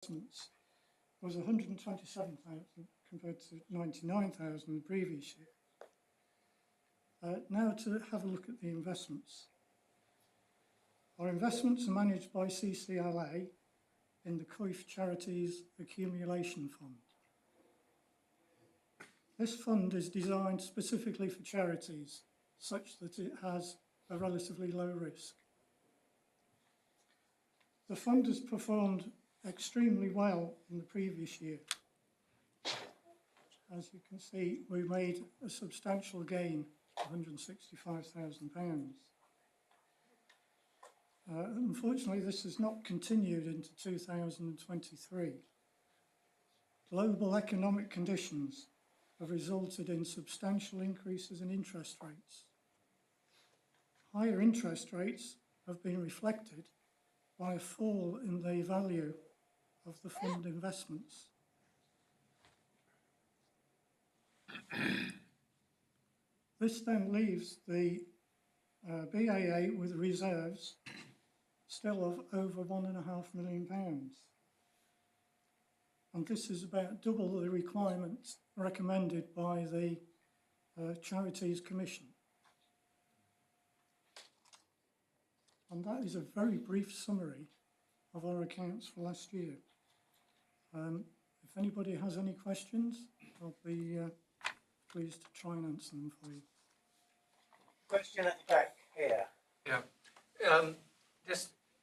investments was 127,000 compared to 99,000 the previous year. Now to have a look at the investments. Our investments are managed by CCLA in the COIF Charities Accumulation Fund. This fund is designed specifically for charities such that it has a relatively low risk. The fund has performed extremely well in the previous year. As you can see, we made a substantial gain of £165,000. Unfortunately, this has not continued into 2023. Global economic conditions have resulted in substantial increases in interest rates. Higher interest rates have been reflected by a fall in the value of the fund investments. This then leaves the BAA with reserves still of over £1.5 million. And this is about double the requirement recommended by the Charities Commission. And that is a very brief summary of our accounts for last year. If anybody has any questions, I'll be pleased to try and answer them for you. Question at the back here. Yeah.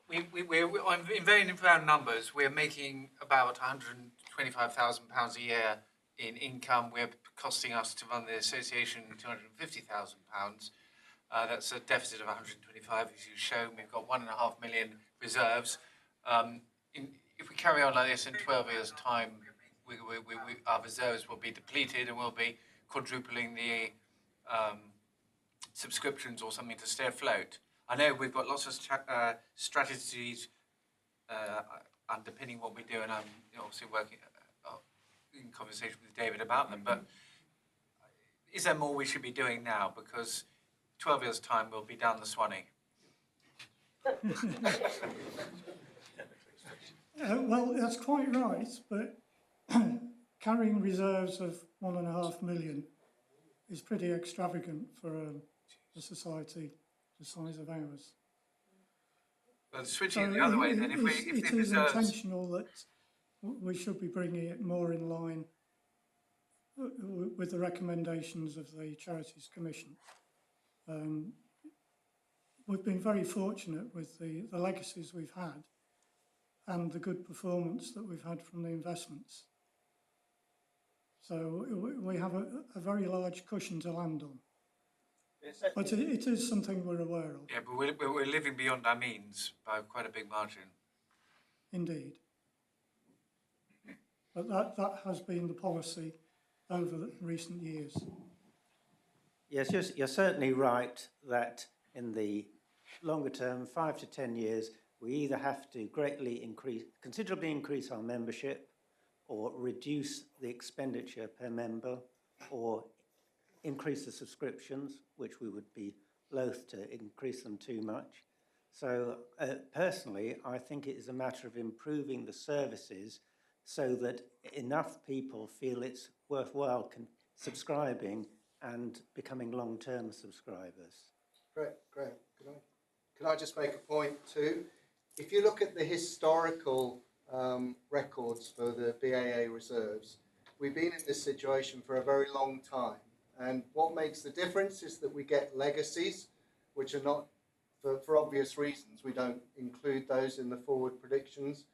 In very round numbers, we're making about £125,000 a year in income. We're costing us to run the association £250,000. That's a deficit of 125, as you've shown. We've got 1.5 million reserves. If we carry on like this in 12 years' time, our reserves will be depleted and we'll be quadrupling the subscriptions or something to stay afloat. I know we've got lots of strategies underpinning what we do, and I'm obviously working in conversation with David about them, but is there more we should be doing now? Because 12 years' time, we'll be down the Swanee. Well, that's quite right, but carrying reserves of 1.5 million is pretty extravagant for a society the size of ours. Well, switching the other way then, it is intentional that we should be bringing it more in line with the recommendations of the Charities Commission. We've been very fortunate with the legacies we've had and the good performance that we've had from the investments. So we have a very large cushion to land on. But it is something we're aware of. Yeah, but we're living beyond our means by quite a big margin. Indeed. But that has been the policy over the recent years. Yes, you're certainly right that in the longer term, 5 to 10 years, we either have to considerably increase our membership, or reduce the expenditure per member, or increase the subscriptions, which we would be loath to increase them too much. So personally, I think it is a matter of improving the services so that enough people feel it's worthwhile subscribing and becoming long-term subscribers. Great. Can I just make a point too? If you look at the historical records for the BAA reserves, we've been in this situation for a very long time. And what makes the difference is that we get legacies, which are not, for obvious reasons, we don't include those in the forward predictions.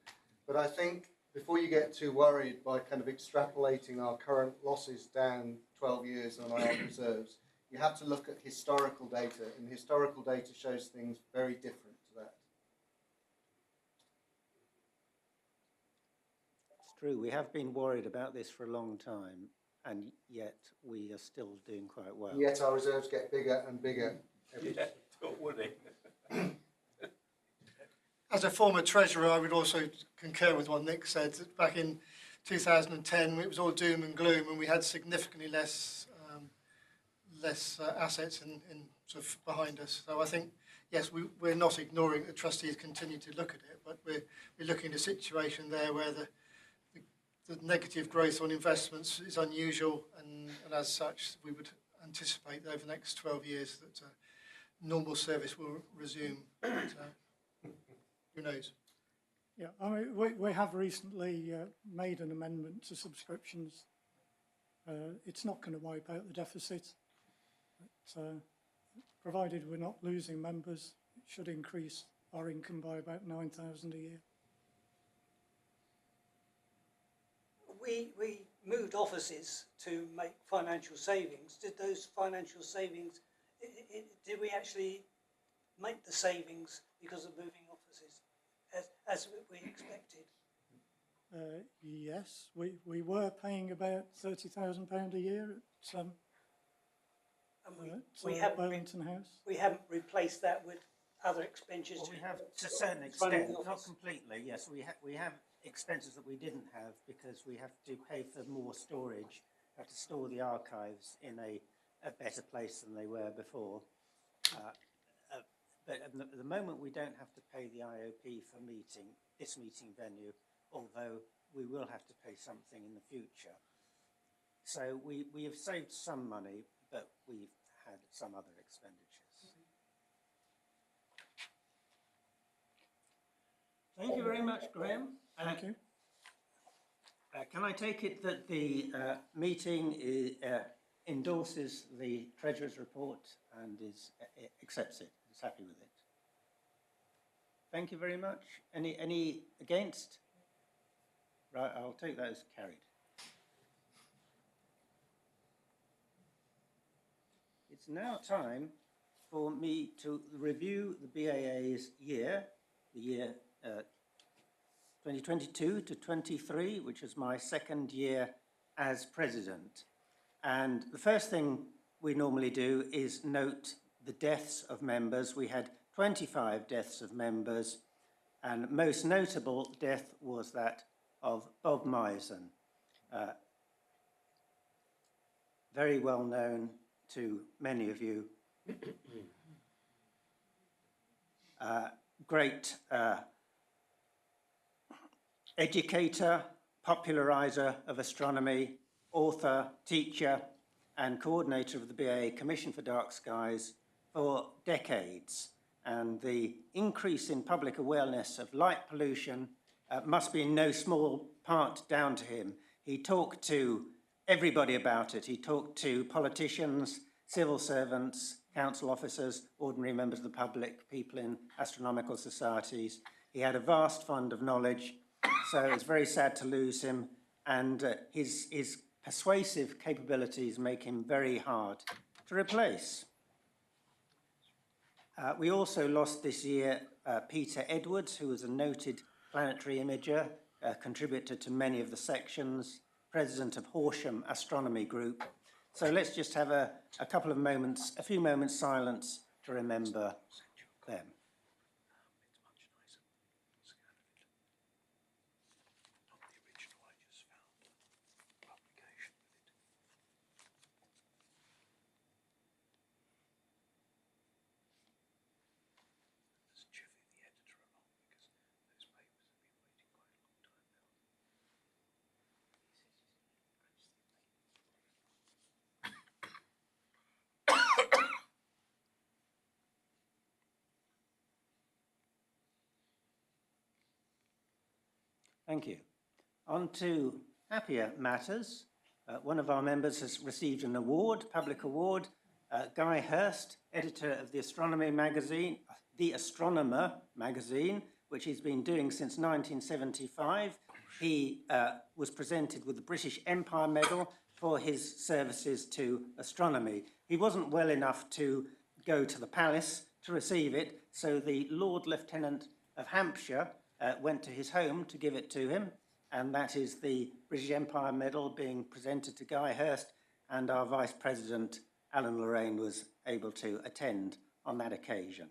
But I think before you get too worried by kind of extrapolating our current losses down 12 years on our reserves, you have to look at historical data, and historical data shows things very different to that. It's true, we have been worried about this for a long time, and yet we are still doing quite well. Yet our reserves get bigger and bigger. As a former treasurer, I would also concur with what Nick said. Back in 2010, it was all doom and gloom, and we had significantly less assets in sort of behind us. So I think, yes, we're not ignoring the trustees continue to look at it, but we're looking at a situation there where the negative growth on investments is unusual, and as such, we would anticipate that over the next 12 years that normal service will resume. But, who knows? Yeah, I mean, we have recently made an amendment to subscriptions. It's not going to wipe out the deficit, but provided we're not losing members, it should increase our income by about 9,000 a year. We moved offices to make financial savings. Did those financial savings, did we actually make the savings because of moving offices as we expected? Yes, we were paying about £30,000 a year at Burlington House. We haven't replaced that with other expenditures. Well, we have to a certain extent, not completely. Yes, we have expenses that we didn't have because we have to pay for more storage. We have to store the archives in a better place than they were before. But at the moment, we don't have to pay the IOP for this meeting venue, although we will have to pay something in the future. So we have saved some money, but we've had some other expenditures. Thank you very much, Graham. Thank you. Can I take it that the meeting endorses the Treasurer's report and accepts it, is happy with it? Thank you very much. Any against? Right, I'll take that as carried. It's now time for me to review the BAA's year, the year 2022 to 23, which is my second year as president. And the first thing we normally do is note the deaths of members. We had 25 deaths of members, and most notable death was that of Bob Misen, very well known to many of you. Great educator, popularizer of astronomy, author, teacher, and coordinator of the BAA Commission for Dark Skies for decades. And the increase in public awareness of light pollution must be in no small part down to him. He talked to everybody about it. He talked to politicians, civil servants, council officers, ordinary members of the public, people in astronomical societies. He had a vast fund of knowledge, so it's very sad to lose him, and his persuasive capabilities make him very hard to replace. We also lost this year Peter Edwards, who was a noted planetary imager, contributor to many of the sections, president of Horsham Astronomy Group. So let's just have a few moments silence to remember them. Thank you. On to happier matters. One of our members has received an award, public award. Guy Hurst, editor of the Astronomer magazine, which he's been doing since 1975. He was presented with the British Empire Medal for his services to astronomy. He wasn't well enough to go to the palace to receive it, so the Lord Lieutenant of Hampshire went to his home to give it to him, and that is the British Empire Medal being presented to Guy Hurst, and our Vice President, Alan Lorraine, was able to attend on that occasion.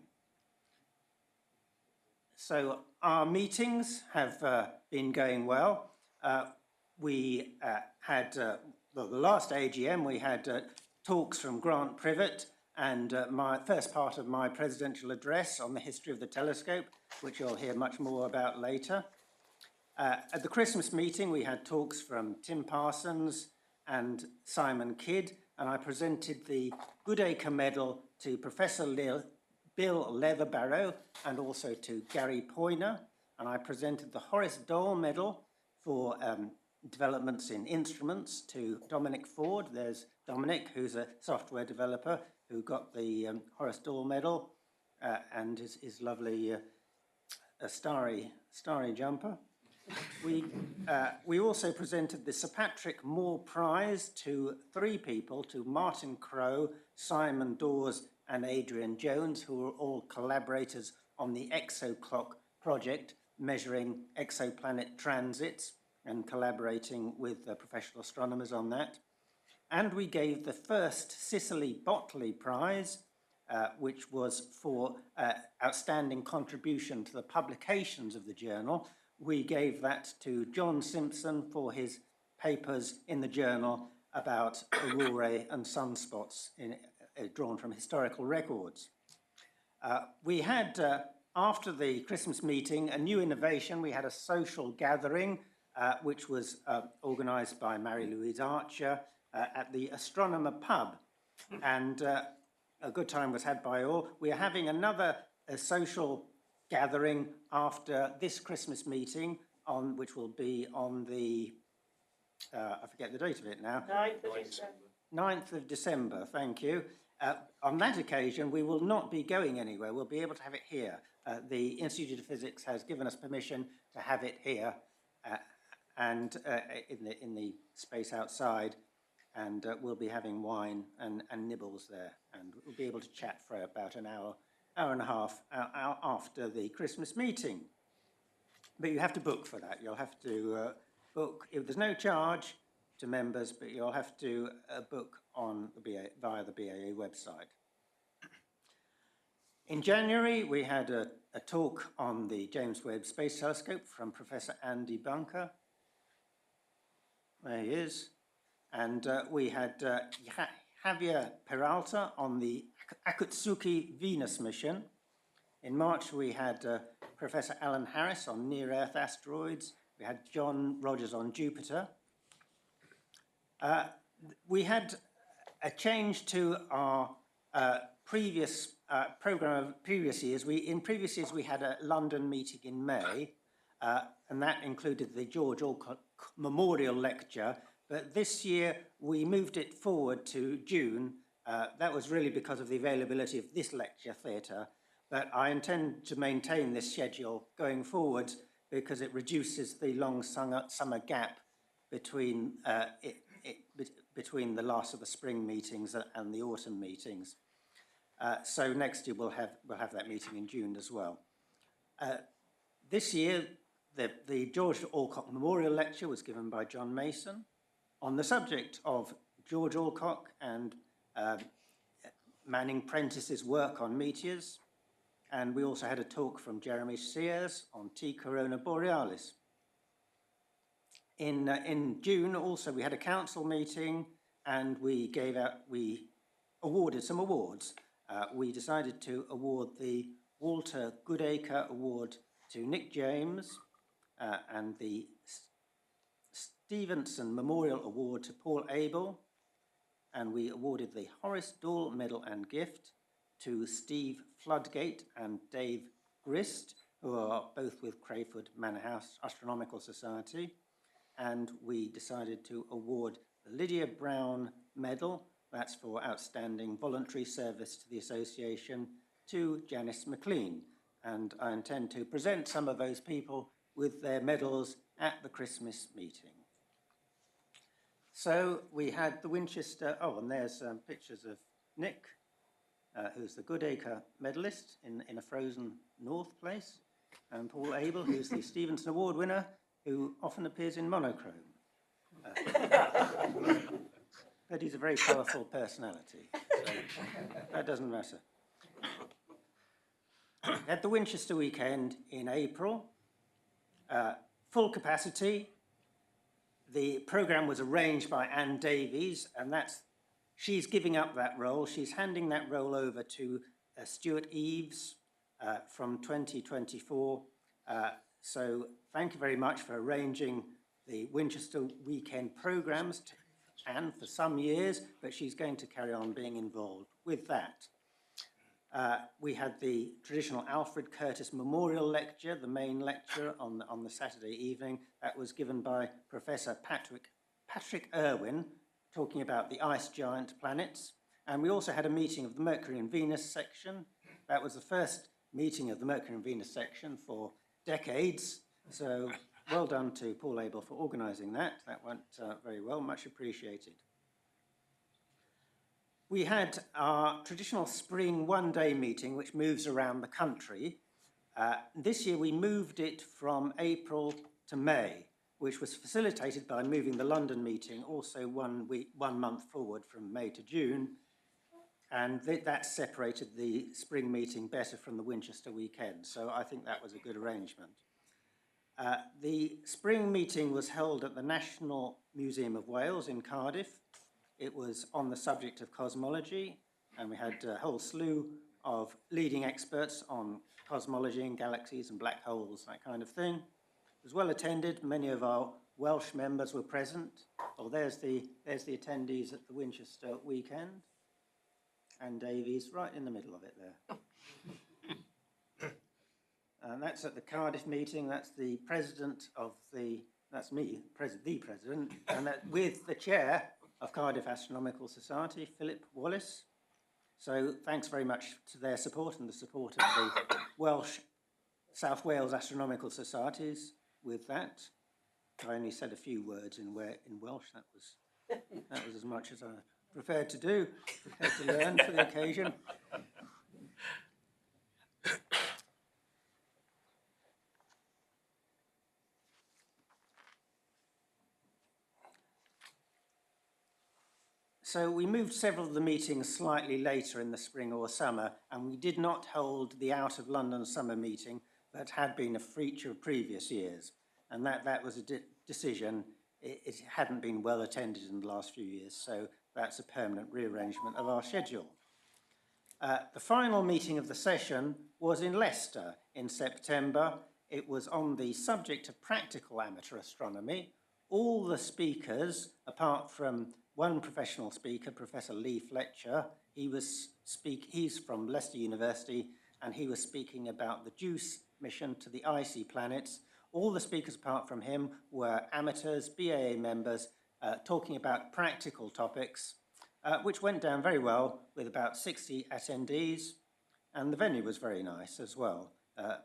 So our meetings have been going well. We had, the last AGM, we had talks from Grant Privet and my first part of my presidential address on the history of the telescope, which you'll hear much more about later. At the Christmas meeting, we had talks from Tim Parsons and Simon Kidd, and I presented the Goodacre Medal to Professor Bill Leatherbarrow and also to Gary Poyner, and I presented the Horace Dole Medal for developments in instruments to Dominic Ford. There's Dominic, who's a software developer who got the Horace Dole Medal and his lovely starry jumper. We also presented the Sir Patrick Moore Prize to 3 people, to Martin Crowe, Simon Dawes and Adrian Jones, who were all collaborators on the ExoClock project, measuring exoplanet transits and collaborating with professional astronomers on that. And we gave the first Cicely Botley Prize, which was for outstanding contribution to the publications of the journal. We gave that to John Simpson for his papers in the journal about aurorae and sunspots drawn from historical records. We had, after the Christmas meeting, a new innovation. We had a social gathering, which was organised by Mary Louise Archer at the Astronomer Pub. And a good time was had by all. We are having another social gathering after this Christmas meeting, which will be on the, I forget the date of it now. 9th of December, thank you. On that occasion, we will not be going anywhere. We'll be able to have it here. The Institute of Physics has given us permission to have it here and in the space outside, and we'll be having wine and nibbles there, and we'll be able to chat for about an hour and a half after the Christmas meeting. But you have to book for that. You'll have to book. There's no charge to members, but you'll have to book on the via the BAA website. In January, we had a talk on the James Webb Space Telescope from Professor Andy Bunker. There he is. And we had Javier Peralta on the Akatsuki Venus mission. In March, we had Professor Alan Harris on near-Earth asteroids. We had John Rogers on Jupiter. We had a change to our previous program of previous years. In previous years, we had a London meeting in May, and that included the George Alcock Memorial Lecture. But this year, we moved it forward to June. That was really because of the availability of this lecture theatre. But I intend to maintain this schedule going forward because it reduces the long summer gap between between the last of the spring meetings and the autumn meetings. So next year we'll have that meeting in June as well. This year, the George Alcock Memorial Lecture was given by John Mason on the subject of George Alcock and Manning Prentice's work on meteors. And we also had a talk from Jeremy Sears on T. Corona Borealis. In June, also, we had a council meeting and we awarded some awards. We decided to award the Walter Goodacre Award to Nick James and the Steavenson Memorial Award to Paul Abel, and we awarded the Horace Dole Medal and Gift to Steve Floodgate and Dave Grist, who are both with Crayford Manor House Astronomical Society, and we decided to award the Lydia Brown Medal, that's for outstanding voluntary service to the association, to Janice McLean, and I intend to present some of those people with their medals at the Christmas meeting. So we had the Winchester, and there's pictures of Nick, who's the Goodacre medalist in a frozen north place, and Paul Abel, who's the Stevenson Award winner, who often appears in monochrome. But he's a very colourful personality, so that doesn't matter. At the Winchester weekend in April, full capacity. The programme was arranged by Anne Davies, and that's She's giving up that role. She's handing that role over to Stuart Eves from 2024. So thank you very much for arranging the Winchester weekend programmes, and for some years, but she's going to carry on being involved with that. We had the traditional Alfred Curtis Memorial Lecture, the main lecture on the Saturday evening. That was given by Professor Patrick Irwin, talking about the ice giant planets. And we also had a meeting of the Mercury and Venus section. That was the first meeting of the Mercury and Venus section for decades. So well done to Paul Abel for organising that. That went very well, much appreciated. We had our traditional spring one-day meeting, which moves around the country. This year we moved it from April to May, which was facilitated by moving the London meeting also 1 month forward from May to June. And that separated the spring meeting better from the Winchester weekend. So I think that was a good arrangement. The spring meeting was held at the National Museum of Wales in Cardiff. It was on the subject of cosmology, and we had a whole slew of leading experts on cosmology and galaxies and black holes, that kind of thing. It was well attended. Many of our Welsh members were present. Oh, there's the attendees at the Winchester weekend. And Davies right in the middle of it there. And that's at the Cardiff meeting. That's the president of that's me, the president, and that with the chair of Cardiff Astronomical Society, Philip Wallace. So thanks very much to their support and the support of the Welsh, South Wales Astronomical Societies with that. I only said a few words in Welsh. That was as much as I prepared to do, prepared to learn for the occasion. So we moved several of the meetings slightly later in the spring or summer, and we did not hold the Out of London summer meeting that had been a feature of previous years. And that was a decision. It hadn't been well attended in the last few years, so that's a permanent rearrangement of our schedule. The final meeting of the session was in Leicester in September. It was on the subject of practical amateur astronomy. All the speakers, apart from one professional speaker, Professor Lee Fletcher, he's from Leicester University, and he was speaking about the JUICE mission to the icy planets. All the speakers apart from him were amateurs, BAA members, talking about practical topics, which went down very well with about 60 attendees. And the venue was very nice as well,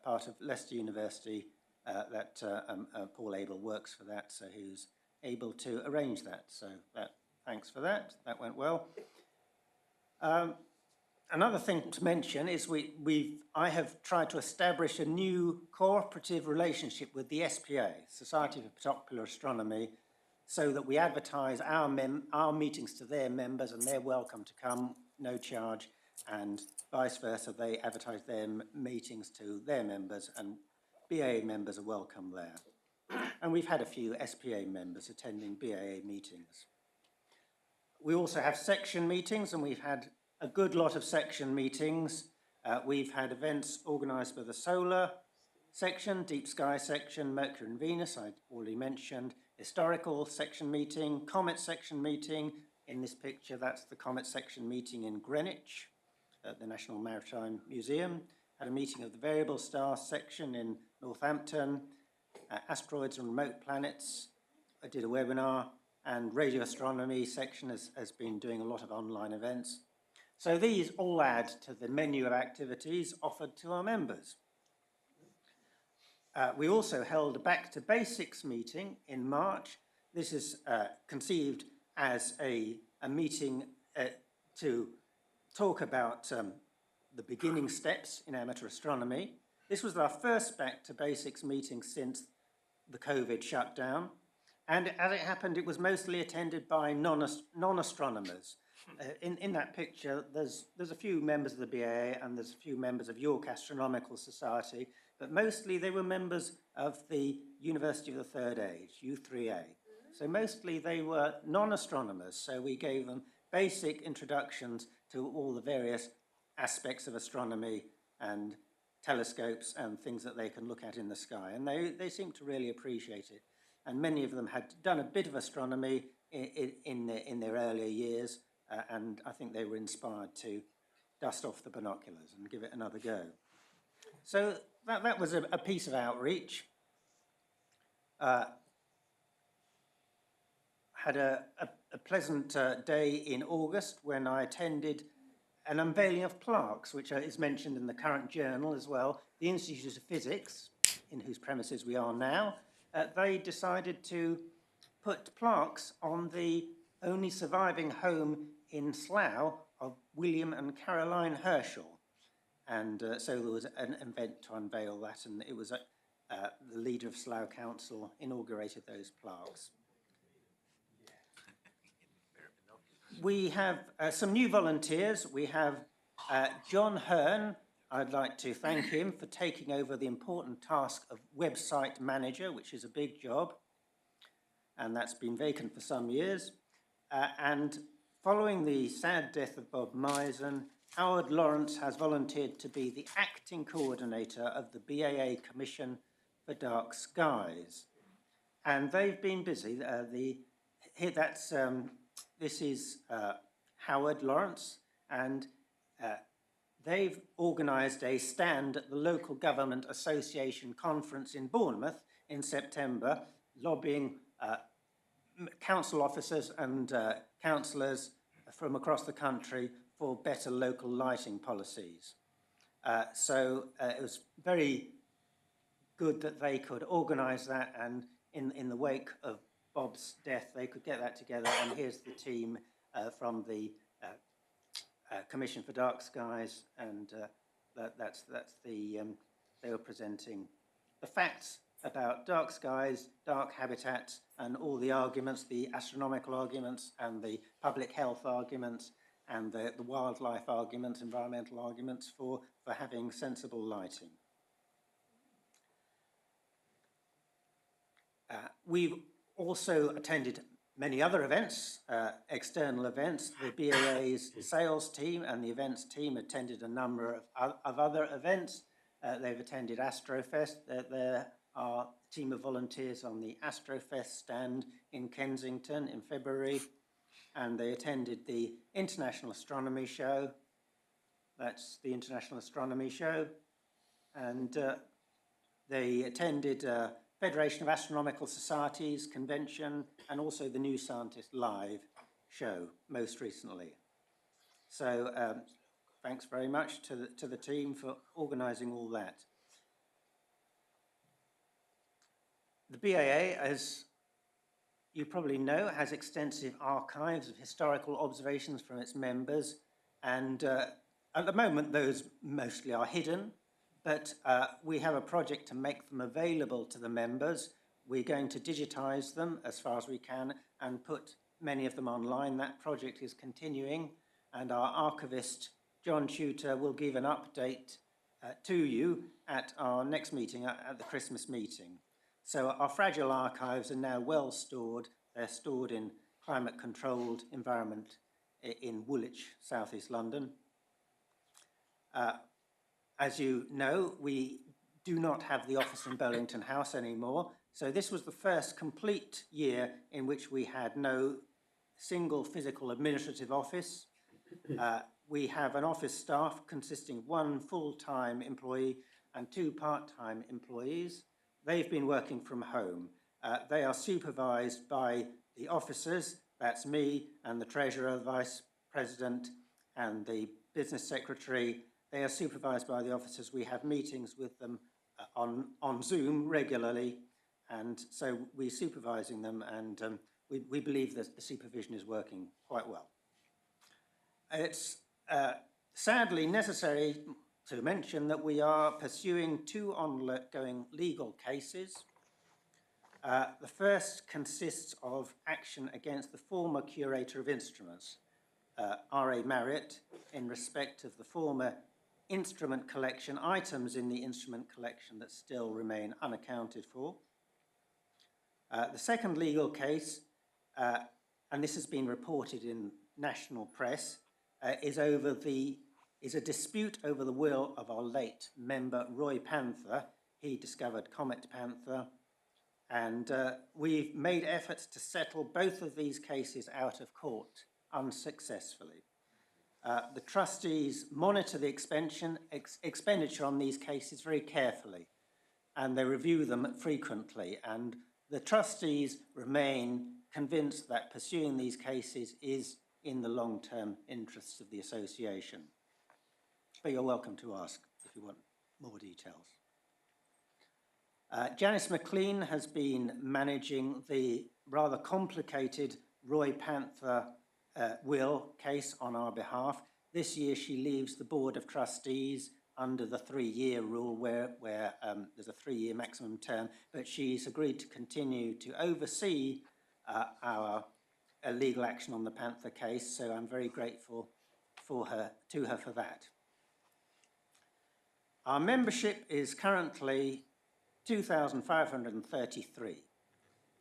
part of Leicester University that Paul Abel works for that, so he was able to arrange that. So thanks for that. That went well. Another thing to mention is I have tried to establish a new cooperative relationship with the SPA, Society for Popular Astronomy, so that we advertise our meetings to their members, and they're welcome to come, no charge, and vice versa. They advertise their meetings to their members, and BAA members are welcome there. And we've had a few SPA members attending BAA meetings. We also have section meetings, and we've had a good lot of section meetings. We've had events organised by the solar section, deep sky section, Mercury and Venus, I already mentioned, historical section meeting, comet section meeting. In this picture, that's the comet section meeting in Greenwich at the National Maritime Museum. Had a meeting of the variable star section in Northampton, asteroids and remote planets. I did a webinar, and radio astronomy section has been doing a lot of online events. So these all add to the menu of activities offered to our members. We also held a Back to Basics meeting in March. This is conceived as a meeting to talk about the beginning steps in amateur astronomy. This was our first Back to Basics meeting since the COVID shutdown. And as it happened, it was mostly attended by non-astronomers. In that picture, there's a few members of the BAA and there's a few members of York Astronomical Society, but mostly they were members of the University of the Third Age, U3A. So mostly they were non-astronomers, so we gave them basic introductions to all the various aspects of astronomy and telescopes and things that they can look at in the sky. And they seem to really appreciate it. And many of them had done a bit of astronomy in their earlier years, and I think they were inspired to dust off the binoculars and give it another go. So that was a piece of outreach. Had a pleasant day in August when I attended an unveiling of plaques, which is mentioned in the current journal as well. The Institute of Physics, in whose premises we are now, they decided to put plaques on the only surviving home in Slough of William and Caroline Herschel. And so there was an event to unveil that, and it was the leader of Slough Council inaugurated those plaques. We have some new volunteers. We have John Hearn. I'd like to thank him for taking over the important task of website manager, which is a big job, and that's been vacant for some years. And following the sad death of Bob Misen, Howard Lawrence has volunteered to be the acting coordinator of the BAA Commission for Dark Skies. And they've been busy. This is Howard Lawrence, and they've organised a stand at the Local Government Association conference in Bournemouth in September, lobbying council officers and councillors from across the country for better local lighting policies. So it was very good that they could organise that, and in the wake of Bob's death, they could get that together. And here's the team from the Commission for Dark Skies, and that's the they were presenting the facts about dark skies, dark habitats, and all the arguments, the astronomical arguments, and the public health arguments, and the wildlife arguments, environmental arguments for having sensible lighting. We've also attended many other events, external events. The BAA's sales team and the events team attended a number of other events. They've attended Astrofest. There are a team of volunteers on the Astrofest stand in Kensington in February, and they attended the International Astronomy Show. That's the International Astronomy Show. And they attended Federation of Astronomical Societies convention, and also the New Scientist Live show most recently. So thanks very much to the team for organising all that. The BAA, as you probably know, has extensive archives of historical observations from its members, and at the moment those mostly are hidden, but we have a project to make them available to the members. We're going to digitise them as far as we can and put many of them online. That project is continuing, and our archivist, John Tutor, will give an update to you at our next meeting, at the Christmas meeting. So our fragile archives are now well stored. They're stored in climate-controlled environment in Woolwich, South East London. As you know, we do not have the office in Burlington House anymore. So this was the first complete year in which we had no single physical administrative office. We have an office staff consisting of one full-time employee and two part-time employees. They've been working from home. They are supervised by the officers, that's me and the Treasurer, Vice President and the Business Secretary. They are supervised by the officers. We have meetings with them on Zoom regularly, and so we're supervising them, and we believe that the supervision is working quite well. It's sadly necessary to mention that we are pursuing two ongoing legal cases. The first consists of action against the former curator of instruments, R.A. Marriott, in respect of the former instrument collection, items in the instrument collection that still remain unaccounted for. The second legal case, and this has been reported in national press is a dispute over the will of our late member Roy Panther. He discovered Comet Panther, and we've made efforts to settle both of these cases out of court unsuccessfully. The trustees monitor the expenditure on these cases very carefully, and they review them frequently, and the trustees remain convinced that pursuing these cases is in the long-term interests of the association. But you're welcome to ask if you want more details. Janice McLean has been managing the rather complicated Roy Panther will case on our behalf. This year she leaves the Board of Trustees under the 3-year rule where there's a 3-year maximum term, but she's agreed to continue to oversee our legal action on the Panther case, so I'm very grateful to her for that. Our membership is currently 2,533.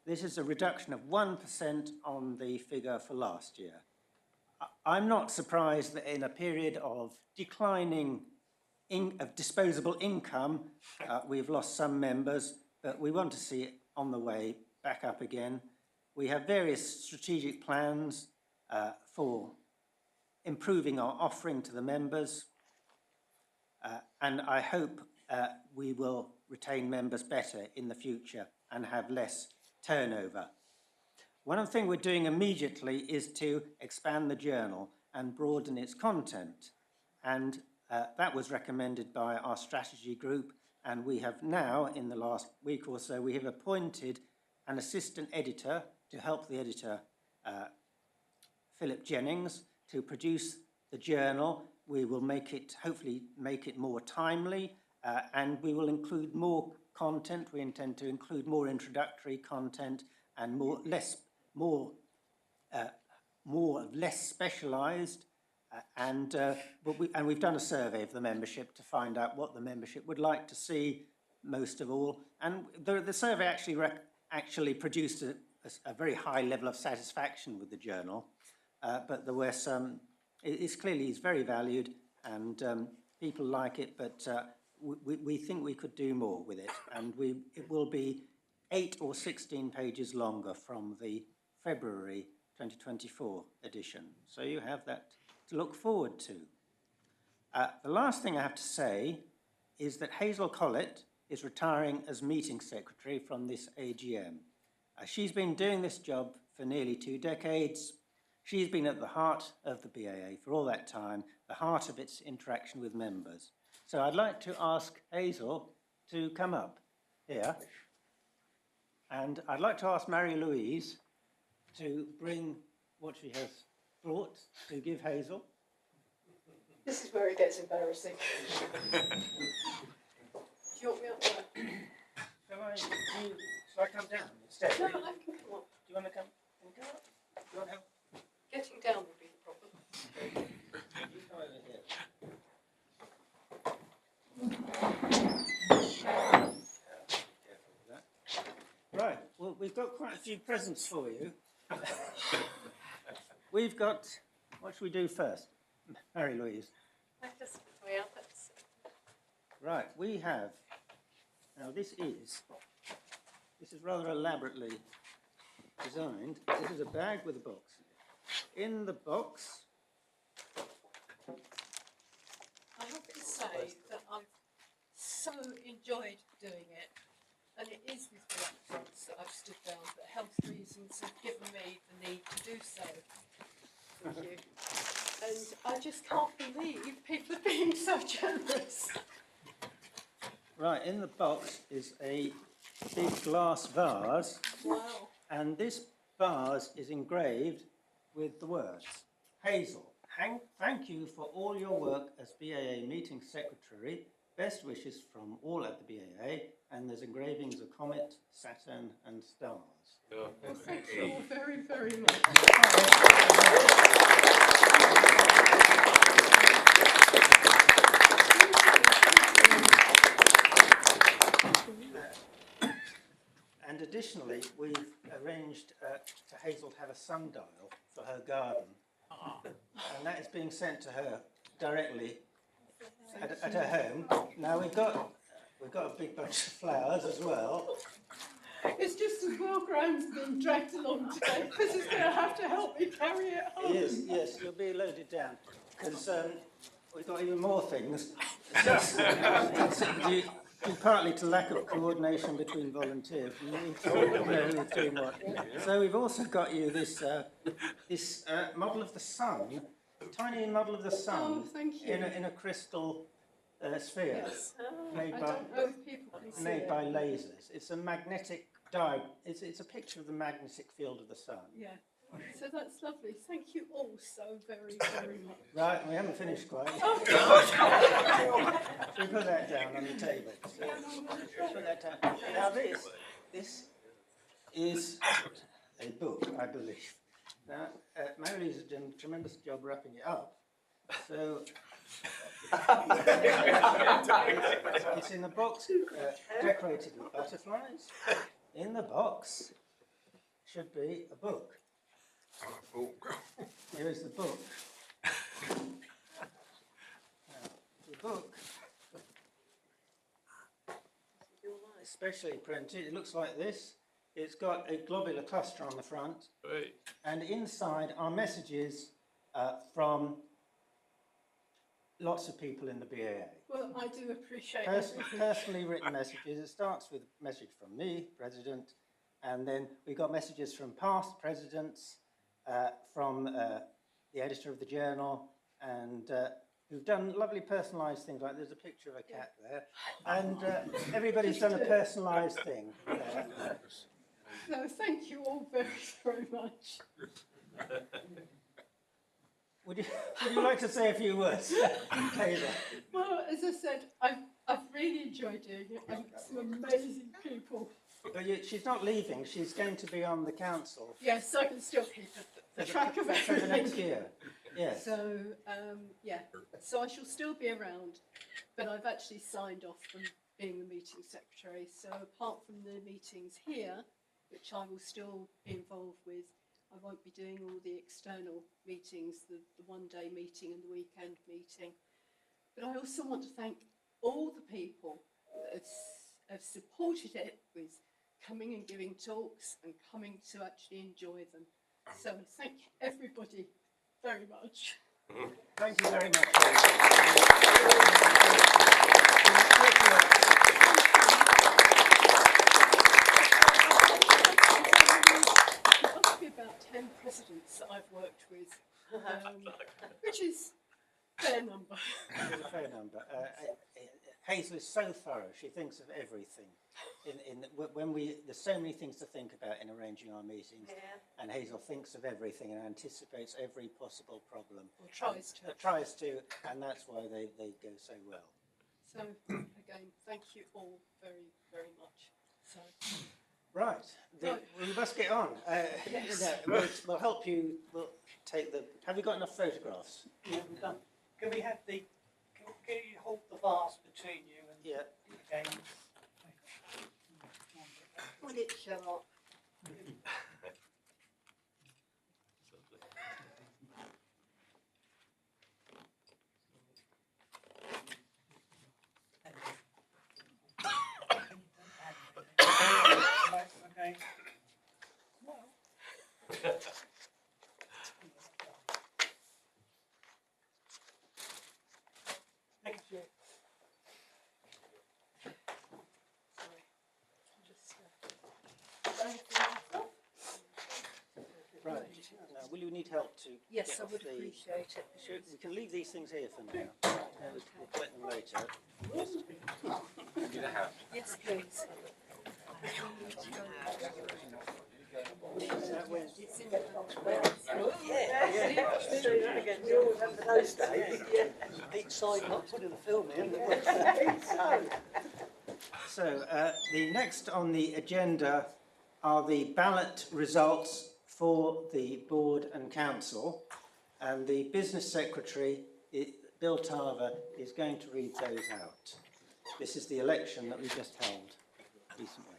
This is a reduction of 1% on the figure for last year. I'm not surprised that in a period of declining of disposable income, we've lost some members, but we want to see it on the way back up again. We have various strategic plans for improving our offering to the members, and I hope we will retain members better in the future and have less turnover. One of the things we're doing immediately is to expand the journal and broaden its content, and that was recommended by our strategy group, and we have now, in the last week or so, we have appointed an assistant editor to help the editor, Philip Jennings, to produce the journal. We will hopefully make it more timely, and we will include more content. We intend to include more introductory content and less specialised. And we've done a survey of the membership to find out what the membership would like to see most of all. And the survey actually produced a very high level of satisfaction with the journal, but there were some. It's very valued, and people like it, but we think we could do more with it, and it will be 8 or 16 pages longer from the February 2024 edition. So you have that to look forward to. The last thing I have to say is that Hazel Collett is retiring as meeting secretary from this AGM. She's been doing this job for nearly 2 decades. She's been at the heart of the BAA for all that time, the heart of its interaction with members. So I'd like to ask Hazel to come up here. And I'd like to ask Marie-Louise to bring what she has brought to give Hazel. This is where it gets embarrassing. Do you want me up there? Shall I come down instead? No, I can come up. Do you want to come up? Do you want help? Getting down would be the problem. You come over here. Careful with that. Right, well, we've got quite a few presents for you. We've got, what should we do first? Marie-Louise. I just put me up. That's Right, we have, now this is rather elaborately designed. This is a bag with a box. In the box, I have to say that I've so enjoyed doing it, and it is with reluctance that I've stood down, but health reasons have given me the need to do so. Thank you. And I just can't believe people are being so generous. right, in the box is a big glass vase, Wow. and this vase is engraved with the words, Hazel, thank you for all your work as BAA meeting secretary. Best wishes from all at the BAA, and there's engravings of Comet, Saturn, and stars. Well, thank you all very, very much. And additionally, we've arranged for Hazel to have a sundial for her garden, And that is being sent to her directly at her home. Now we've got a big bunch of flowers as well. It's just the foreground's being dragged along today because he's going to have to help me carry it home. Yes, you'll be loaded down because we've got even more things. Due partly to lack of coordination between volunteers, we need to know who's doing what. So we've also got you this model of the sun, tiny model of the sun. Oh, thank you. in a crystal sphere Yes. made I by don't know if people can see made it. by lasers. It's a magnetic diagram. It's a picture of the magnetic field of the sun. Yeah. So that's lovely. Thank you all so very, very much. Right, we haven't finished quite. Oh, God. So we put that down on the table. Put that down. Now this is a book, I believe. Now, Mary's done a tremendous job wrapping it up. So it's in a box decorated with butterflies. In the box should be a book. Here is the book. Now, the book, especially printed, it looks like this. It's got a globular cluster on the front, and inside are messages from lots of people in the BAA. Well, I do appreciate everything. Personally written messages. It starts with a message from me, President, and then we got messages from past presidents, from the editor of the journal, and who've done lovely personalised things, like there's a picture of a cat there, and everybody's done a personalised thing there. No, thank you all very, very much. Would you like to say a few words, Hazel? Well, as I said, I've really enjoyed doing it. I've met some amazing people. But she's not leaving. She's going to be on the council Yes, I can still keep the track of for the next everything. year. Yes. So, yeah, so I shall still be around, but I've actually signed off from being the meeting secretary. So apart from the meetings here, which I will still be involved with, I won't be doing all the external meetings, the one-day meeting and the weekend meeting. But I also want to thank all the people that have supported it with coming and giving talks and coming to actually enjoy them. So thank everybody very much. Thank you very much. It must be about 10 presidents that I've worked with, which is a fair number. It's a fair number. Hazel is so thorough. She thinks of everything. There's so many things to think about in arranging our meetings, and Hazel thinks of everything and anticipates every possible problem. Or tries to. Tries to, and that's why they go so well. So, again, thank you all very, very much. So, Right, we must get on. Yes. We'll help you. We'll take the. Have you got enough photographs? Yeah, we've done. Can we have the? Can you hold the vase between you and Yeah. the games? Will it show up? Okay. Thank you. sorry. Right. Now, will you need help to? Yes, get I off would the- appreciate it. Sure, we can leave these things here for now. We'll collect them later. Yes, please. It's in the Those days, each side not putting the film in. So, the next on the agenda are the ballot results for the board and council, and the business secretary, Bill Tarver, is going to read those out. This is the election that we just held recently.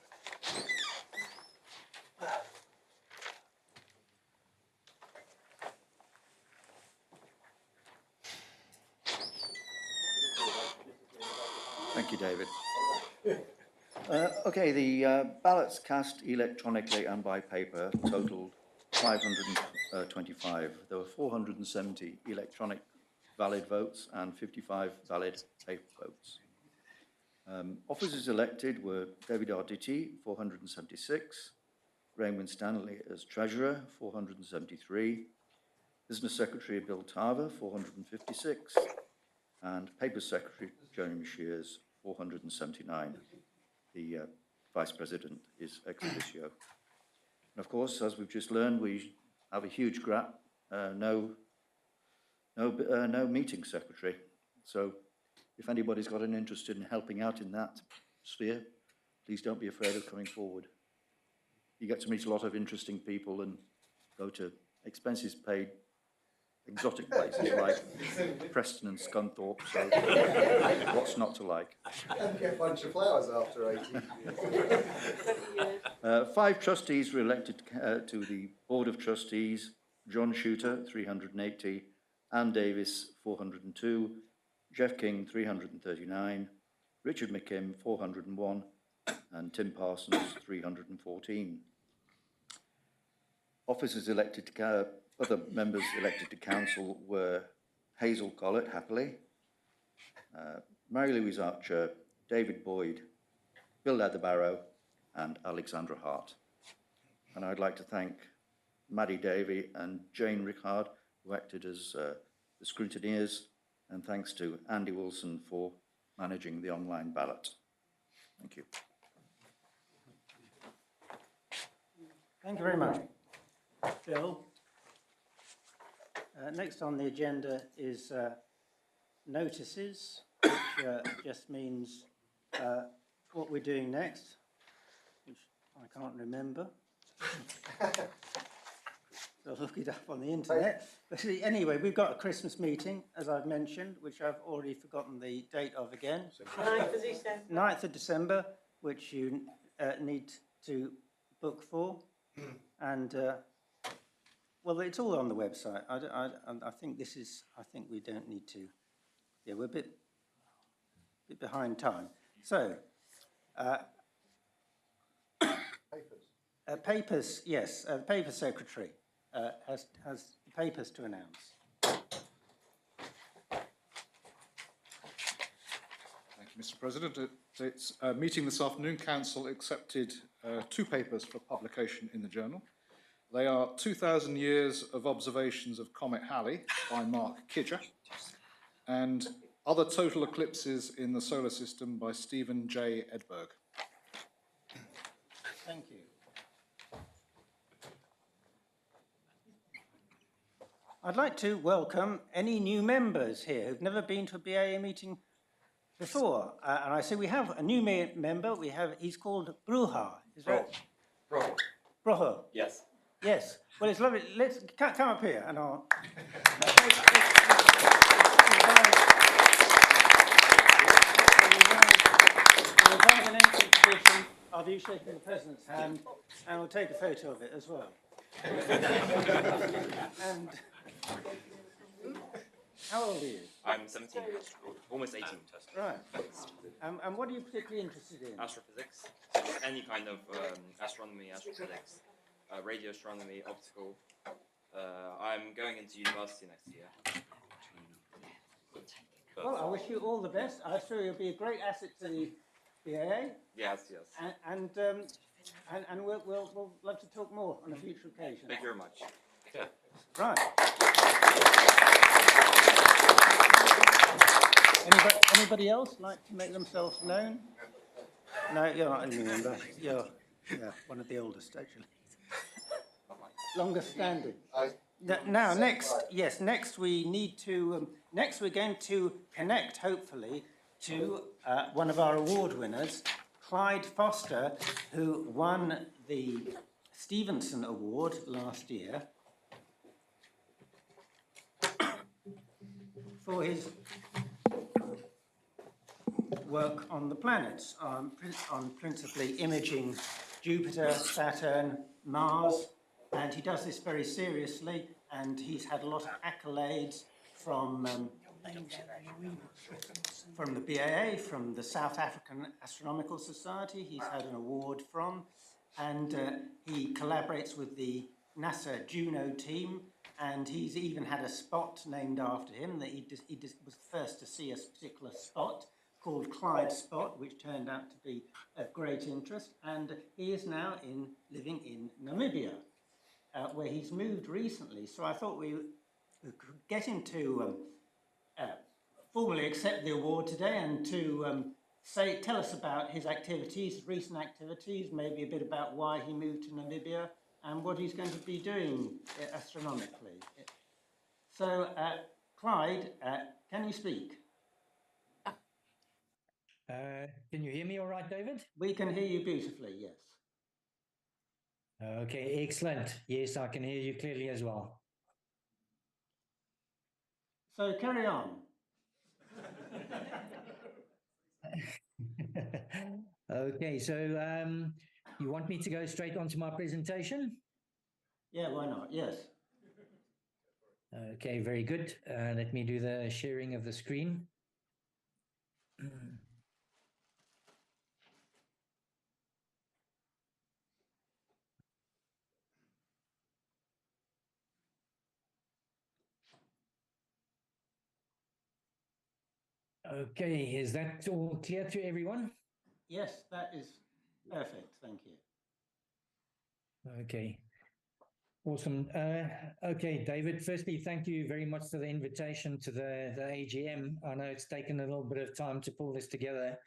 Thank you, David. Okay, the ballots cast electronically and by paper totaled 525. There were 470 electronic valid votes and 55 valid paper votes. Officers elected were David Arditi, 476, Raymond Stanley as Treasurer, 473, Business Secretary Bill Tarver, 456, and Paper Secretary Jeremy Shears, 479. The Vice President is ex officio. And of course, as we've just learned, we have a huge gap, no meeting secretary. So if anybody's got an interest in helping out in that sphere, please don't be afraid of coming forward. You get to meet a lot of interesting people and go to expenses paid exotic places like Preston and Scunthorpe, so what's not to like? And get a bunch of flowers after 18 years. 5 trustees were elected to the Board of Trustees: John Shooter, 380, Anne Davis, 402, Jeff King, 339, Richard McKim, 401, and Tim Parsons, 314. Officers elected to other members elected to council were Hazel Collett, happily, Mary Louise Archer, David Boyd, Bill Leatherbarrow, and Alexandra Hart. And I'd like to thank Maddie Davey and Jane Rickard, who acted as the scrutineers, and thanks to Andy Wilson for managing the online ballot. Thank you. Thank you very much, Bill. Next on the agenda is notices, which just means what we're doing next, which I can't remember. So I'll look it up on the internet. But anyway, we've got a Christmas meeting, as I've mentioned, which I've already forgotten the date of again. 9th of December. 9th of December, which you need to book for. And well, it's all on the website. I think this is. I think we don't need to. Yeah, we're a bit behind time. So, papers. Yes, the paper secretary has papers to announce. Thank you, Mr. President. It's a meeting this afternoon. Council accepted 2 papers for publication in the Journal. They are 2,000 Years of Observations of Comet Halley by Mark Kidger and Other Total Eclipses in the Solar System by Stephen J. Edberg. Thank you. I'd like to welcome any new members here who've never been to a BAA meeting before. And I see we have a new member. He's called Bruha. Is that? Broho. Yes. Yes. Well, it's lovely. Let's come up here and I'll. We'll have an entry tradition of you shaking the President's hand, and we'll take a photo of it as well. And how old are you? I'm 17, almost 18. Right. And what are you particularly interested in? Astrophysics, so just any kind of astronomy, astrophysics, radio astronomy, optical. I'm going into university next year. But Well, I wish you all the best. I'm sure you'll be a great asset to the BAA. yes. And we'll love to talk more on a future occasion. Thank you very much. Right. Anybody else like to make themselves known? No, you're not a new member. You're one of the oldest, actually. Longest standing. Now, next we need to, next we're going to connect, hopefully, to one of our award winners, Clyde Foster, who won the Steavenson Award last year for his work on the planets, on principally imaging Jupiter, Saturn, Mars, and he does this very seriously, and he's had a lot of accolades from From the BAA, from the South African Astronomical Society, he's had an award from, and he collaborates with the NASA Juno team, and he's even had a spot named after him. That he was first to see a particular spot called Clyde spot, which turned out to be of great interest, and he is now living in Namibia, where he's moved recently. So I thought we could get him to formally accept the award today and to tell us about his activities, recent activities, maybe a bit about why he moved to Namibia and what he's going to be doing astronomically. So, Clyde, can you speak? Can you hear me all right, David? We can hear you beautifully, yes. Okay, excellent. Yes, I can hear you clearly as well. So carry on. Okay, so you want me to go straight on to my presentation? Yeah, why not? Yes. Okay, very good. Let me do the sharing of the screen. Okay, is that all clear to everyone? Yes, that is perfect. Thank you. Okay, awesome. Okay, David, firstly, thank you very much for the invitation to the AGM. I know it's taken a little bit of time to pull this together,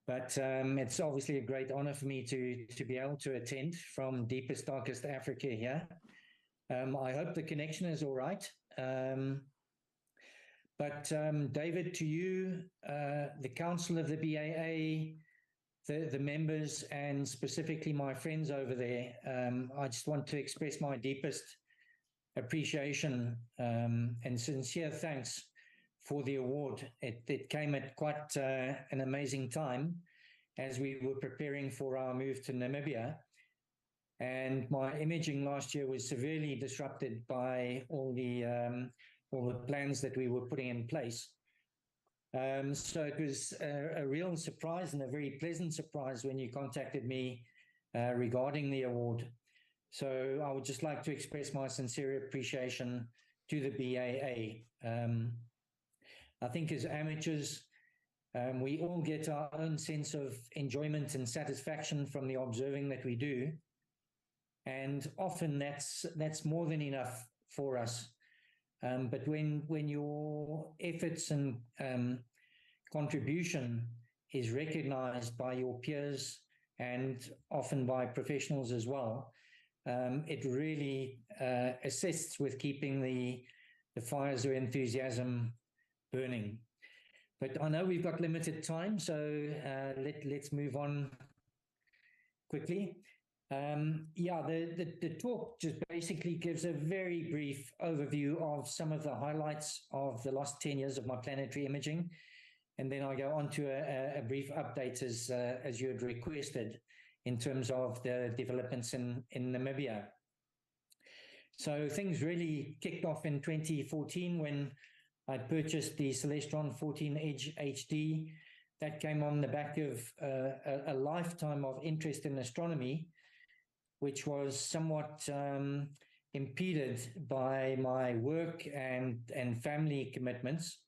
but it's obviously a great honor for me to be able to attend from deepest, darkest Africa here. I hope the connection is all right. But David, to you, the Council of the BAA, the members, and specifically my friends over there, I just want to express my deepest appreciation and sincere thanks for the award. It came at quite an amazing time as we were preparing for our move to Namibia. And my imaging last year was severely disrupted by all the plans that we were putting in place. So it was a real surprise and a very pleasant surprise when you contacted me regarding the award. So I would just like to express my sincere appreciation to the BAA. I think as amateurs, we all get our own sense of enjoyment and satisfaction from the observing that we do. And often that's more than enough for us. But when your efforts and contribution is recognized by your peers and often by professionals as well, it really assists with keeping the fires of enthusiasm burning. But I know we've got limited time, so let's move on quickly. The talk just basically gives a very brief overview of some of the highlights of the last 10 years of my planetary imaging. And then I go on to a brief update as you had requested in terms of the developments in Namibia. So things really kicked off in 2014 when I purchased the Celestron 14 Edge HD. That came on the back of a lifetime of interest in astronomy, which was somewhat impeded by my work and family commitments.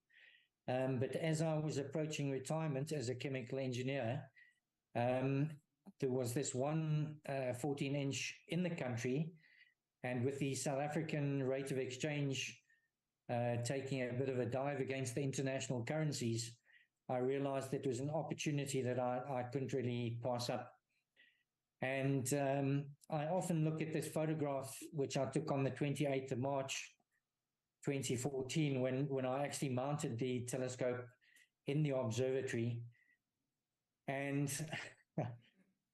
But as I was approaching retirement as a chemical engineer, there was this one 14-inch in the country, and with the South African rate of exchange taking a bit of a dive against the international currencies, I realized that there was an opportunity that I couldn't really pass up. And I often look at this photograph, which I took on the 28th of March, 2014, when I actually mounted the telescope in the observatory. And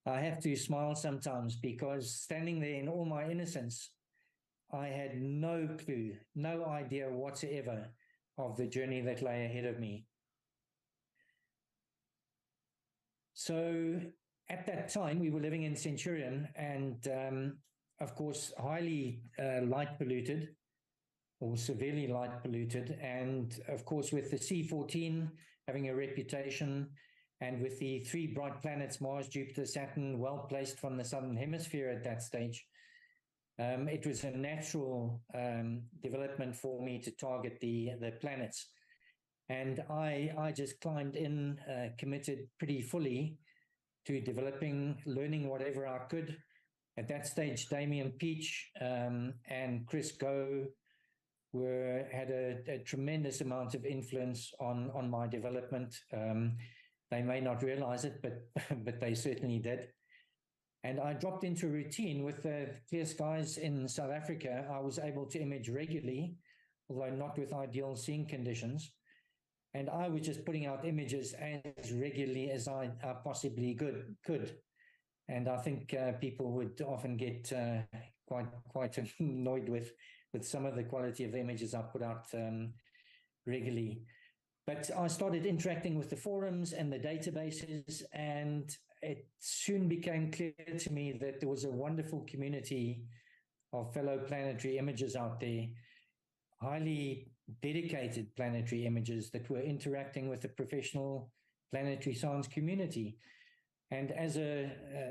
I have to smile sometimes because standing there in all my innocence, I had no clue, no idea whatsoever of the journey that lay ahead of me. So at that time, we were living in Centurion and, of course, highly light polluted. or severely light polluted. And of course, with the C14 having a reputation, and with the three bright planets, Mars, Jupiter, Saturn, well placed from the southern hemisphere at that stage, it was a natural development for me to target the planets. And I just climbed in, committed pretty fully to developing, learning whatever I could. At that stage, Damien Peach and Chris Go had a tremendous amount of influence on my development. They may not realize it, but they certainly did. And I dropped into a routine with the clear skies in South Africa. I was able to image regularly, although not with ideal seeing conditions. And I was just putting out images as regularly as I possibly could. And I think people would often get quite annoyed with some of the quality of the images I put out regularly. But I started interacting with the forums and the databases, and it soon became clear to me that there was a wonderful community of fellow planetary imagers out there, highly dedicated planetary imagers that were interacting with the professional planetary science community. And as an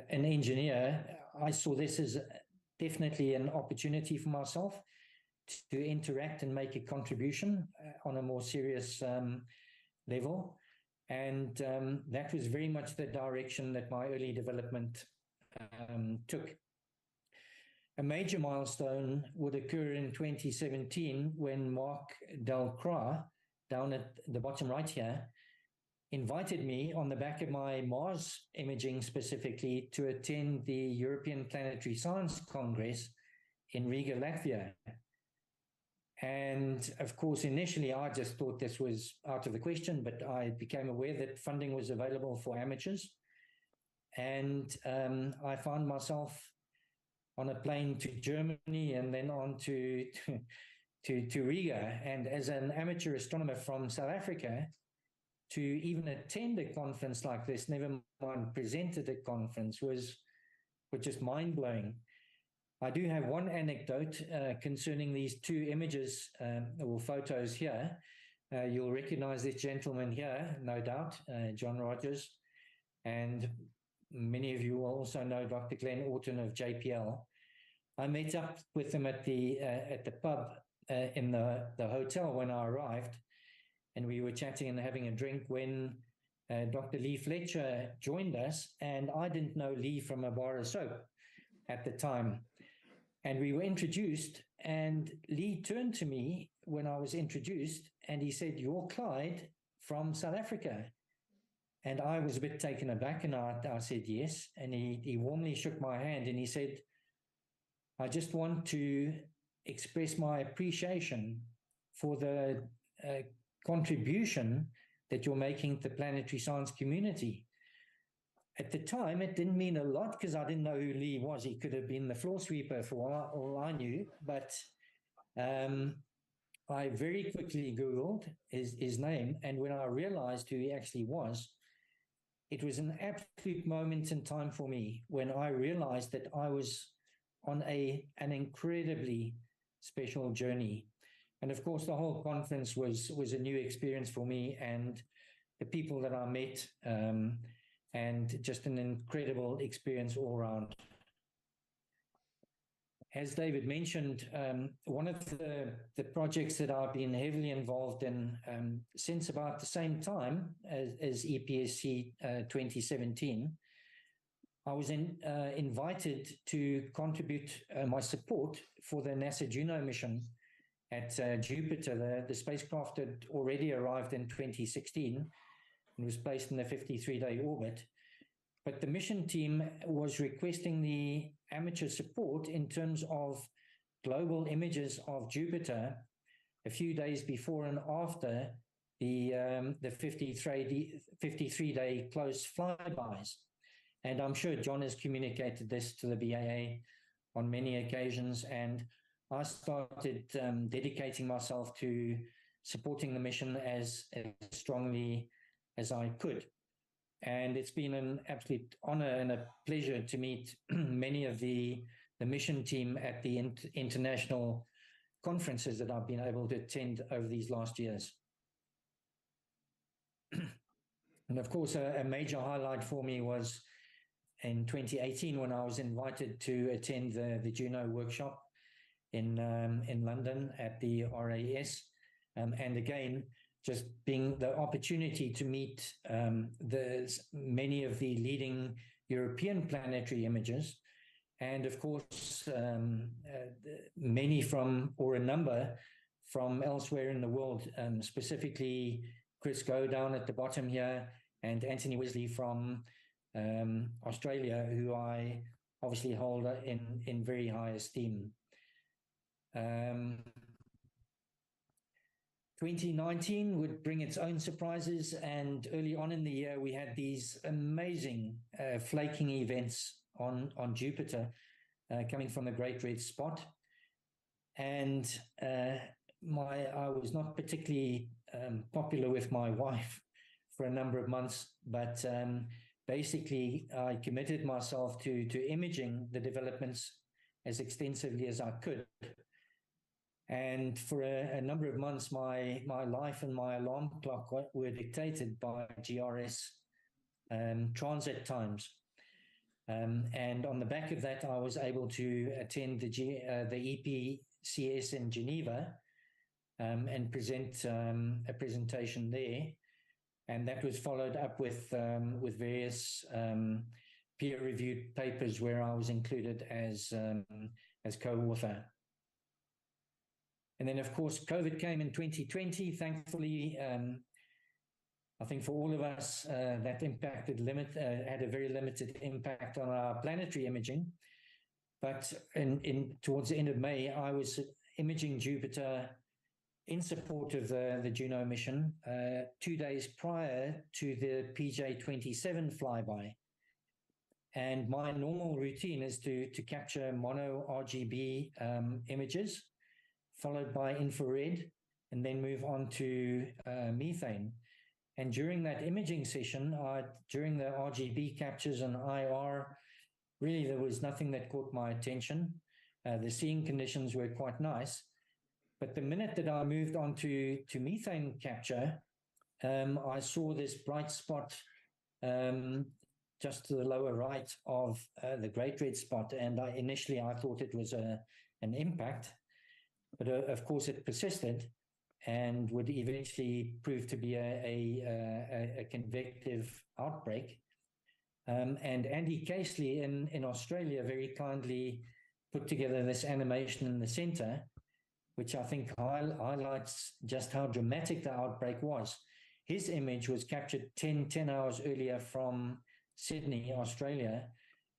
engineer, I saw this as definitely an opportunity for myself to interact and make a contribution on a more serious level. And that was very much the direction that my early development took. A major milestone would occur in 2017 when Mark Delcroix, down at the bottom right here, invited me on the back of my Mars imaging specifically to attend the European Planetary Science Congress in Riga, Latvia. And of course, initially, I just thought this was out of the question, but I became aware that funding was available for amateurs. And I found myself on a plane to Germany and then on to Riga. And as an amateur astronomer from South Africa, to even attend a conference like this, never mind present at a conference, was just mind-blowing. I do have one anecdote concerning these two images or photos here. You'll recognize this gentleman here, no doubt, John Rogers. And many of you will also know Dr. Glenn Orton of JPL. I met up with him at the pub in the hotel when I arrived, and we were chatting and having a drink when Dr. Lee Fletcher joined us, and I didn't know Lee from a bar of soap at the time. And we were introduced, and Lee turned to me when I was introduced, and he said, "You're Clyde from South Africa." And I was a bit taken aback, and I said, "Yes." And he warmly shook my hand, and he said, "I just want to express my appreciation for the contribution that you're making to the planetary science community." At the time, it didn't mean a lot because I didn't know who Lee was. He could have been the floor sweeper for all I knew. But I very quickly Googled his name. And when I realized who he actually was, it was an absolute moment in time for me when I realized that I was on an incredibly special journey. And of course, the whole conference was a new experience for me and the people that I met, and just an incredible experience all around. As David mentioned, one of the projects that I've been heavily involved in since about the same time as EPSC 2017, I was invited to contribute my support for the NASA Juno mission at Jupiter. The spacecraft had already arrived in 2016 and was placed in the 53-day orbit. But the mission team was requesting the amateur support in terms of global images of Jupiter a few days before and after the 53-day close flybys. And I'm sure John has communicated this to the BAA on many occasions, and I started dedicating myself to supporting the mission as strongly as I could. And it's been an absolute honor and a pleasure to meet many of the mission team at the International conferences that I've been able to attend over these last years. And of course, a major highlight for me was in 2018 when I was invited to attend the Juno workshop in London at the RAS. And again, just being the opportunity to meet many of the leading European planetary imagers, and of course, many from, or a number from elsewhere in the world, specifically Chris Goh down at the bottom here, and Anthony Wesley from Australia, who I obviously hold in very high esteem. 2019 would bring its own surprises, and early on in the year we had these amazing flaking events on Jupiter coming from the Great Red Spot. And I was not particularly popular with my wife for a number of months, but basically I committed myself to imaging the developments as extensively as I could. And for a number of months, my life and my alarm clock were dictated by GRS transit times. And on the back of that, I was able to attend the EPCS in Geneva and present a presentation there. And that was followed up with various peer-reviewed papers where I was included as co-author. And then, of course, COVID came in 2020. Thankfully, I think for all of us, that had a very limited impact on our planetary imaging. But towards the end of May, I was imaging Jupiter in support of the Juno mission 2 days prior to the PJ-27 flyby. And my normal routine is to capture mono RGB images, followed by infrared, and then move on to methane. And during that imaging session, during the RGB captures and IR, really there was nothing that caught my attention. The seeing conditions were quite nice. But the minute that I moved on to methane capture, I saw this bright spot just to the lower right of the Great Red Spot. And initially I thought it was an impact. But of course, it persisted and would eventually prove to be a convective outbreak. And Andy Casely in Australia very kindly put together this animation in the center, which I think highlights just how dramatic the outbreak was. His image was captured 10 hours earlier from Sydney, Australia.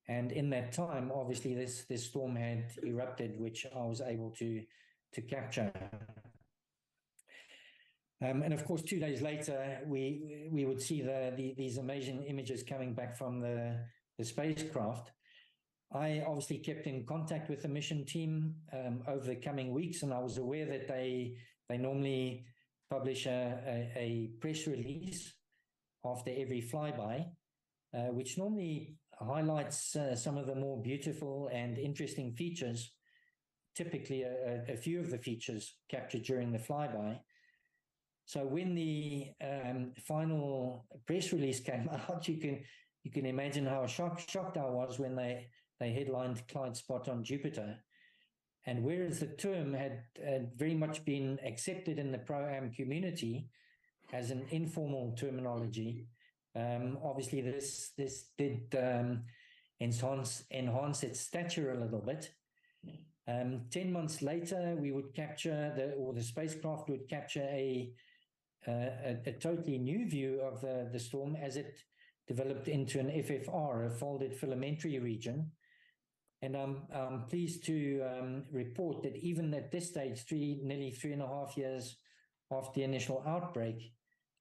And in that time, obviously, this storm had erupted, which I was able to capture. And of course, 2 days later, we would see these amazing images coming back from the spacecraft. I obviously kept in contact with the mission team over the coming weeks, and I was aware that they normally publish a press release after every flyby, which normally highlights some of the more beautiful and interesting features, typically a few of the features captured during the flyby. So when the final press release came out, you can imagine how shocked I was when they headlined Clyde spot on Jupiter. And whereas the term had very much been accepted in the pro-am community as an informal terminology, obviously this did enhance its stature a little bit. 10 months later, we would capture the spacecraft would capture a totally new view of the storm as it developed into an FFR, a folded filamentary region. And I'm pleased to report that even at this stage, nearly 3.5 years after the initial outbreak,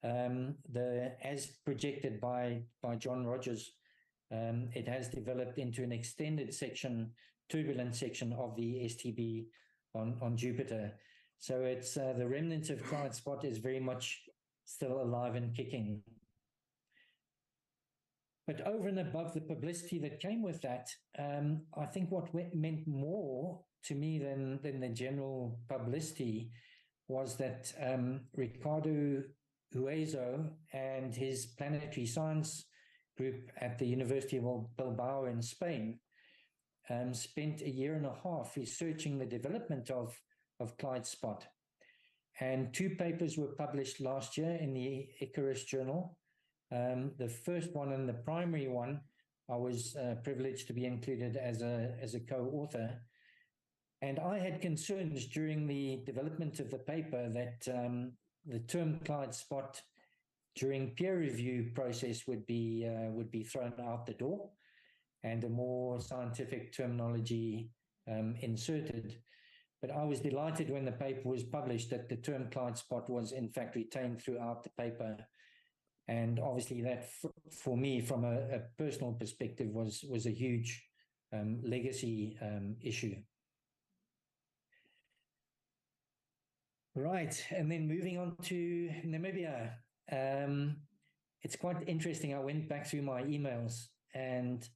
as projected by John Rogers, it has developed into an extended section, turbulent section of the STB on Jupiter. So it's the remnant of Clyde spot is very much still alive and kicking. But over and above the publicity that came with that, I think what meant more to me than the general publicity was that Ricardo Hueso and his planetary science group at the University of Bilbao in Spain spent 1.5 years researching the development of Clyde spot. And 2 papers were published last year in the Icarus Journal. The first one and the primary one, I was privileged to be included as a co-author. And I had concerns during the development of the paper that the term Clyde spot during peer review process would be thrown out the door and a more scientific terminology inserted. But I was delighted when the paper was published that the term Clyde spot was in fact retained throughout the paper. And obviously that for me, from a personal perspective, was a huge legacy issue. Right, and then moving on to Namibia. It's quite interesting. I went back through my emails, and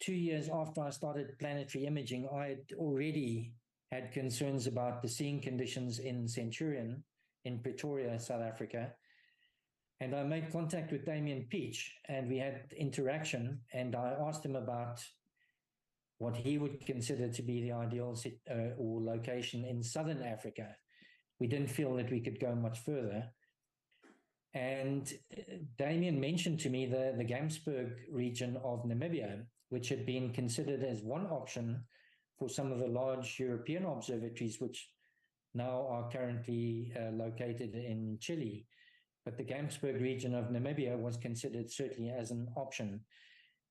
2 years after I started planetary imaging, I had already had concerns about the seeing conditions in Centurion in Pretoria, South Africa. And I made contact with Damien Peach, and we had interaction, and I asked him about what he would consider to be the ideal or location in Southern Africa. We didn't feel that we could go much further. And Damien mentioned to me the Gamsberg region of Namibia, which had been considered as one option for some of the large European observatories, which now are currently located in Chile. But the Gamsberg region of Namibia was considered certainly as an option.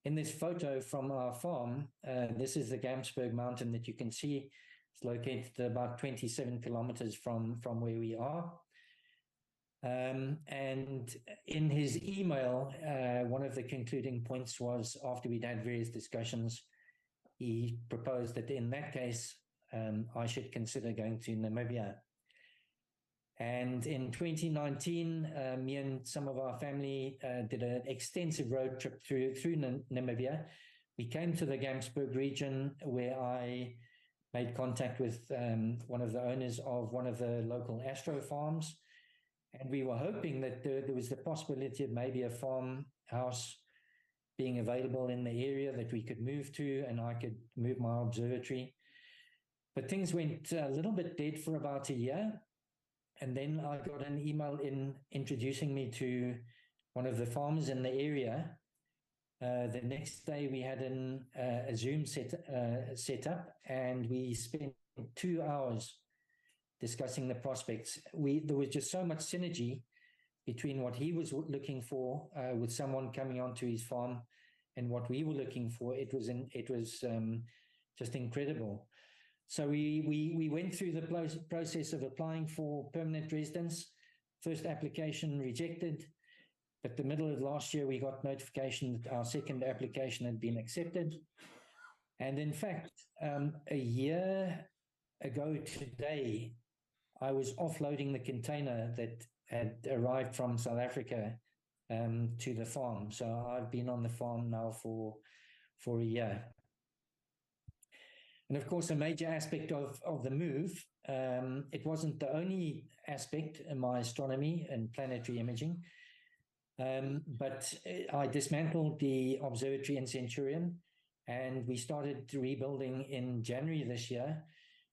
In this photo from our farm, this is the Gamsberg mountain that you can see. It's located about 27 kilometers from where we are. And in his email, one of the concluding points was, after we'd had various discussions, he proposed that in that case, I should consider going to Namibia. And in 2019, me and some of our family did an extensive road trip through Namibia. We came to the Gamsberg region, where I made contact with one of the owners of one of the local astro farms. And we were hoping that there was the possibility of maybe a farmhouse being available in the area that we could move to, and I could move my observatory. But things went a little bit dead for about a year. And then I got an email introducing me to one of the farmers in the area. The next day we had a Zoom set up, and we spent 2 hours discussing the prospects. There was just so much synergy between what he was looking for with someone coming onto his farm and what we were looking for. It was just incredible. So we went through the process of applying for permanent residence. First application rejected, but the middle of last year we got notification that our second application had been accepted. And in fact, a year ago today, I was offloading the container that had arrived from South Africa to the farm. So I've been on the farm now for a year. And of course, a major aspect of the move, it wasn't the only aspect in my astronomy and planetary imaging, but I dismantled the observatory in Centurion, and we started rebuilding in January this year.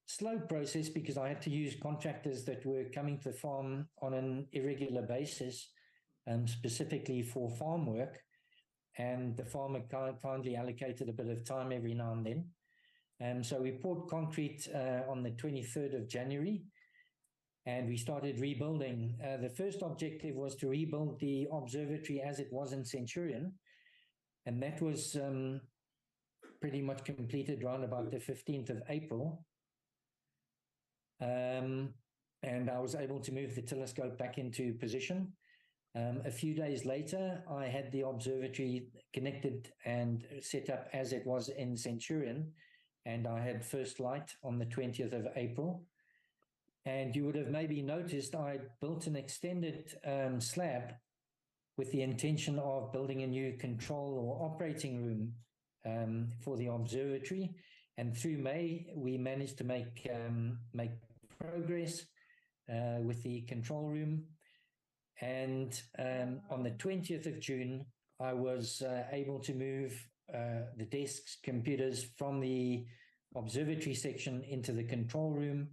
Slow process, because I had to use contractors that were coming to the farm on an irregular basis, specifically for farm work, and the farmer kindly allocated a bit of time every now and then. So we poured concrete on the 23rd of January, and we started rebuilding. The first objective was to rebuild the observatory as it was in Centurion, and that was pretty much completed around about the 15th of April. And I was able to move the telescope back into position. A few days later, I had the observatory connected and set up as it was in Centurion, and I had first light on the 20th of April. And you would have maybe noticed I built an extended slab with the intention of building a new control or operating room for the observatory. And through May, we managed to make progress with the control room. And on the 20th of June, I was able to move the desks, computers from the observatory section into the control room.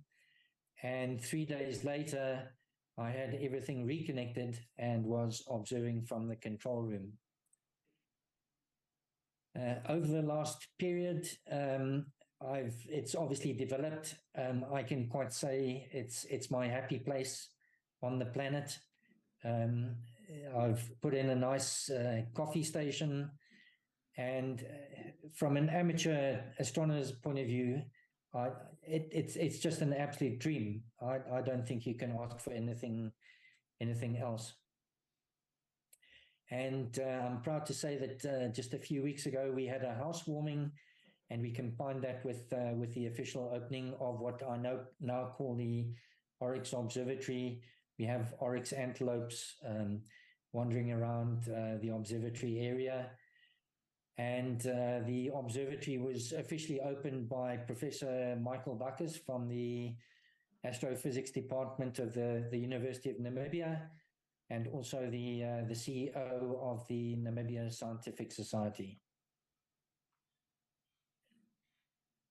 And 3 days later, I had everything reconnected and was observing from the control room. Over the last period, it's obviously developed. I can quite say it's my happy place on the planet. I've put in a nice coffee station, and from an amateur astronomer's point of view, it's just an absolute dream. I don't think you can ask for anything else. And I'm proud to say that just a few weeks ago we had a housewarming, and we combined that with the official opening of what I now call the Oryx Observatory. We have Oryx antelopes wandering around the observatory area. And the observatory was officially opened by Professor Michael Bacchus from the Astrophysics Department of the University of Namibia, and also the CEO of the Namibia Scientific Society.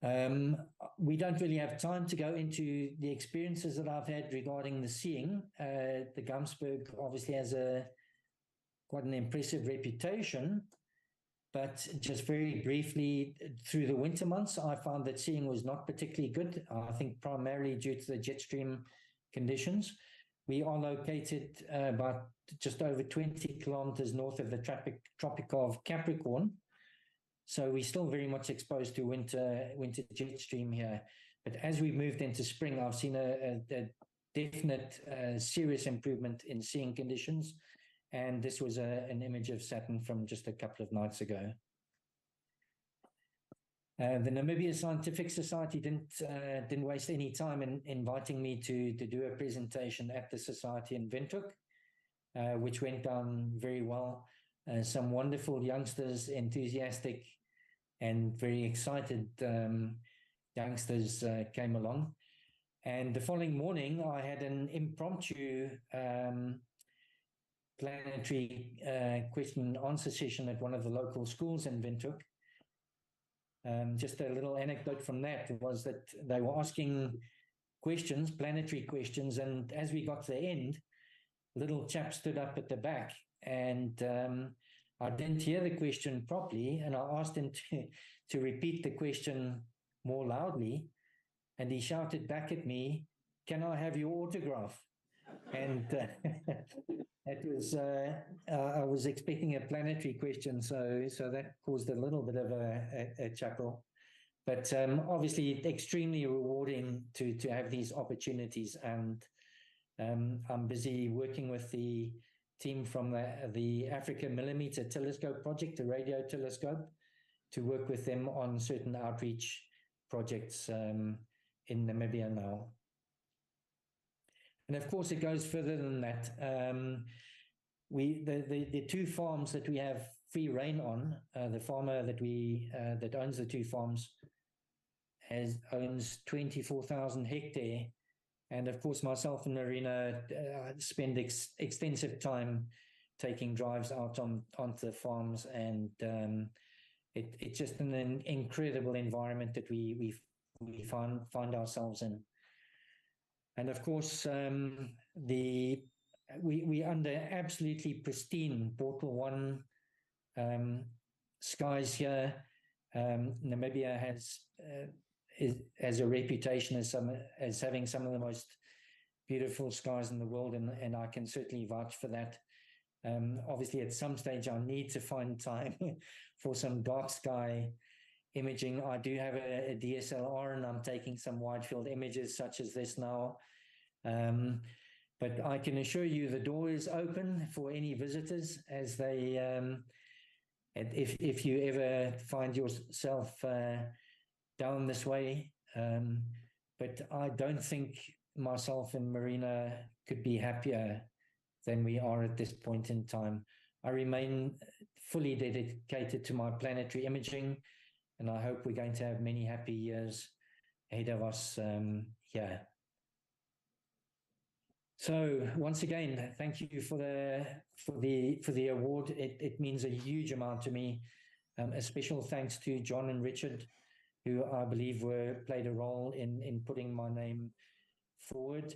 We don't really have time to go into the experiences that I've had regarding the seeing. The Gamsberg obviously has quite an impressive reputation, but just very briefly, through the winter months, I found that seeing was not particularly good. I think primarily due to the jet stream conditions. We are located about just over 20 kilometers north of the Tropic of Capricorn. So we're still very much exposed to winter jet stream here. But as we moved into spring, I've seen a definite serious improvement in seeing conditions. And this was an image of Saturn from just a couple of nights ago. The Namibia Scientific Society didn't waste any time in inviting me to do a presentation at the society in Windhoek, which went down very well. Some wonderful youngsters, enthusiastic and very excited youngsters came along. And the following morning, I had an impromptu planetary question and answer session at one of the local schools in Windhoek. Just a little anecdote from that was that they were asking questions, planetary questions, and as we got to the end, a little chap stood up at the back, and I didn't hear the question properly, and I asked him to repeat the question more loudly, and he shouted back at me, "Can I have your autograph?" And it was I was expecting a planetary question, so that caused a little bit of a chuckle. But obviously extremely rewarding to have these opportunities, and I'm busy working with the team from the Africa Millimeter Telescope project, the radio telescope, to work with them on certain outreach projects in Namibia now. And of course, it goes further than that. The two farms that we have free rein on, the farmer that owns the two farms owns 24,000 hectares. And of course, myself and Marina spend extensive time taking drives out onto the farms, and it's just an incredible environment that we find ourselves in. And of course, we under absolutely pristine Portal 1 skies here. Namibia has a reputation as having some of the most beautiful skies in the world, and I can certainly vouch for that. Obviously, at some stage, I need to find time for some dark sky imaging. I do have a DSLR, and I'm taking some wide field images such as this now. But I can assure you the door is open for any visitors as they, if you ever find yourself down this way. But I don't think myself and Marina could be happier than we are at this point in time. I remain fully dedicated to my planetary imaging, and I hope we're going to have many happy years ahead of us here. So once again, thank you for the award. It means a huge amount to me. A special thanks to John and Richard, who I believe played a role in putting my name forward.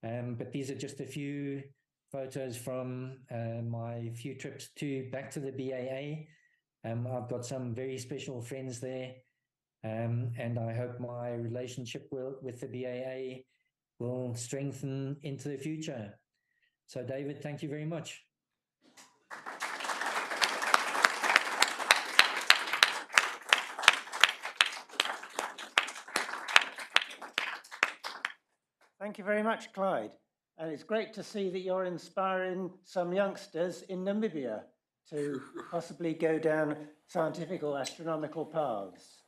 But these are just a few photos from my few trips back to the BAA. I've got some very special friends there, and I hope my relationship with the BAA will strengthen into the future. So, David, thank you very much. Thank you very much, Clyde. And it's great to see that you're inspiring some youngsters in Namibia to possibly go down scientific or astronomical paths.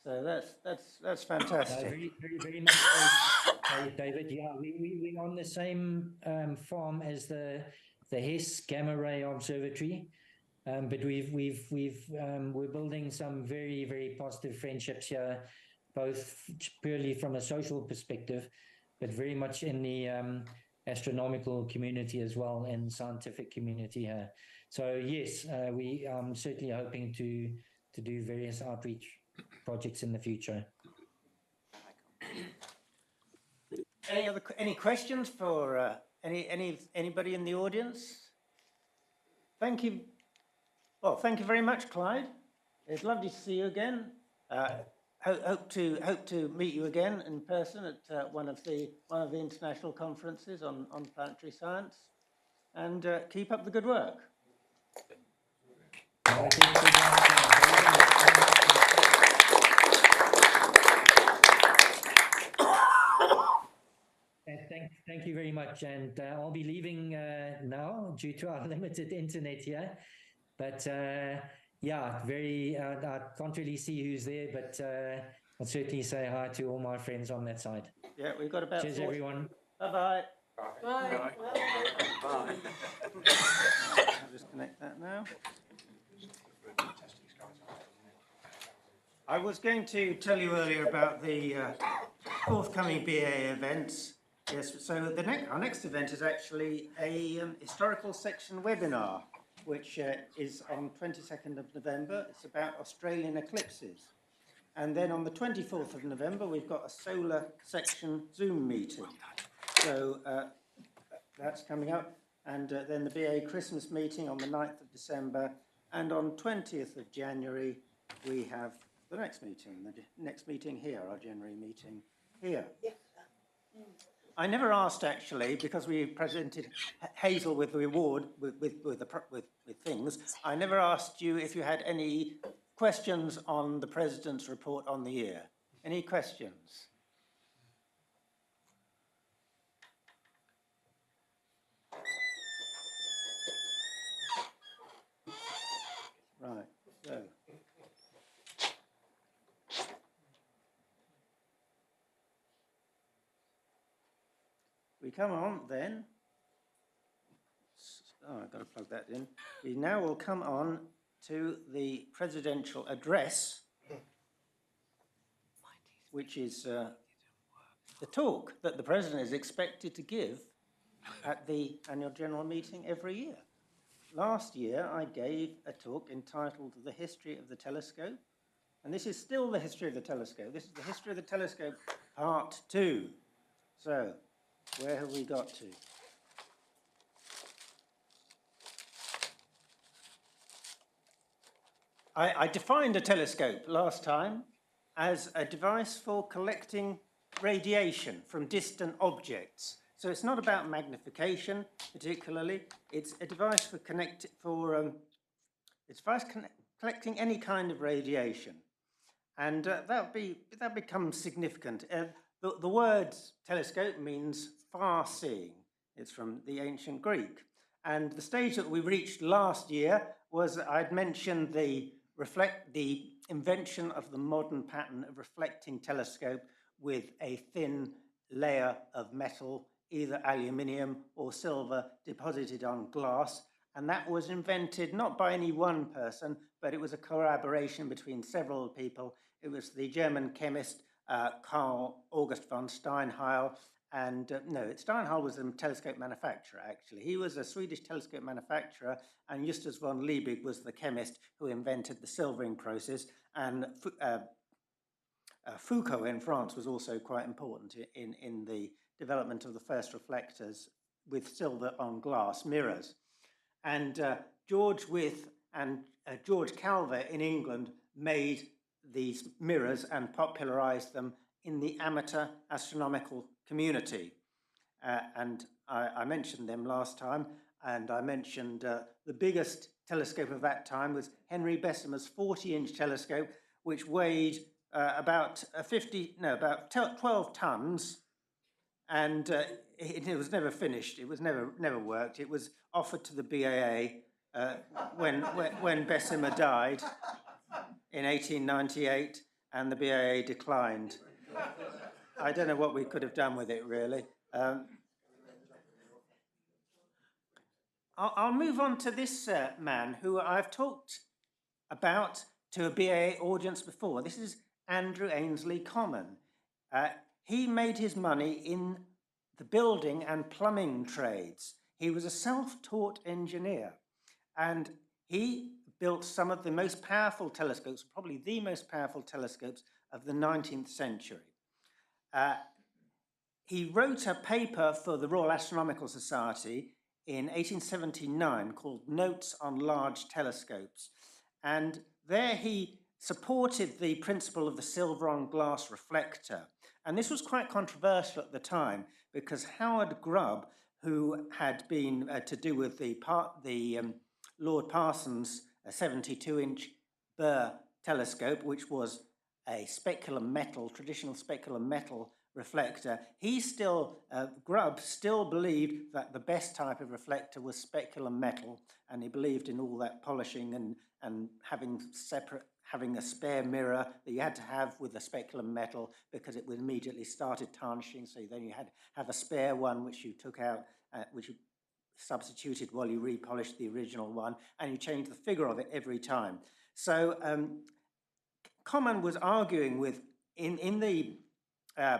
So that's fantastic. Very much so, David. Yeah, we're on the same farm as the Hess Gamma Ray Observatory, but we're building some very, very positive friendships here, both purely from a social perspective, but very much in the astronomical community as well, and scientific community here. So yes, we are certainly hoping to do various outreach projects in the future. Any questions for anybody in the audience? Thank you. Well, thank you very much, Clyde. It's lovely to see you again. Hope to meet you again in person at one of the international conferences on planetary science. And keep up the good work. Thank you very much, and I'll be leaving now due to our limited internet here. But yeah, I can't really see who's there, but I'll certainly say hi to all my friends on that side. Yeah, we've got about. Cheers, everyone. Bye-bye. Bye. Bye. I'll just connect that now. I was going to tell you earlier about the forthcoming BA events. Yes, so our next event is actually a historical section webinar, which is on 22nd of November. It's about Australian eclipses. And then on the 24th of November, we've got a solar section Zoom meeting. So that's coming up. And then the BA Christmas meeting on the 9th of December. And on 20th of January, we have the next meeting here, our January meeting here. I never asked, actually, because we presented Hazel with the award, with things. I never asked you if you had any questions on the President's report on the year. Any questions? Right, so. We come on then. Oh, I've got to plug that in. We now will come on to the presidential address, which is the talk that the President is expected to give at the annual general meeting every year. Last year, I gave a talk entitled The History of the Telescope, and this is still the history of the telescope. This is the history of the telescope, part 2. So, where have we got to? I defined a telescope last time as a device for collecting radiation from distant objects. So it's not about magnification particularly. It's a device for collecting any kind of radiation, and that becomes significant. The word telescope means far-seeing. It's from the ancient Greek. And the stage that we reached last year was I'd mentioned the invention of the modern pattern of reflecting telescope with a thin layer of metal, either aluminium or silver, deposited on glass. And that was invented not by any one person, but it was a collaboration between several people. It was the German chemist Carl August von Steinheil, and Steinheil was a telescope manufacturer, actually. He was a Swedish telescope manufacturer, and Justus von Liebig was the chemist who invented the silvering process, and Foucault in France was also quite important in the development of the first reflectors with silver on glass mirrors. And George Wythe and George Calver in England made these mirrors and popularized them in the amateur astronomical community. And I mentioned them last time, and I mentioned the biggest telescope of that time was Henry Bessemer's 40-inch telescope, which weighed about 12 tons, and it was never finished. It was never worked. It was offered to the BAA when Bessemer died in 1898, and the BAA declined. I don't know what we could have done with it, really. I'll move on to this man who I've talked about to a BAA audience before. This is Andrew Ainsley Common. He made his money in the building and plumbing trades. He was a self-taught engineer, and he built some of the most powerful telescopes, probably the most powerful telescopes of the 19th century. He wrote a paper for the Royal Astronomical Society in 1879 called Notes on Large Telescopes, and there he supported the principle of the silver on glass reflector. And this was quite controversial at the time because Howard Grubb, who had been to do with the Lord Parsons 72-inch Burr telescope, which was a speculum metal, traditional speculum metal reflector, Grubb still believed that the best type of reflector was speculum metal, and he believed in all that polishing and having a spare mirror that you had to have with the speculum metal because it would immediately started tarnishing, so then you had to have a spare one which you took out, which you substituted while you repolished the original one, and you changed the figure of it every time. So Common was arguing with, in the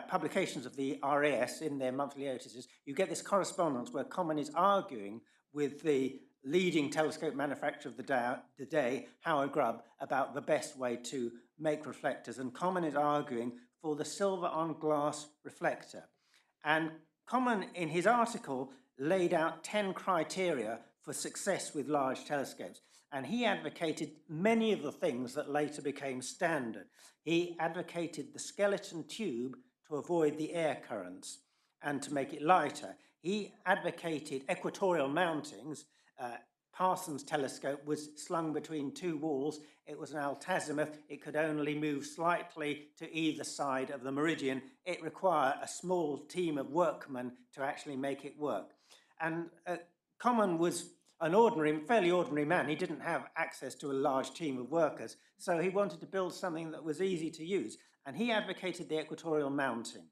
publications of the RAS, in their monthly notices, you get this correspondence where Common is arguing with the leading telescope manufacturer of the day, Howard Grubb, about the best way to make reflectors. And Common is arguing for the silver on glass reflector. And Common, in his article, laid out 10 criteria for success with large telescopes. And he advocated many of the things that later became standard. He advocated the skeleton tube to avoid the air currents and to make it lighter. He advocated equatorial mountings. Parsons' telescope was slung between two walls. It was an altazimuth. It could only move slightly to either side of the meridian. It required a small team of workmen to actually make it work. And Common was an fairly ordinary man. He didn't have access to a large team of workers, so he wanted to build something that was easy to use. And he advocated the equatorial mounting.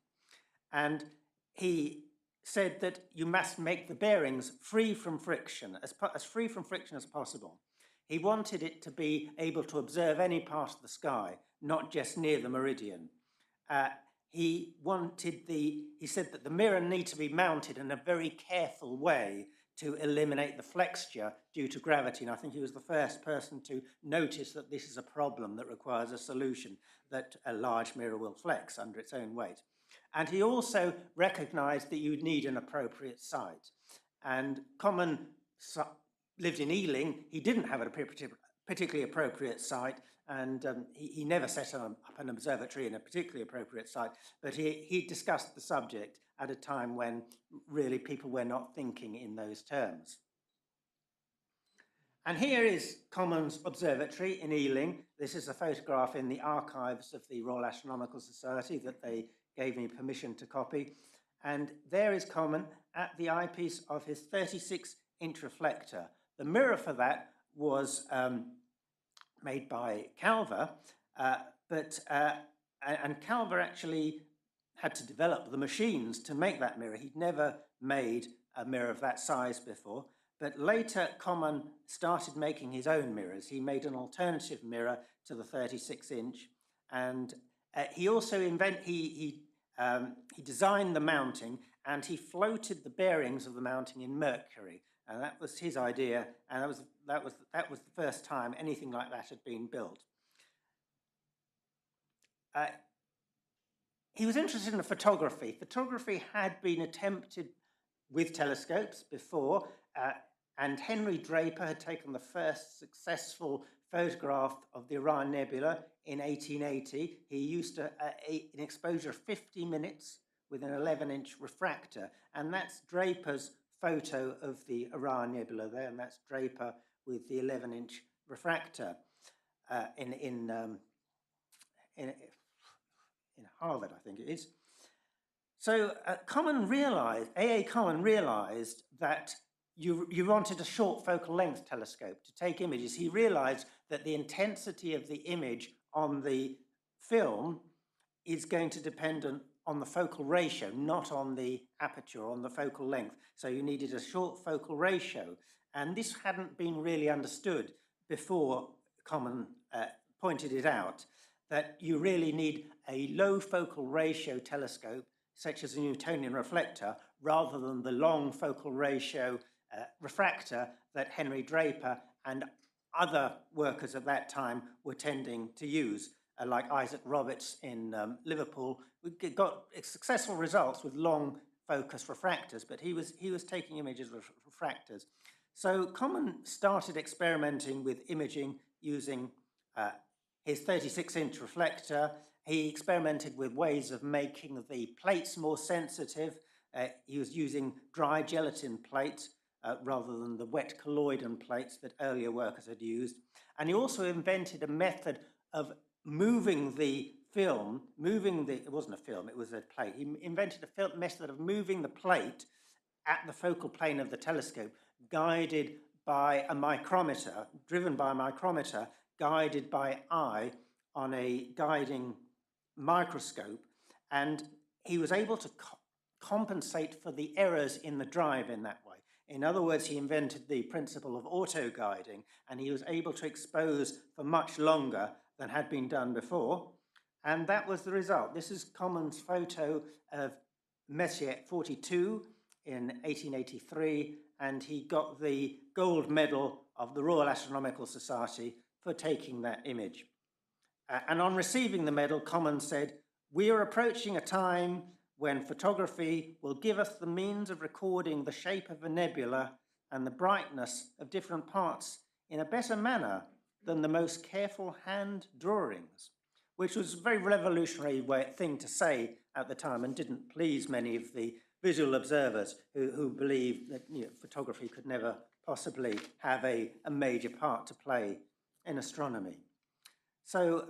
And he said that you must make the bearings free from friction, as free from friction as possible. He wanted it to be able to observe any part of the sky, not just near the meridian. He said that the mirror needs to be mounted in a very careful way to eliminate the flexure due to gravity. And I think he was the first person to notice that this is a problem that requires a solution, that a large mirror will flex under its own weight. And he also recognized that you'd need an appropriate site. And Common lived in Ealing. He didn't have a particularly appropriate site, and he never set up an observatory in a particularly appropriate site, but he discussed the subject at a time when really people were not thinking in those terms. And here is Common's observatory in Ealing. This is a photograph in the archives of the Royal Astronomical Society that they gave me permission to copy. And there is Common at the eyepiece of his 36-inch reflector. The mirror for that was made by Calver, and Calver actually had to develop the machines to make that mirror. He'd never made a mirror of that size before, but later Common started making his own mirrors. He made an alternative mirror to the 36-inch, and he also he designed the mounting, and he floated the bearings of the mounting in mercury, and that was his idea, and that was the first time anything like that had been built. He was interested in photography. Photography had been attempted with telescopes before, and Henry Draper had taken the first successful photograph of the Orion Nebula in 1880. He used an exposure of 50 minutes with an 11-inch refractor, and that's Draper's photo of the Orion Nebula there, and that's Draper with the 11-inch refractor in Harvard, I think it is. So Common realized, A.A. Common realized that you wanted a short focal length telescope to take images. He realized that the intensity of the image on the film is going to depend on the focal ratio, not on the aperture, on the focal length. So you needed a short focal ratio. And this hadn't been really understood before Common pointed it out, that you really need a low focal ratio telescope, such as a Newtonian reflector, rather than the long focal ratio refractor that Henry Draper and other workers at that time were tending to use, like Isaac Roberts in Liverpool. We got successful results with long focus refractors, but he was taking images with refractors. So Common started experimenting with imaging using his 36-inch reflector. He experimented with ways of making the plates more sensitive. He was using dry gelatin plates rather than the wet colloidal plates that earlier workers had used. And he also invented a method of moving the film, it wasn't a film, it was a plate. He invented a method of moving the plate at the focal plane of the telescope, guided by a micrometer, driven by a micrometer, guided by eye on a guiding microscope, and he was able to compensate for the errors in the drive in that way. In other words, he invented the principle of auto-guiding, and he was able to expose for much longer than had been done before, and that was the result. This is Common's photo of Messier 42 in 1883, and he got the gold medal of the Royal Astronomical Society for taking that image. And on receiving the medal, Common said, "We are approaching a time when photography will give us the means of recording the shape of a nebula and the brightness of different parts in a better manner than the most careful hand drawings," which was a very revolutionary thing to say at the time and didn't please many of the visual observers who believed that photography could never possibly have a major part to play in astronomy. So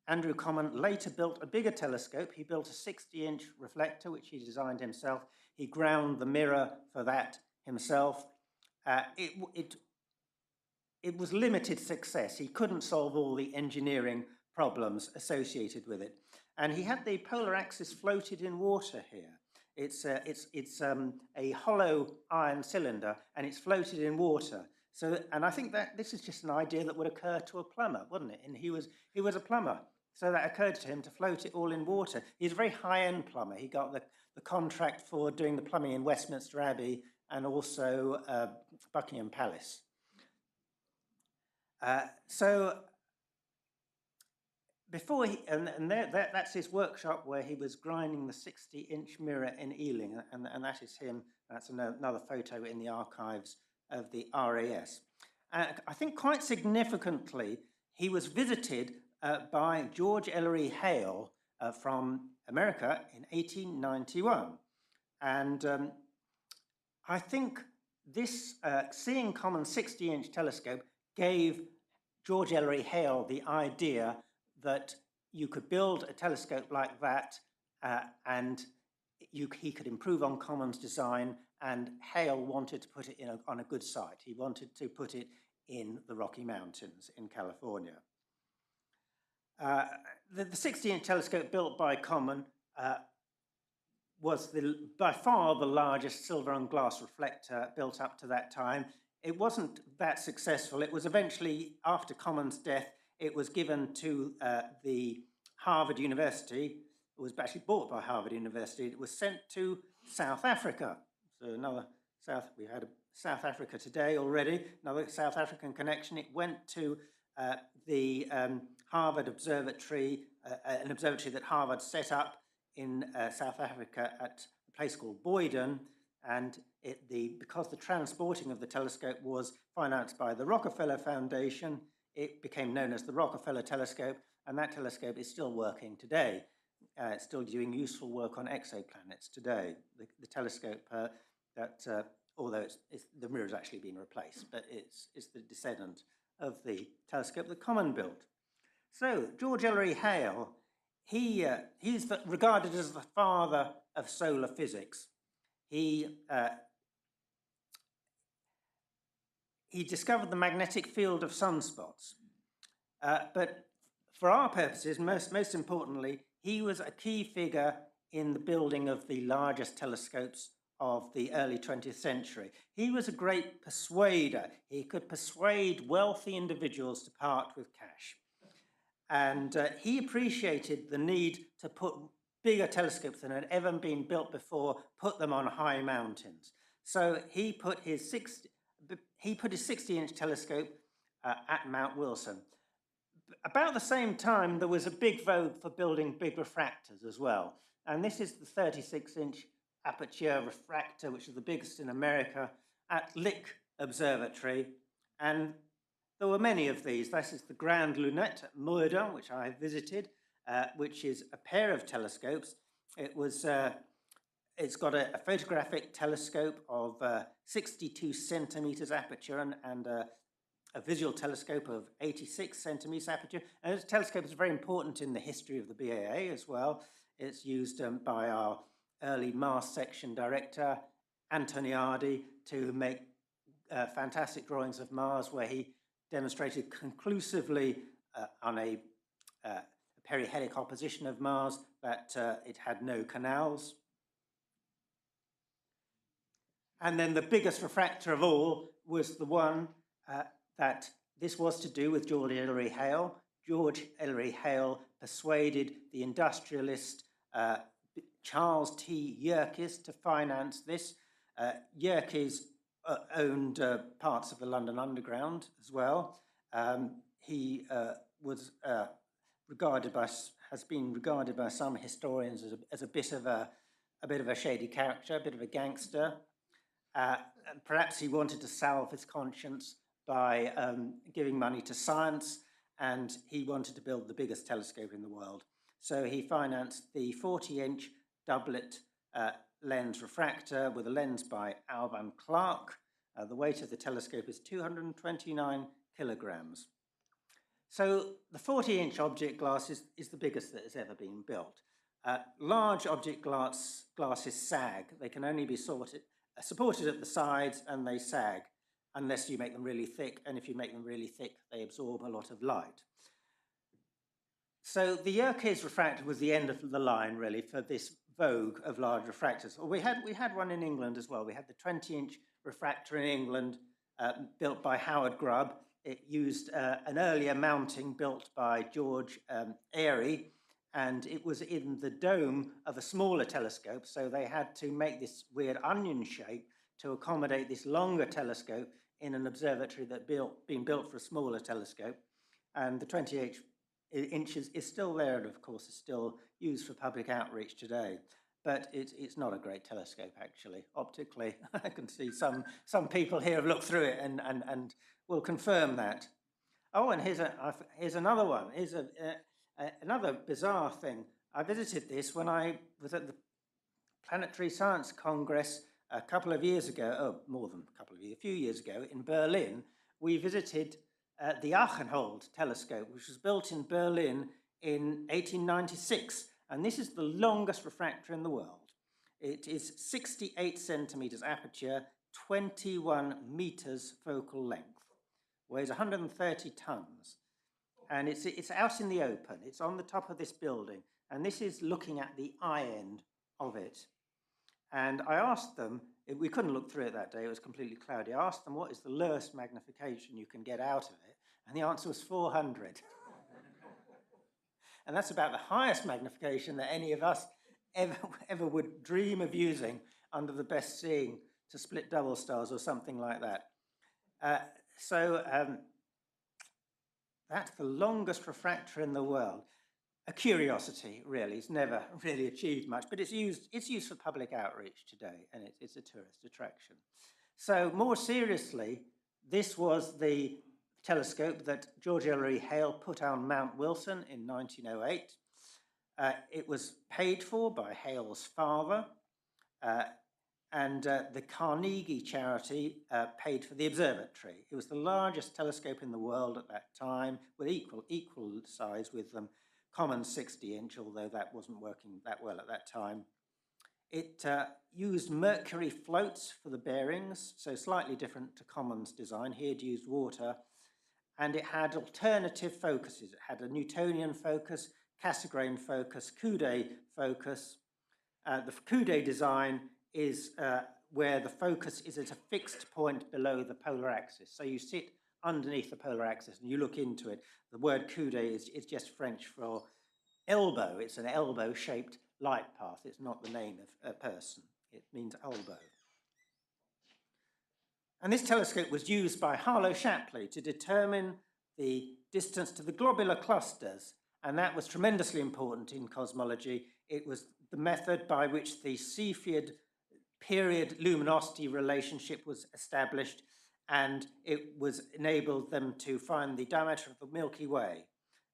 Andrew Common later built a bigger telescope. He built a 60-inch reflector, which he designed himself. He ground the mirror for that himself. It was limited success. He couldn't solve all the engineering problems associated with it. And he had the polar axis floated in water here. It's a hollow iron cylinder, and it's floated in water. So, and I think that this is just an idea that would occur to a plumber, wouldn't it? And he was a plumber, so that occurred to him to float it all in water. He's a very high-end plumber. He got the contract for doing the plumbing in Westminster Abbey and also Buckingham Palace. So before that's his workshop where he was grinding the 60-inch mirror in Ealing, and that is him. That's another photo in the archives of the RAS. I think quite significantly, he was visited by George Ellery Hale from America in 1891. And I think this, seeing Common's 60-inch telescope gave George Ellery Hale the idea that you could build a telescope like that and he could improve on Common's design, and Hale wanted to put it on a good site. He wanted to put it in the Rocky Mountains in California. The 60-inch telescope built by Common was by far the largest silver and glass reflector built up to that time. It wasn't that successful. It was eventually, after Common's death, it was given to the Harvard University. It was actually bought by Harvard University. It was sent to South Africa. So we had a South Africa today already, another South African connection. It went to the Harvard Observatory, an observatory that Harvard set up in South Africa at a place called Boyden, and because the transporting of the telescope was financed by the Rockefeller Foundation, it became known as the Rockefeller Telescope, and that telescope is still working today. It's still doing useful work on exoplanets today. The telescope although the mirror has actually been replaced, but it's the descendant of the telescope that Common built. So George Ellery Hale, he's regarded as the father of solar physics. He discovered the magnetic field of sunspots, but for our purposes, most importantly, he was a key figure in the building of the largest telescopes of the early 20th century. He was a great persuader. He could persuade wealthy individuals to part with cash. And he appreciated the need to put bigger telescopes than had ever been built before, put them on high mountains. So he put his 60-inch telescope at Mount Wilson. About the same time, there was a big vogue for building big refractors as well. And this is the 36-inch aperture refractor, which is the biggest in America, at Lick Observatory. And there were many of these. This is the Grand Lunette at Moerdam, which I visited, which is a pair of telescopes. It's got a photographic telescope of 62 centimeters aperture and a visual telescope of 86 centimeters aperture. And this telescope is very important in the history of the BAA as well. It's used by our early Mars section director, Antoniadi, to make fantastic drawings of Mars, where he demonstrated conclusively on a perihelic opposition of Mars that it had no canals. And then the biggest refractor of all was the one that this was to do with George Ellery Hale. George Ellery Hale persuaded the industrialist Charles T. Yerkes to finance this. Yerkes owned parts of the London Underground as well. He was has been regarded by some historians as a bit of a shady character, a bit of a gangster. Perhaps he wanted to salve his conscience by giving money to science, and he wanted to build the biggest telescope in the world. So he financed the 40-inch doublet lens refractor with a lens by Alvan Clark. The weight of the telescope is 229 kilograms. So the 40-inch object glass is the biggest that has ever been built. Large object glasses sag. They can only be supported at the sides, and they sag unless you make them really thick, and if you make them really thick, they absorb a lot of light. So the Yerkes refractor was the end of the line, really, for this vogue of large refractors. Well, we had one in England as well. We had the 20-inch refractor in England, built by Howard Grubb. It used an earlier mounting built by George Airy, and it was in the dome of a smaller telescope, so they had to make this weird onion shape to accommodate this longer telescope in an observatory that been built for a smaller telescope. And the 28 inches is still there, and of course is still used for public outreach today. But it's not a great telescope, actually, optically. I can see some people here have looked through it and will confirm that. Oh, and here's another one. Here's another bizarre thing. I visited this when I was at the Planetary Science Congress a couple of years ago, a few years ago in Berlin. We visited the Achenhold telescope, which was built in Berlin in 1896. And this is the longest refractor in the world. It is 68 centimeters aperture, 21 meters focal length, weighs 130 tons. And it's out in the open. It's on the top of this building. And this is looking at the eye end of it. And I asked them, we couldn't look through it that day, it was completely cloudy. I asked them, what is the lowest magnification you can get out of it? And the answer was 400. And that's about the highest magnification that any of us ever would dream of using under the best seeing to split double stars or something like that. That's the longest refractor in the world. A curiosity, really. It's never really achieved much, but it's used for public outreach today, and it's a tourist attraction. So more seriously, this was the telescope that George Ellery Hale put on Mount Wilson in 1908. It was paid for by Hale's father, and the Carnegie charity paid for the observatory. It was the largest telescope in the world at that time, with equal size with them. Common 60-inch, although that wasn't working that well at that time. It used mercury floats for the bearings, so slightly different to Common's design. Here it used water, and it had alternative focuses. It had a Newtonian focus, Cassegrain focus, Coude focus. The Coude design is where the focus is at a fixed point below the polar axis. So you sit underneath the polar axis and you look into it. The word coude is just French for elbow. It's an elbow-shaped light path. It's not the name of a person. It means elbow. And this telescope was used by Harlow Shapley to determine the distance to the globular clusters, and that was tremendously important in cosmology. It was the method by which the Cepheid period luminosity relationship was established, and it was enabled them to find the diameter of the Milky Way.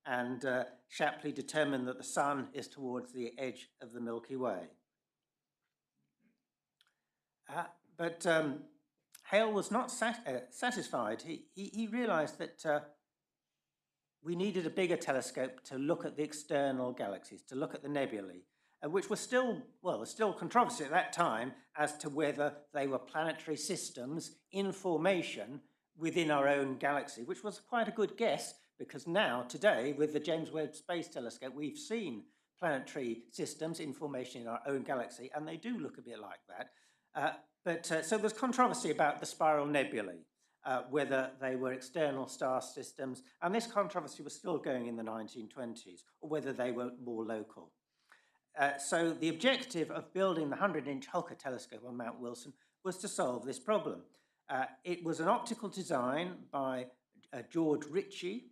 And Shapley determined that the sun is towards the edge of the Milky Way. But Hale was not satisfied. He realized that we needed a bigger telescope to look at the external galaxies, to look at the nebulae, which was still, well, there was still controversy at that time as to whether they were planetary systems in formation within our own galaxy, which was quite a good guess, because now, today, with the James Webb Space Telescope, we've seen planetary systems in formation in our own galaxy, and they do look a bit like that. So there's controversy about the spiral nebulae, whether they were external star systems, and this controversy was still going in the 1920s, or whether they were more local. So the objective of building the 100-inch Hooker telescope on Mount Wilson was to solve this problem. It was an optical design by George Ritchie,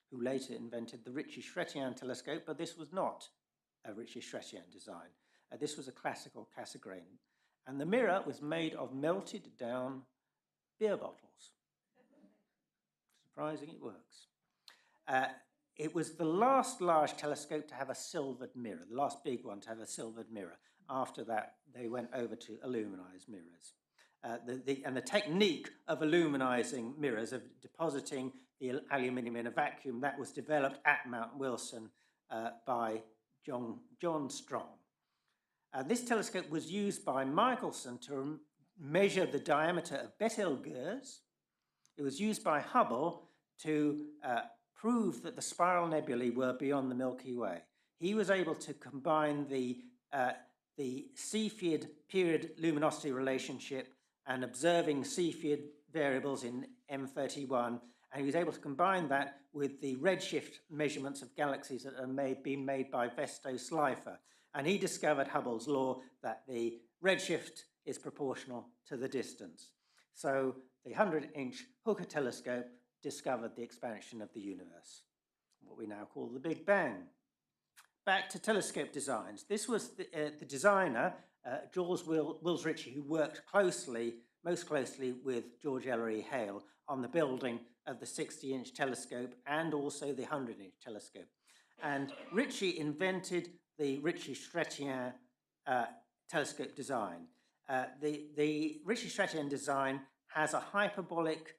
who later invented the Ritchie-Chrétien telescope, but this was not a Ritchie-Chrétien design. This was a classical Cassegrain. And the mirror was made of melted down beer bottles. Surprising it works. It was the last large telescope to have a silvered mirror, the last big one to have a silvered mirror. After that, they went over to aluminized mirrors. And the technique of aluminizing mirrors, of depositing the aluminium in a vacuum, that was developed at Mount Wilson by John Strong. This telescope was used by Michelson to measure the diameter of Betelgeuse. It was used by Hubble to prove that the spiral nebulae were beyond the Milky Way. He was able to combine the Cepheid period luminosity relationship and observing Cepheid variables in M31, and he was able to combine that with the redshift measurements of galaxies that have been made by Vesto Slipher. And he discovered Hubble's law that the redshift is proportional to the distance. So the 100-inch Hooker telescope discovered the expansion of the universe, what we now call the Big Bang. Back to telescope designs. This was the designer, Jules Wills Ritchie, who worked most closely with George Ellery Hale on the building of the 60-inch telescope and also the 100-inch telescope. And Ritchie invented the Ritchie-Chrétien telescope design. The Ritchie-Chrétien design has a hyperbolic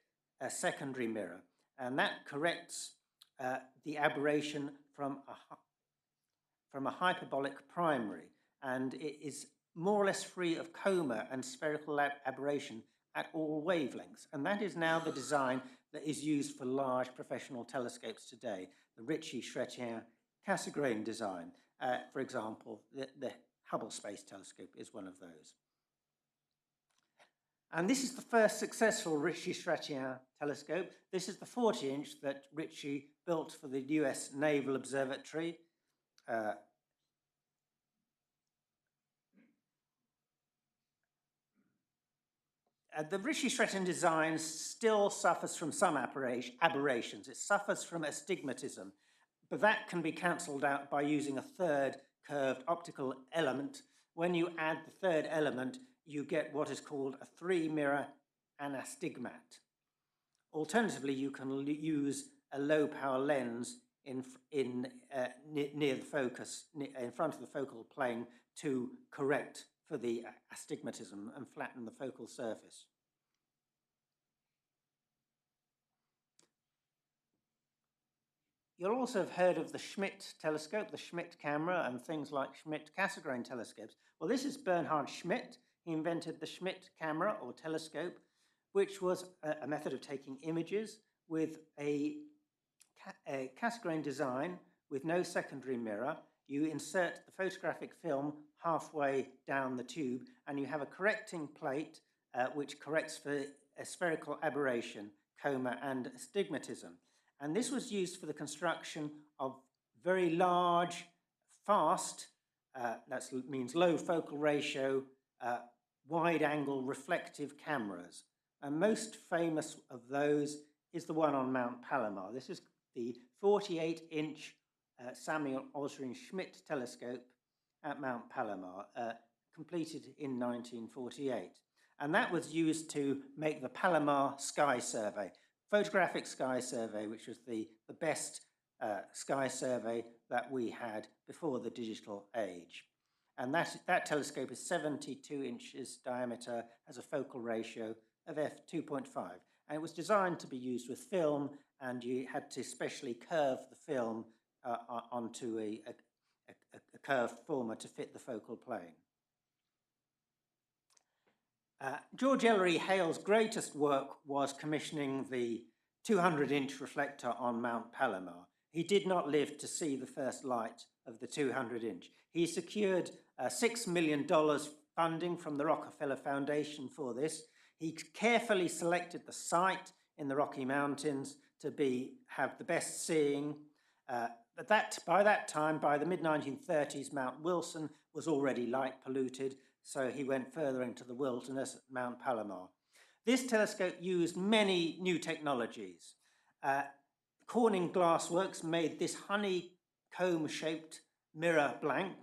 secondary mirror, and that corrects the aberration from a hyperbolic primary, and it is more or less free of coma and spherical aberration at all wavelengths. And that is now the design that is used for large professional telescopes today, the Ritchie-Chrétien Cassegrain design. For example, the Hubble Space Telescope is one of those. And this is the first successful Ritchie-Chrétien telescope. This is the 40-inch that Ritchie built for the US Naval Observatory. The Ritchie-Chrétien design still suffers from some aberrations. It suffers from astigmatism, but that can be cancelled out by using a third curved optical element. When you add the third element, you get what is called a 3-mirror anastigmat. Alternatively, you can use a low-power lens near the focus, in front of the focal plane, to correct for the astigmatism and flatten the focal surface. You'll also have heard of the Schmidt telescope, the Schmidt camera, and things like Schmidt-Cassegrain telescopes. Well, this is Bernhard Schmidt. He invented the Schmidt camera or telescope, which was a method of taking images with a Cassegrain design with no secondary mirror. You insert the photographic film halfway down the tube, and you have a correcting plate which corrects for a spherical aberration, coma, and astigmatism. And this was used for the construction of very large, fast, that means low focal ratio, wide-angle reflective cameras. And most famous of those is the one on Mount Palomar. This is the 48-inch Samuel Osrin Schmidt telescope at Mount Palomar, completed in 1948. And that was used to make the Palomar Sky Survey, photographic sky survey, which was the best sky survey that we had before the digital age. And that telescope is 72 inches diameter, has a focal ratio of f2.5. And it was designed to be used with film, and you had to specially curve the film onto a curved former to fit the focal plane. George Ellery Hale's greatest work was commissioning the 200-inch reflector on Mount Palomar. He did not live to see the first light of the 200-inch. He secured $6 million funding from the Rockefeller Foundation for this. He carefully selected the site in the Rocky Mountains to have the best seeing. By that time, by the mid-1930s, Mount Wilson was already light polluted, so he went further into the wilderness at Mount Palomar. This telescope used many new technologies. Corning Glassworks made this honeycomb-shaped mirror blank.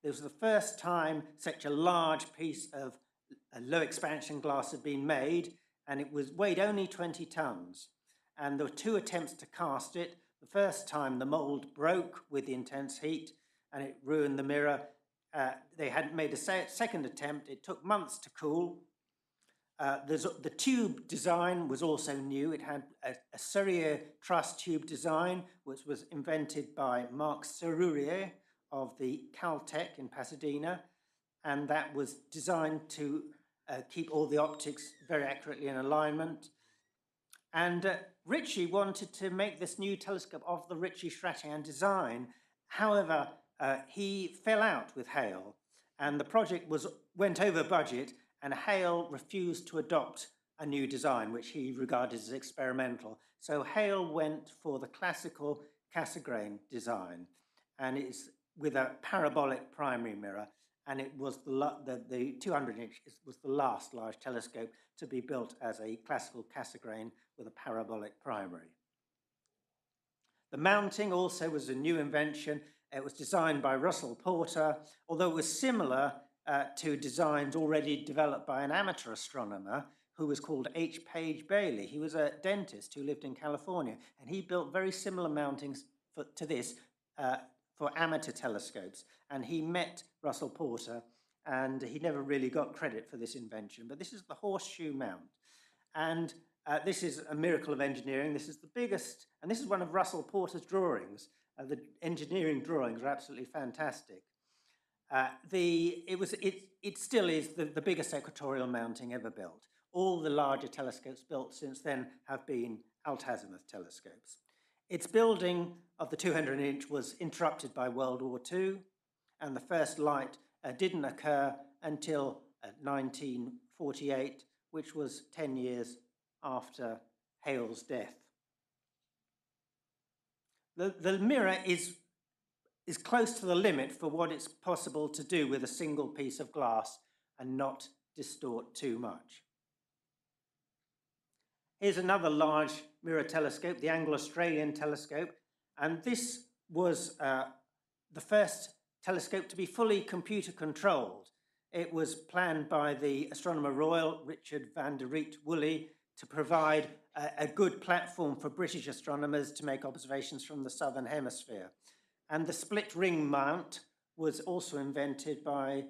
This was the first time such a large piece of low-expansion glass had been made, and it weighed only 20 tons. And there were 2 attempts to cast it. The first time, the mold broke with the intense heat, and it ruined the mirror. They hadn't made a second attempt. It took months to cool. The tube design was also new. It had a Serrier truss tube design, which was invented by Marc Serrurier of the Caltech in Pasadena, and that was designed to keep all the optics very accurately in alignment. And Ritchie wanted to make this new telescope of the Ritchie-Chrétien design. However, he fell out with Hale, and the project went over budget, and Hale refused to adopt a new design, which he regarded as experimental. So Hale went for the classical Cassegrain design, and it's with a parabolic primary mirror, and it was the 200-inch was the last large telescope to be built as a classical Cassegrain with a parabolic primary. The mounting also was a new invention. It was designed by Russell Porter, although it was similar to designs already developed by an amateur astronomer who was called H. Page Bailey. He was a dentist who lived in California, and he built very similar mountings to this for amateur telescopes. And he met Russell Porter, and he never really got credit for this invention. But this is the horseshoe mount. And this is a miracle of engineering. This is the biggest, and this is one of Russell Porter's drawings. The engineering drawings are absolutely fantastic. It still is the biggest equatorial mounting ever built. All the larger telescopes built since then have been alt-azimuth telescopes. Its building of the 200-inch was interrupted by World War II, and the first light didn't occur until 1948, which was 10 years after Hale's death. The mirror is close to the limit for what it's possible to do with a single piece of glass and not distort too much. Here's another large mirror telescope, the Anglo-Australian telescope, and this was the first telescope to be fully computer controlled. It was planned by the Astronomer Royal, Richard van der Riet Woolley, to provide a good platform for British astronomers to make observations from the Southern Hemisphere. And the split ring mount was also invented by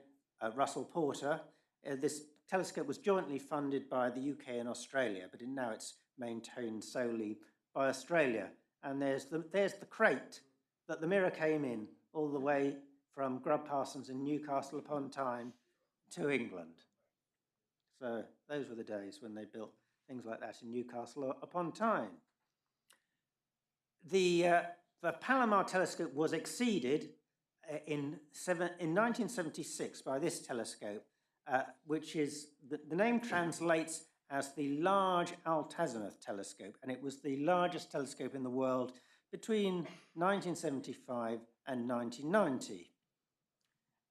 Russell Porter. This telescope was jointly funded by the UK and Australia, but now it's maintained solely by Australia. And there's the crate that the mirror came in all the way from Grubb Parsons in Newcastle upon Tyne to England. So those were the days when they built things like that in Newcastle upon Tyne. The Palomar telescope was exceeded in 1976 by this telescope, which is, the name translates as the Large Altazimuth Telescope, and it was the largest telescope in the world between 1975 and 1990.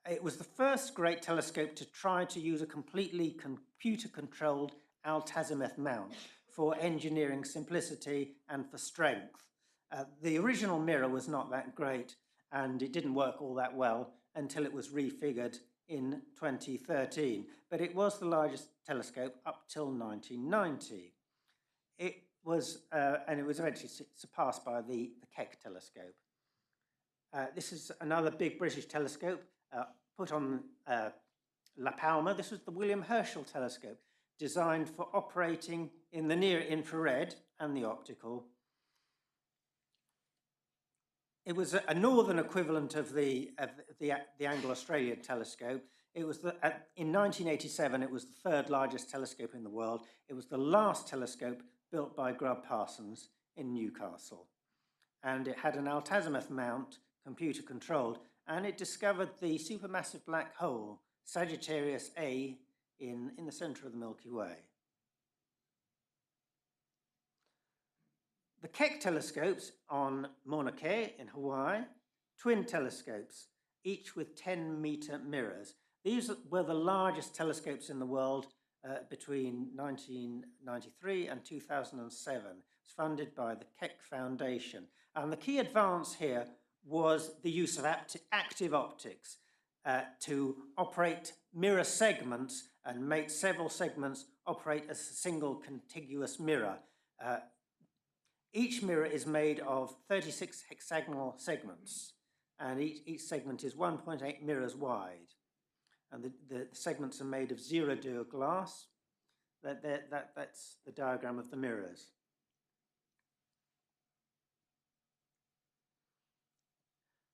It was the first great telescope to try to use a completely computer-controlled altazimuth mount for engineering simplicity and for strength. The original mirror was not that great, and it didn't work all that well until it was refigured in 2013. But it was the largest telescope up till 1990. It was, and it was eventually surpassed by the Keck telescope. This is another big British telescope put on La Palma. This was the William Herschel telescope, designed for operating in the near infrared and the optical. It was a northern equivalent of the Anglo-Australian telescope. It was in 1987, it was the third largest telescope in the world. It was the last telescope built by Grubb Parsons in Newcastle. And it had an altazimuth mount, computer controlled, and it discovered the supermassive black hole, Sagittarius A, in the center of the Milky Way. The Keck telescopes on Mauna Kea in Hawaii, twin telescopes, each with 10-meter mirrors. These were the largest telescopes in the world between 1993 and 2007. It's funded by the Keck Foundation. And the key advance here was the use of active optics to operate mirror segments and make several segments operate as a single contiguous mirror. Each mirror is made of 36 hexagonal segments, and each segment is 1.8 mirrors wide. And the segments are made of zero-dur glass. That's the diagram of the mirrors.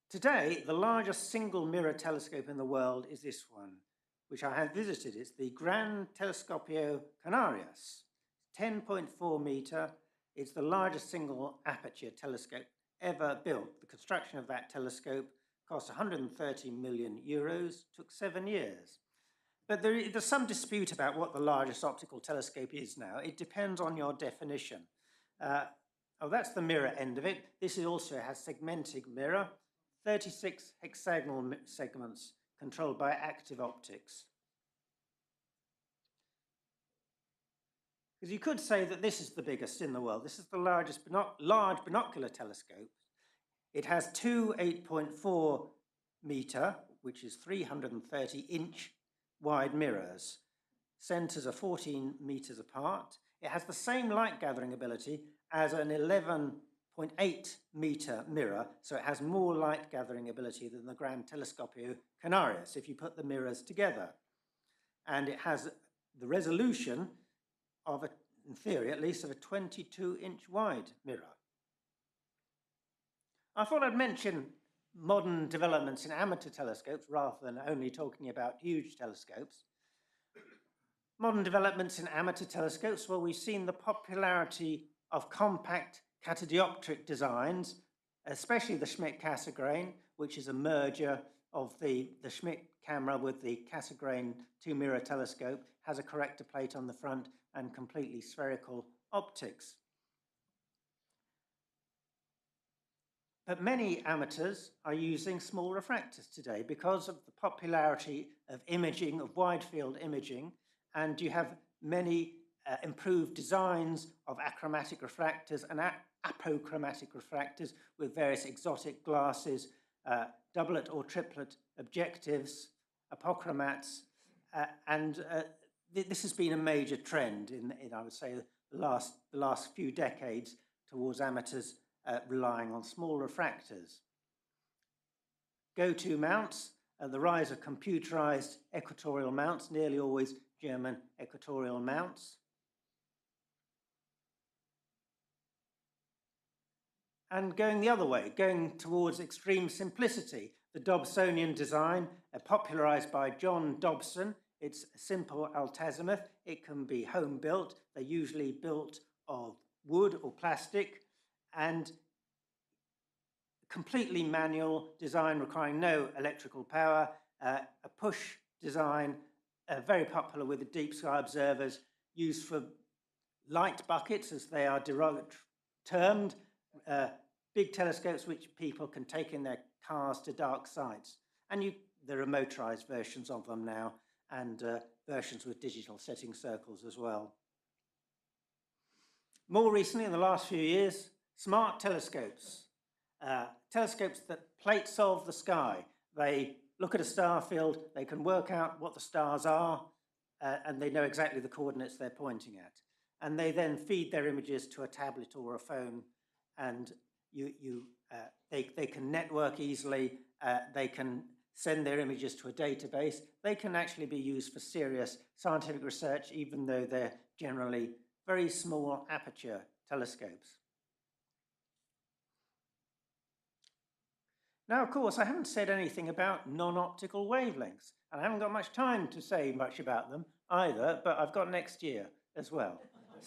Today, the largest single mirror telescope in the world is this one, which I have visited. It's the Gran Telescopio Canarias, 10.4 meter. It's the largest single aperture telescope ever built. The construction of that telescope cost 130 million euros, took 7 years. But there's some dispute about what the largest optical telescope is now. It depends on your definition. That's the mirror end of it. This also has segmented mirror, 36 hexagonal segments controlled by active optics. Because you could say that this is the biggest in the world. This is the largest large binocular telescope. It has two 8.4 meter, which is 330-inch wide mirrors. Centers are 14 meters apart. It has the same light gathering ability as an 11.8 meter mirror, so it has more light gathering ability than the Gran Telescopio Canarias if you put the mirrors together. And it has the resolution of, in theory at least, of a 22-inch wide mirror. I thought I'd mention modern developments in amateur telescopes rather than only talking about huge telescopes. Modern developments in amateur telescopes, well, we've seen the popularity of compact catadioptric designs, especially the Schmidt-Cassegrain, which is a merger of the Schmidt camera with the Cassegrain 2-mirror telescope has a corrector plate on the front and completely spherical optics. But many amateurs are using small refractors today because of the popularity of imaging, of wide field imaging, and you have many improved designs of achromatic refractors and apochromatic refractors with various exotic glasses, doublet or triplet objectives, apochromats, and this has been a major trend in I would say, the last few decades towards amateurs relying on small refractors. Go-to mounts, the rise of computerized equatorial mounts, nearly always German equatorial mounts. And going the other way, going towards extreme simplicity, the Dobsonian design, popularized by John Dobson. It's a simple altazimuth. It can be home built. They're usually built of wood or plastic, and completely manual design requiring no electrical power, a push design, very popular with the deep sky observers, used for light buckets, as they are termed, big telescopes which people can take in their cars to dark sites. And there are motorized versions of them now, and versions with digital setting circles as well. More recently, in the last few years, smart telescopes. Telescopes that plate solve the sky. They look at a star field, they can work out what the stars are, and they know exactly the coordinates they're pointing at. And they then feed their images to a tablet or a phone, and they can network easily, they can send their images to a database. They can actually be used for serious scientific research, even though they're generally very small aperture telescopes. Now, of course, I haven't said anything about non-optical wavelengths, and I haven't got much time to say much about them either, but I've got next year as well.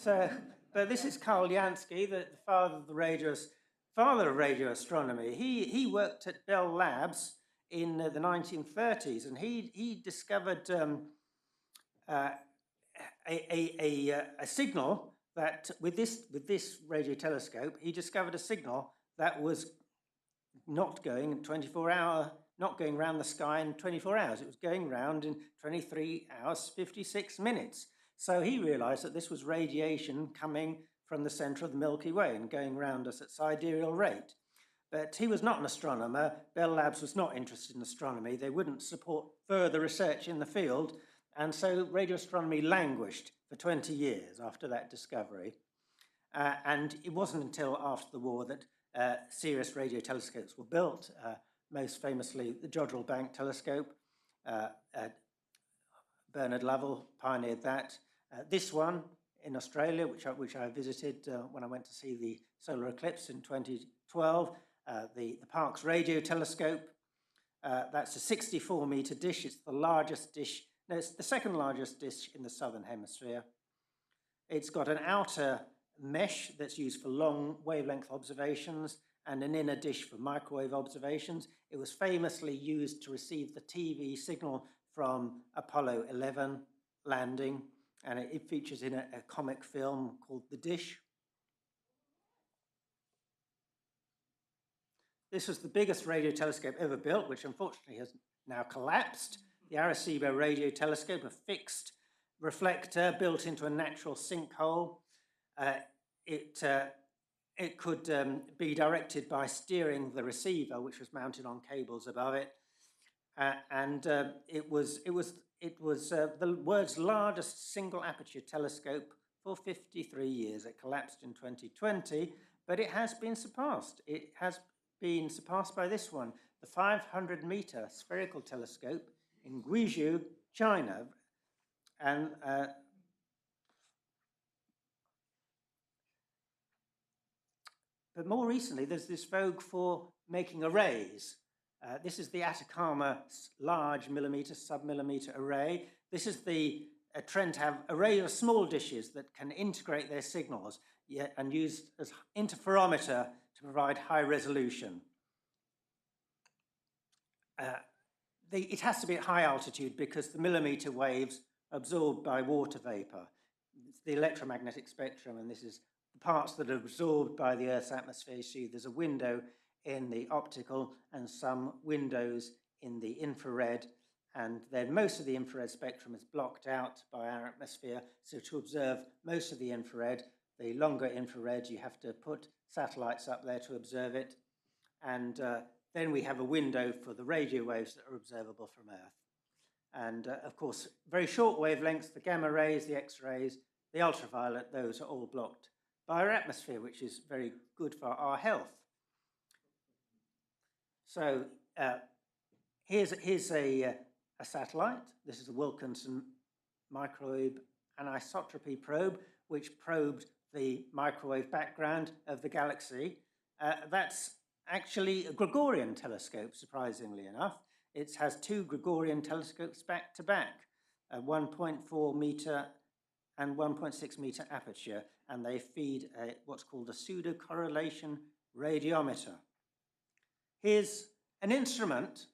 But this is Karl Jansky, the father of radio astronomy. He worked at Bell Labs in the 1930s, and he discovered a signal that with this radio telescope, he discovered a signal that was not going around the sky in 24 hours. It was going round in 23 hours, 56 minutes. So he realized that this was radiation coming from the center of the Milky Way and going round us at sidereal rate. But he was not an astronomer. Bell Labs was not interested in astronomy. They wouldn't support further research in the field. And so radio astronomy languished for 20 years after that discovery. And it wasn't until after the war that serious radio telescopes were built, most famously the Jodrell Bank telescope. Bernard Lovell pioneered that. This one in Australia, which I visited when I went to see the solar eclipse in 2012, the Parkes Radio Telescope. That's a 64-meter dish. It's the largest dish. No, it's the second largest dish in the southern hemisphere. It's got an outer mesh that's used for long wavelength observations and an inner dish for microwave observations. It was famously used to receive the TV signal from Apollo 11 landing, and it features in a comic film called The Dish. This was the biggest radio telescope ever built, which unfortunately has now collapsed. The Arecibo Radio Telescope, a fixed reflector built into a natural sinkhole. It could be directed by steering the receiver, which was mounted on cables above it, and it was the world's largest single aperture telescope for 53 years. It collapsed in 2020, but it has been surpassed. It has been surpassed by this one, the 500-meter spherical telescope in Guizhou, China, and but more recently, there's this vogue for making arrays. This is the Atacama large millimeter, sub-millimeter array. This is the trend to have array of small dishes that can integrate their signals and use as interferometer to provide high resolution. it has to be at high altitude because the millimetre waves are absorbed by water vapour. It's the electromagnetic spectrum, and this is the parts that are absorbed by the Earth's atmosphere. You see there's a window in the optical and some windows in the infrared, and then most of the infrared spectrum is blocked out by our atmosphere. So to observe most of the infrared, the longer infrared, you have to put satellites up there to observe it. And then we have a window for the radio waves that are observable from Earth. And of course, very short wavelengths, the gamma rays, the X-rays, the ultraviolet, those are all blocked by our atmosphere, which is very good for our health. So here's a satellite. This is a Wilkinson microwave anisotropy probe, which probed the microwave background of the galaxy. That's actually a Gregorian telescope, surprisingly enough. It has two Gregorian telescopes back to back, a 1.4 metre and 1.6 metre aperture, and they feed what's called a pseudo-correlation radiometer. Here's an instrument,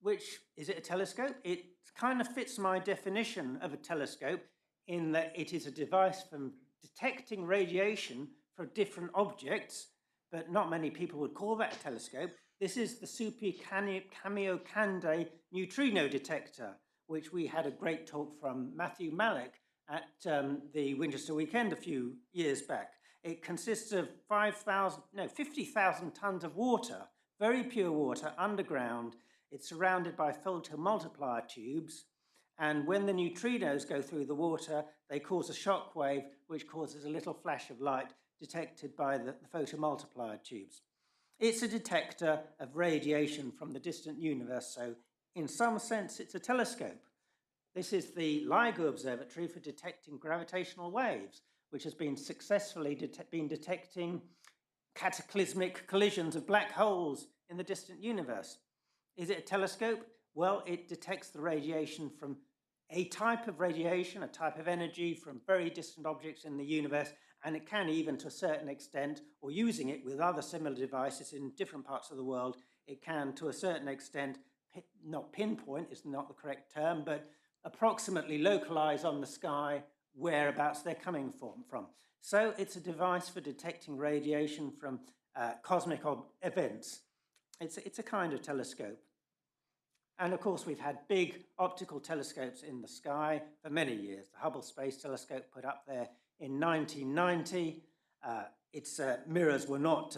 which, is it a telescope? It kind of fits my definition of a telescope in that it is a device for detecting radiation for different objects, but not many people would call that a telescope. This is the Super Kamiokande neutrino detector, which we had a great talk from Matthew Malek at the Winchester Weekend a few years back. It consists of 50,000 tons of water, very pure water, underground. It's surrounded by photomultiplier tubes, and when the neutrinos go through the water, they cause a shock wave, which causes a little flash of light detected by the photomultiplier tubes. It's a detector of radiation from the distant universe, so in some sense it's a telescope. This is the LIGO Observatory for detecting gravitational waves, which has been successfully detecting cataclysmic collisions of black holes in the distant universe. Is it a telescope? Well, it detects the radiation from a type of radiation, a type of energy from very distant objects in the universe, and it can even, to a certain extent, or using it with other similar devices in different parts of the world, it can, to a certain extent, not pinpoint is not the correct term, but approximately localize on the sky whereabouts they're coming from. So it's a device for detecting radiation from cosmic events. It's a kind of telescope. And of course, we've had big optical telescopes in the sky for many years. The Hubble Space Telescope put up there in 1990. Its mirrors were not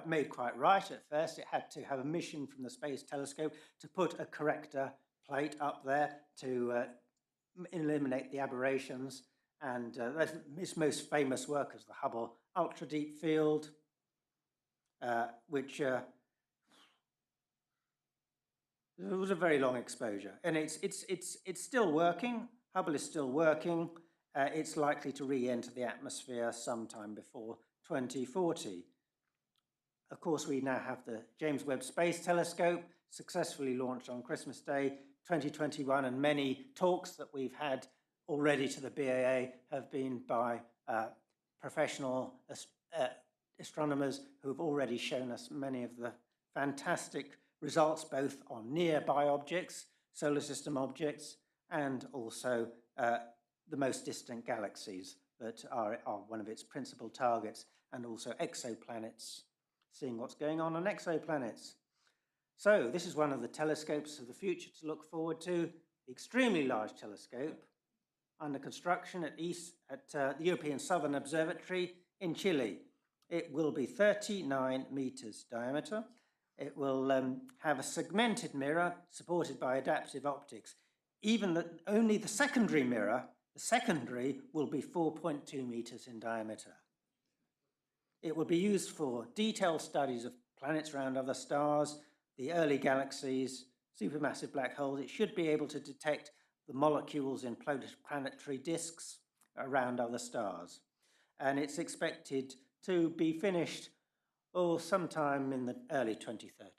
made quite right at first. It had to have a mission from the Space Telescope to put a corrector plate up there to eliminate the aberrations. And its most famous work is the Hubble Ultra Deep Field, which it was a very long exposure, and it's still working. Hubble is still working. It's likely to re-enter the atmosphere sometime before 2040. Of course, we now have the James Webb Space Telescope, successfully launched on Christmas Day 2021, and many talks that we've had already to the BAA have been by professional astronomers who have already shown us many of the fantastic results both on nearby objects, solar system objects, and also the most distant galaxies that are one of its principal targets, and also exoplanets, seeing what's going on exoplanets. So this is one of the telescopes of the future to look forward to, the extremely large telescope under construction at the European Southern Observatory in Chile. It will be 39 meters diameter. It will have a segmented mirror supported by adaptive optics. Only the secondary mirror, the secondary, will be 4.2 meters in diameter. It will be used for detailed studies of planets around other stars, the early galaxies, supermassive black holes. It should be able to detect the molecules in planetary disks around other stars. And it's expected to be finished sometime in the early 2030s, I think.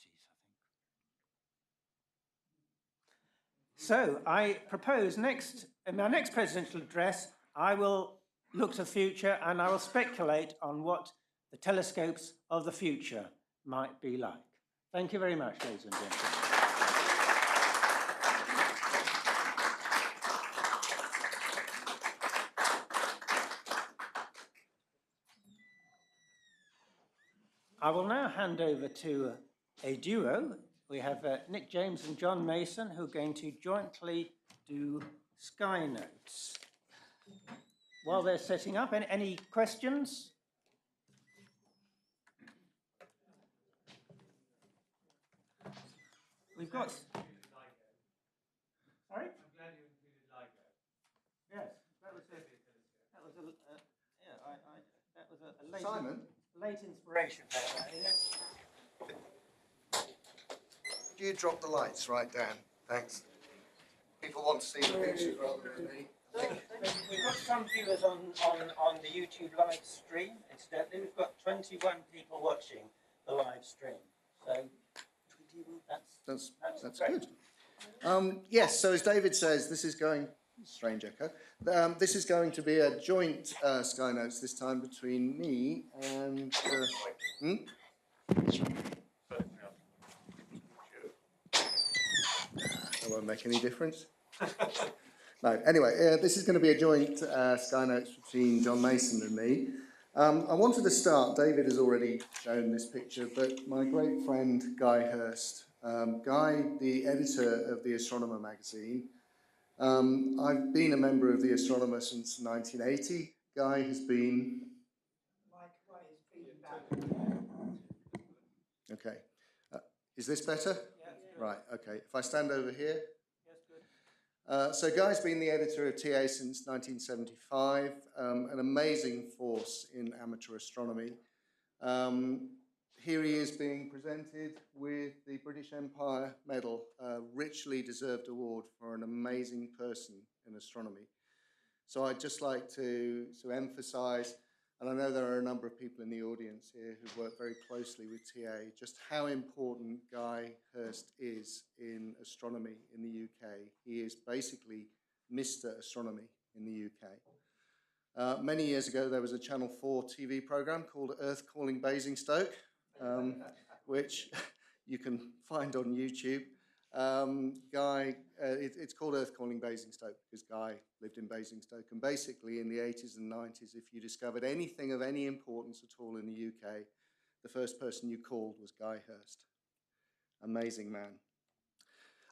So I propose in my next presidential address, I will look to the future and I will speculate on what the telescopes of the future might be like. Thank you very much, ladies and gentlemen. I will now hand over to a duo. We have Nick James and John Mason, who are going to jointly do Sky Notes. While they're setting up, any questions? We've got... Sorry? I'm glad you included LIGO. Yes, that was a late, Simon? Late inspiration there, Do you drop the lights right down? Thanks. People want to see the pictures rather than me. We've got some viewers on the YouTube live stream. Incidentally, we've got 21 people watching the live stream. So That's great. good. Yes, so as David says, this is going, strange echo, this is going to be a joint Sky Notes this time between me and... That won't make any difference. No, anyway, this is going to be a joint Sky Notes between John Mason and me. I wanted to start, David has already shown this picture, but my great friend Guy Hurst. Guy, the editor of the Astronomer magazine. I've been a member of the Astronomer since 1980. Guy has been... Okay. Is this better? Yeah. Right, okay. If I stand over here. So Guy's been the editor of TA since 1975, an amazing force in amateur astronomy. Here he is being presented with the British Empire Medal, a richly deserved award for an amazing person in astronomy. So I'd just like to emphasise, and I know there are a number of people in the audience here who work very closely with TA, just how important Guy Hurst is in astronomy in the UK. He is basically Mr. Astronomy in the UK. Many years ago, there was a Channel 4 TV programme called Earth Calling Basingstoke, which you can find on YouTube. It's called Earth Calling Basingstoke because Guy lived in Basingstoke. And basically, in the 80s and 90s, if you discovered anything of any importance at all in the UK, the first person you called was Guy Hurst. Amazing man.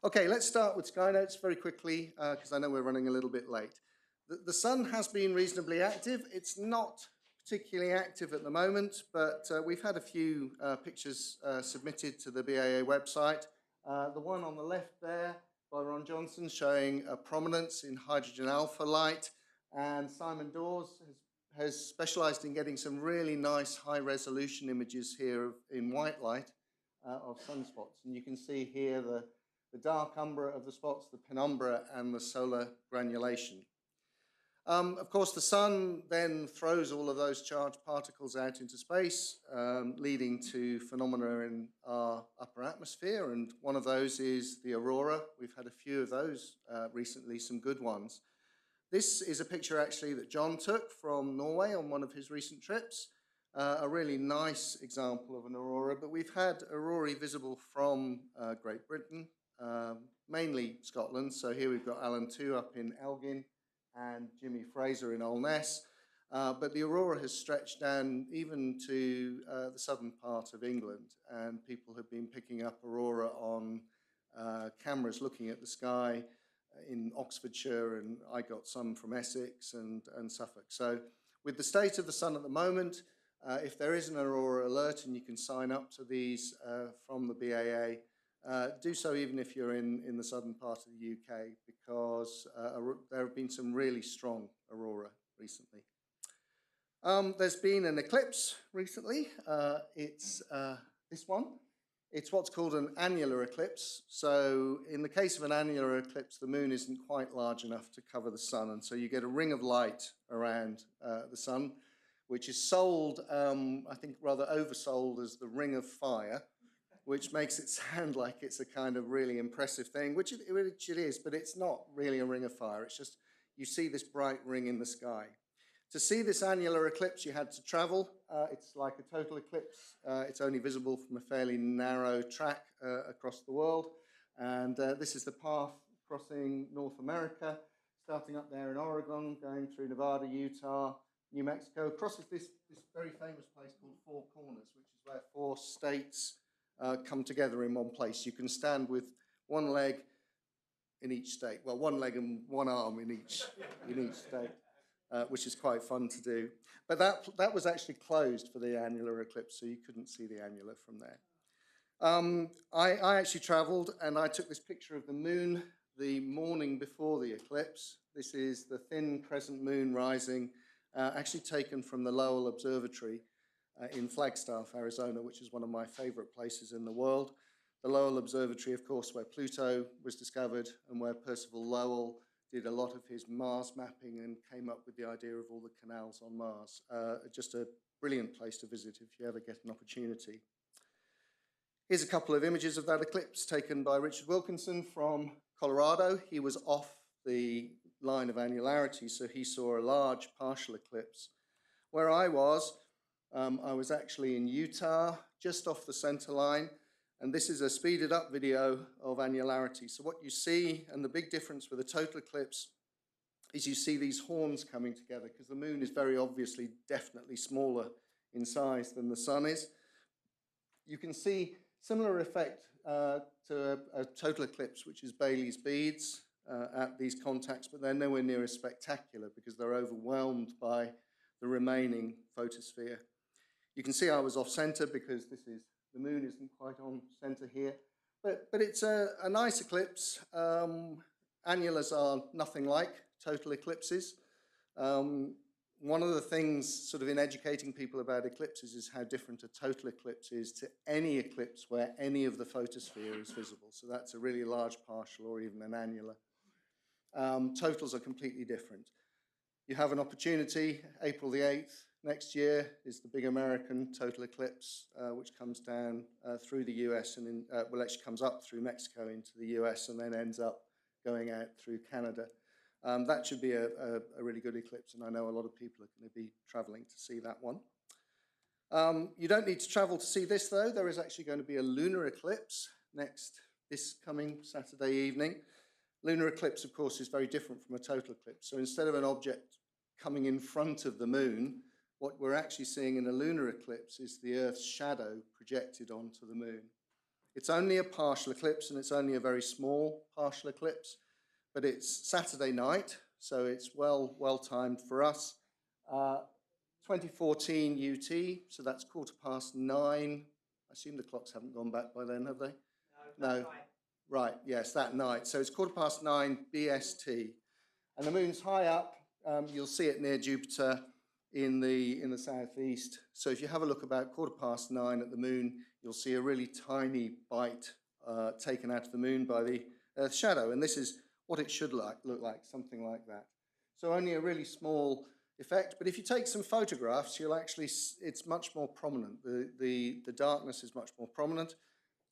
Okay, let's start with Sky Notes very quickly because I know we're running a little bit late. The sun has been reasonably active. It's not particularly active at the moment, but we've had a few pictures submitted to the BAA website. The one on the left there by Ron Johnson showing a prominence in hydrogen alpha light, and Simon Dawes has specialised in getting some really nice high-resolution images here in white light of sunspots. And you can see here the dark umbra of the spots, the penumbra, and the solar granulation. Of course, the sun then throws all of those charged particles out into space, leading to phenomena in our upper atmosphere, and one of those is the aurora. We've had a few of those recently, some good ones. This is a picture actually that John took from Norway on one of his recent trips, a really nice example of an aurora, but we've had aurorae visible from Great Britain, mainly Scotland. So here we've got Alan 2 up in Elgin, and Jimmy Fraser in Olness, but the aurora has stretched down even to the southern part of England, and people have been picking up aurora on cameras looking at the sky in Oxfordshire, and I got some from Essex and Suffolk. So with the state of the sun at the moment, if there is an aurora alert and you can sign up to these from the BAA, do so even if you're in the southern part of the UK, because there have been some really strong aurora recently. There's been an eclipse recently. It's this one. It's what's called an annular eclipse. So in the case of an annular eclipse, the moon isn't quite large enough to cover the sun, and so you get a ring of light around the sun, which is sold, I think rather oversold as the ring of fire, which makes it sound like it's a kind of really impressive thing, which it is, but it's not really a ring of fire. It's just you see this bright ring in the sky. To see this annular eclipse, you had to travel. It's like a total eclipse. It's only visible from a fairly narrow track across the world. And this is the path crossing North America, starting up there in Oregon, going through Nevada, Utah, New Mexico. Crosses this very famous place called Four Corners, which is where 4 states come together in one place. You can stand with one leg in each state. Well, one leg and one arm in each state, which is quite fun to do. But that was actually closed for the annular eclipse, so you couldn't see the annular from there. I actually travelled and I took this picture of the moon the morning before the eclipse. This is the thin crescent moon rising, actually taken from the Lowell Observatory in Flagstaff, Arizona, which is one of my favourite places in the world. The Lowell Observatory, of course, where Pluto was discovered and where Percival Lowell did a lot of his Mars mapping and came up with the idea of all the canals on Mars. Just a brilliant place to visit if you ever get an opportunity. Here's a couple of images of that eclipse taken by Richard Wilkinson from Colorado. He was off the line of annularity, so he saw a large partial eclipse. Where I was actually in Utah, just off the center line, and this is a speeded up video of annularity. So what you see, and the big difference with a total eclipse, is you see these horns coming together, because the moon is very obviously definitely smaller in size than the sun is. You can see similar effect to a total eclipse, which is Bailey's beads at these contacts, but they're nowhere near as spectacular because they're overwhelmed by the remaining photosphere. You can see I was off center because the moon isn't quite on center here, but it's a nice eclipse. Annulars are nothing like total eclipses. One of the things sort of in educating people about eclipses is how different a total eclipse is to any eclipse where any of the photosphere is visible. So that's a really large partial or even an annular. Totals are completely different. You have an opportunity, April the 8th next year is the big American total eclipse, which comes down through the US and well, actually comes up through Mexico into the US and then ends up going out through Canada. That should be a really good eclipse, and I know a lot of people are going to be traveling to see that one. You don't need to travel to see this, though. There is actually going to be a lunar eclipse this coming Saturday evening. Lunar eclipse, of course, is very different from a total eclipse. So instead of an object coming in front of the moon, what we're actually seeing in a lunar eclipse is the Earth's shadow projected onto the moon. It's only a partial eclipse, and it's only a very small partial eclipse. But it's Saturday night, so it's well timed for us. 2014 UT, so that's 9:15. I assume the clocks haven't gone back by then, have they? No. Right, yes, that night. So it's 9:15 BST. And the moon's high up. You'll see it near Jupiter in the southeast. So if you have a look about 9:15 at the moon, you'll see a really tiny bite taken out of the moon by the Earth's shadow. And this is what it should look like, something like that. So only a really small effect, but if you take some photographs, it's much more prominent. The darkness is much more prominent.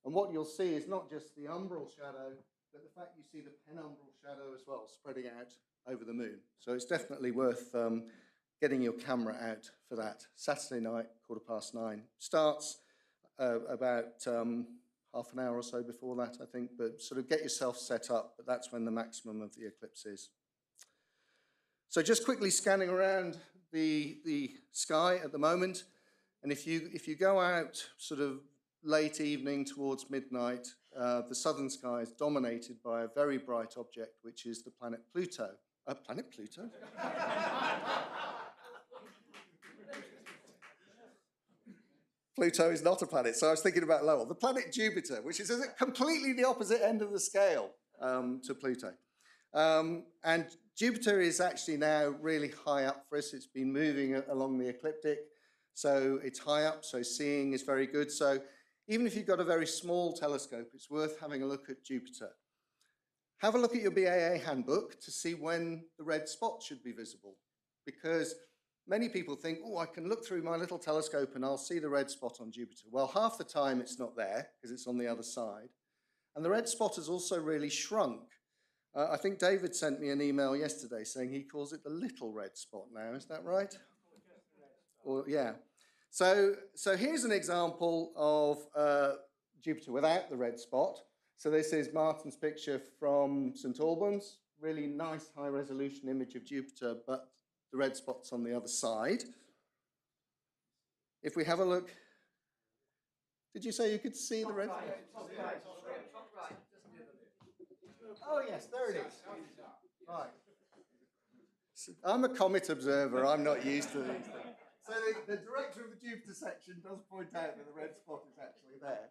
And what you'll see is not just the umbral shadow, but the fact you see the penumbral shadow as well, spreading out over the moon. So it's definitely worth getting your camera out for that. Saturday night, 9:15. Starts about half an hour or so before that, I think, but sort of get yourself set up, but that's when the maximum of the eclipse is. So just quickly scanning around the sky at the moment, and if you go out sort of late evening towards midnight, the southern sky is dominated by a very bright object, which is the planet Pluto. Planet Pluto? Pluto is not a planet, so I was thinking about Lowell. The planet Jupiter, which is at completely the opposite end of the scale to Pluto. And Jupiter is actually now really high up for us. It's been moving along the ecliptic, so it's high up, so seeing is very good. So even if you've got a very small telescope, it's worth having a look at Jupiter. Have a look at your BAA handbook to see when the red spot should be visible, because many people think, oh, I can look through my little telescope and I'll see the red spot on Jupiter. Well, half the time it's not there because it's on the other side. And the red spot has also really shrunk. I think David sent me an email yesterday saying he calls it the little red spot now. Is that right? Or, yeah. So here's an example of Jupiter without the red spot. So this is Martin's picture from St. Albans. Really nice high resolution image of Jupiter, but the red spots on the other side. If we have a look, did you say you could see the red spots? Oh yes, there it is. Right. I'm a comet observer, I'm not used to these things. So the director of the Jupiter section does point out that the red spot is actually there.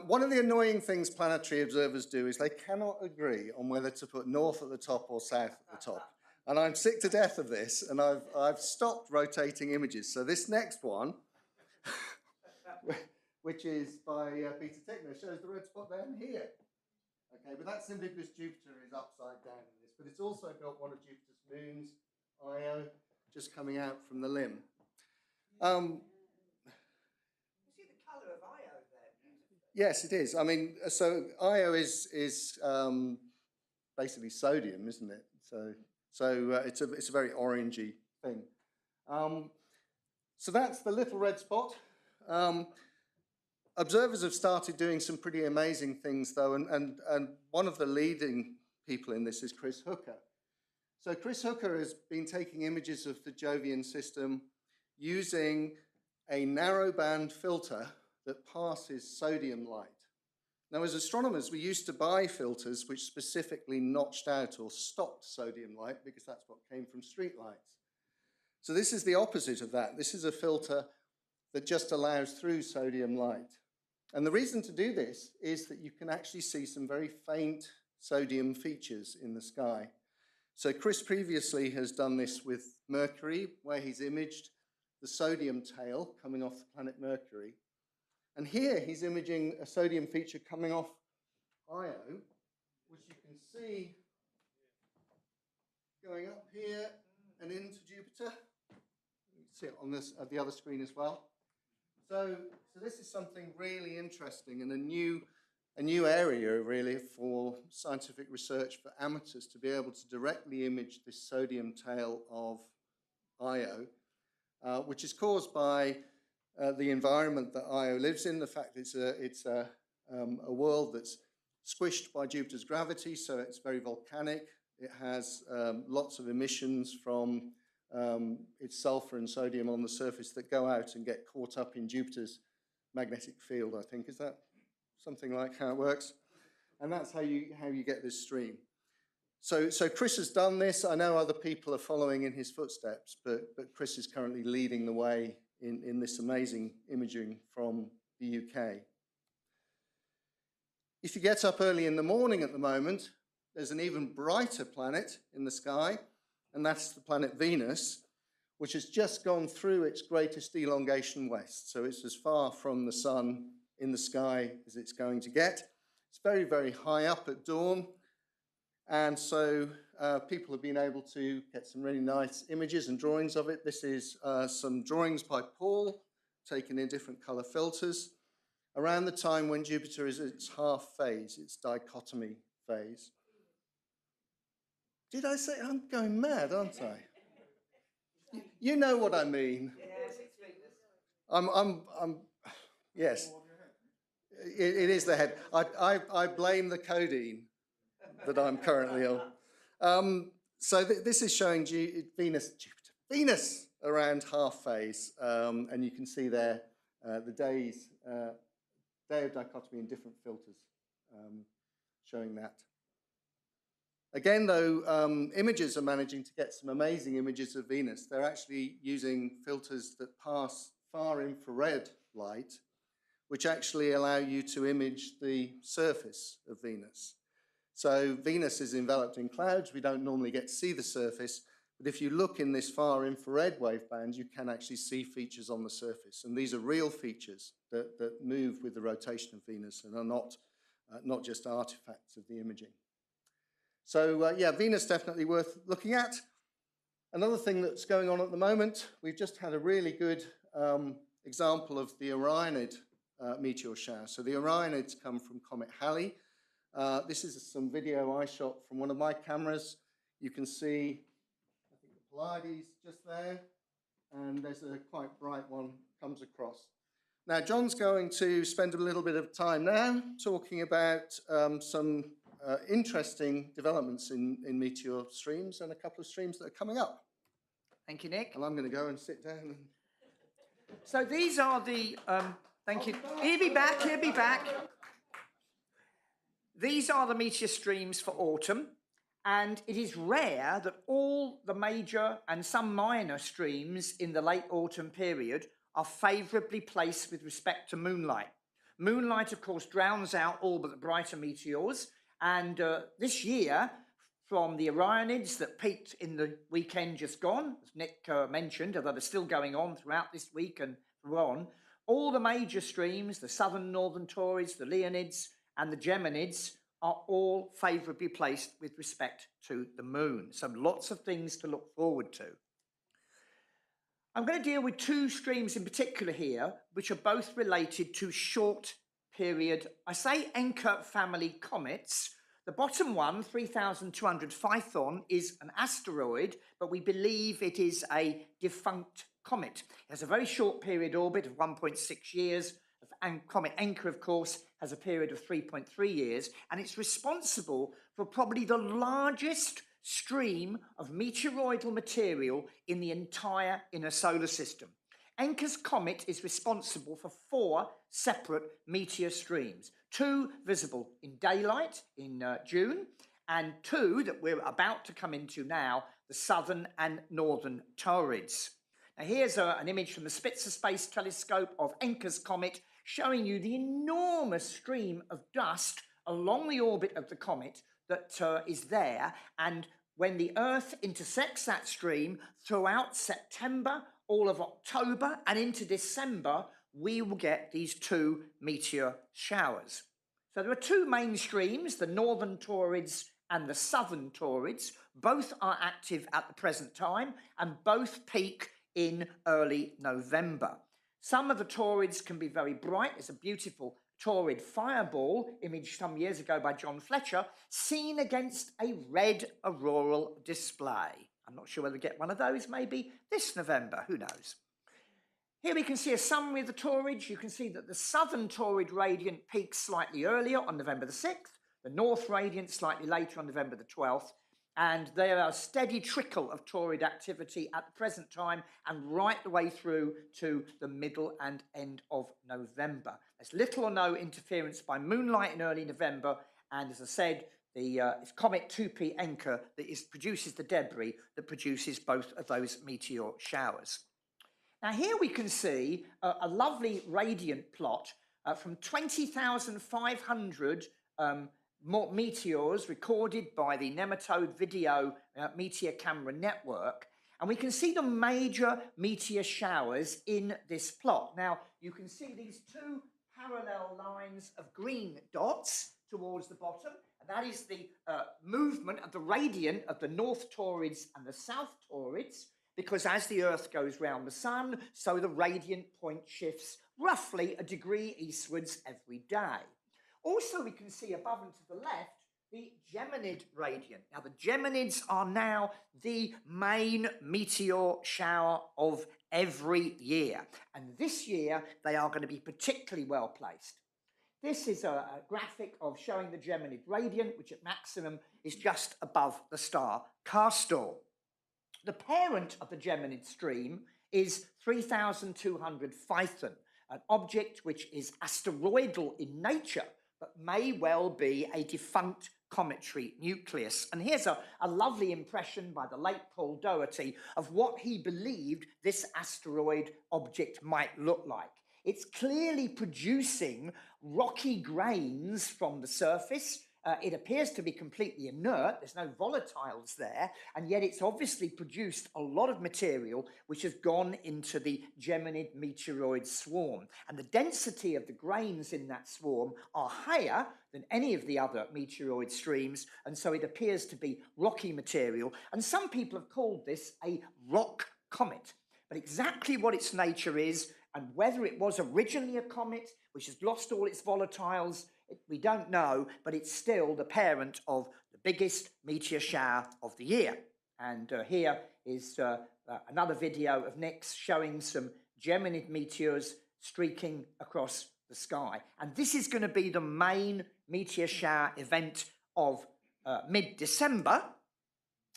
One of the annoying things planetary observers do is they cannot agree on whether to put north at the top or south at the top. And I'm sick to death of this, and I've stopped rotating images. So this next one, which is by Peter Tickner, shows the red spot down here. Okay, but that's simply because Jupiter is upside down in this, but it's also got one of Jupiter's moons, Io, just coming out from the limb. You see the colour of Io there? Yes, it is. I mean, so Io is basically sodium, isn't it? So it's a very orangey thing. So that's the little red spot. Observers have started doing some pretty amazing things, though, and one of the leading people in this is Chris Hooker. So Chris Hooker has been taking images of the Jovian system using a narrowband filter that passes sodium light. Now, as astronomers, we used to buy filters which specifically notched out or stopped sodium light because that's what came from street lights. So this is the opposite of that. This is a filter that just allows through sodium light. And the reason to do this is that you can actually see some very faint sodium features in the sky. So Chris previously has done this with Mercury, where he's imaged the sodium tail coming off the planet Mercury. And here he's imaging a sodium feature coming off Io, which you can see going up here and into Jupiter. You can see it on this, the other screen as well. So this is something really interesting and a new area really for scientific research for amateurs to be able to directly image this sodium tail of Io, which is caused by the environment that Io lives in. The fact it's a world that's squished by Jupiter's gravity, so it's very volcanic. It has lots of emissions from its sulfur and sodium on the surface that go out and get caught up in Jupiter's magnetic field, I think. Is that something like how it works? And that's how you get this stream. So Chris has done this. I know other people are following in his footsteps, but Chris is currently leading the way in this amazing imaging from the UK. If you get up early in the morning at the moment, there's an even brighter planet in the sky, and that's the planet Venus, which has just gone through its greatest elongation west. So it's as far from the sun in the sky as it's going to get. It's very, very high up at dawn. And so people have been able to get some really nice images and drawings of it. This is some drawings by Paul, taken in different color filters, around the time when Jupiter is its half phase, its dichotomy phase. Did I say I'm going mad, aren't I? You know what I mean. Yes. It is the head. I blame the codeine that I'm currently on. So this is showing Venus around half phase, and you can see there the day of dichotomy in different filters showing that. Again, though, imagers are managing to get some amazing images of Venus. They're actually using filters that pass far infrared light, which actually allow you to image the surface of Venus. So Venus is enveloped in clouds. We don't normally get to see the surface, but if you look in this far infrared waveband, you can actually see features on the surface. And these are real features that move with the rotation of Venus and are not just artifacts of the imaging. So yeah, Venus definitely worth looking at. Another thing that's going on at the moment, we've just had a really good example of the Orionid meteor shower. So the Orionids come from Comet Halley. This is some video I shot from one of my cameras. You can see, I think, the Pleiades just there, and there's a quite bright one comes across. Now, John's going to spend a little bit of time now talking about some interesting developments in meteor streams and a couple of streams that are coming up. Thank you, Nick. And I'm going to go and sit down and... So these are the, thank you. He'll be back, he'll be back. These are the meteor streams for autumn, and it is rare that all the major and some minor streams in the late autumn period are favourably placed with respect to moonlight. Moonlight, of course, drowns out all but the brighter meteors, and this year, from the Orionids that peaked in the weekend just gone, as Nick mentioned, although they're still going on throughout this week and on, all the major streams, the southern northern Taurids, the Leonids and the Geminids, are all favourably placed with respect to the moon. So lots of things to look forward to. I'm going to deal with two streams in particular here, which are both related to short period, I say Encke family comets. The bottom one, 3,200 Phaethon, is an asteroid, but we believe it is a defunct comet. It has a very short period orbit of 1.6 years. And comet Encke, of course, has a period of 3.3 years, and it's responsible for probably the largest stream of meteoroidal material in the entire inner solar system. Encke's comet is responsible for 4 separate meteor streams, 2 visible in daylight in June, and 2 that we're about to come into now, the southern and northern Taurids. Now here's an image from the Spitzer Space Telescope of Encke's comet, showing you the enormous stream of dust along the orbit of the comet that is there. And when the Earth intersects that stream throughout September, all of October and into December, we will get these 2 meteor showers. So there are 2 main streams, the northern Taurids and the southern Taurids. Both are active at the present time and both peak in early November. Some of the Taurids can be very bright. There's a beautiful Taurid fireball image some years ago by John Fletcher, seen against a red auroral display. I'm not sure whether we get one of those maybe this November, who knows. Here we can see a summary of the Taurids. You can see that the southern Taurid radiant peaks slightly earlier on November the 6th, the north radiant slightly later on November the 12th, and there are a steady trickle of Taurid activity at the present time and right the way through to the middle and end of November. There's little or no interference by moonlight in early November, and as I said, it's comet 2P Encke that produces the debris that produces both of those meteor showers. Now here we can see a lovely radiant plot from 20,500 meteors recorded by the Nematode Video Meteor Camera Network, and we can see the major meteor showers in this plot. Now you can see these 2 parallel lines of green dots towards the bottom, and that is the movement of the radiant of the North Taurids and the South Taurids, because as the Earth goes round the Sun, so the radiant point shifts roughly a degree eastwards every day. Also, we can see above and to the left the Geminid radiant. Now, the Geminids are now the main meteor shower of every year, and this year they are going to be particularly well placed. This is a graphic of showing the Geminid radiant, which at maximum is just above the star Castor. The parent of the Geminid stream is 3,200 Phaethon, an object which is asteroidal in nature, but may well be a defunct cometary nucleus. And here's a lovely impression by the late Paul Doherty of what he believed this asteroid object might look like. It's clearly producing rocky grains from the surface. It appears to be completely inert. There's no volatiles there, and yet it's obviously produced a lot of material which has gone into the Geminid meteoroid swarm. And the density of the grains in that swarm are higher than any of the other meteoroid streams, and so it appears to be rocky material. And some people have called this a rock comet. But exactly what its nature is, and whether it was originally a comet which has lost all its volatiles, we don't know, but it's still the parent of the biggest meteor shower of the year. And here is another video of Nick's showing some Geminid meteors streaking across the sky. And this is going to be the main meteor shower event of mid-December.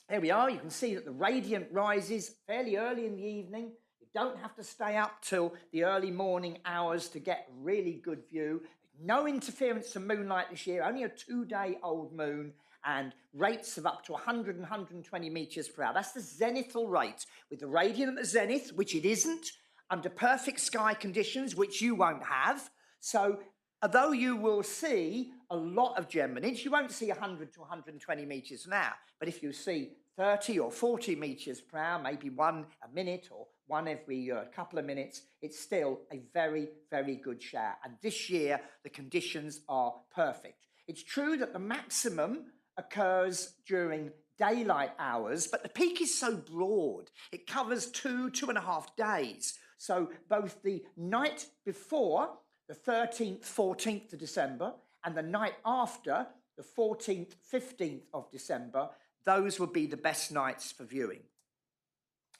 There we are. You can see that the radiant rises fairly early in the evening. You don't have to stay up till the early morning hours to get a really good view. No interference from moonlight this year, only a 2-day-old moon, and rates of up to 100 and 120 metres per hour. That's the zenithal rate. With the radiant at the zenith, which it isn't, under perfect sky conditions, which you won't have. So although you will see a lot of geminids, you won't see 100 to 120 metres an hour. But if you see 30 or 40 metres per hour, maybe one a minute or one every couple of minutes, it's still a very, very good shower. And this year, the conditions are perfect. It's true that the maximum occurs during daylight hours, but the peak is so broad. It covers 2.5 days. So both the night before, the 13th, 14th of December, and the night after, the 14th, 15th of December, those would be the best nights for viewing.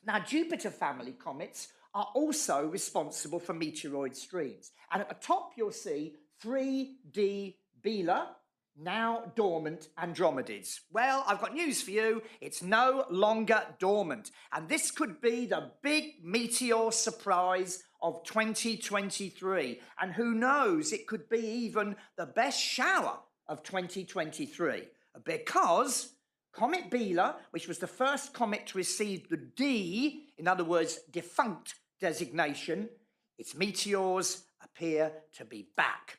Now, Jupiter family comets are also responsible for meteoroid streams. And at the top, you'll see 3D Bielid, now dormant Andromedes. Well, I've got news for you. It's no longer dormant. And this could be the big meteor surprise of 2023. And who knows, it could be even the best shower of 2023. Because Comet Bielid, which was the first comet to receive the D, in other words, defunct designation, its meteors appear to be back.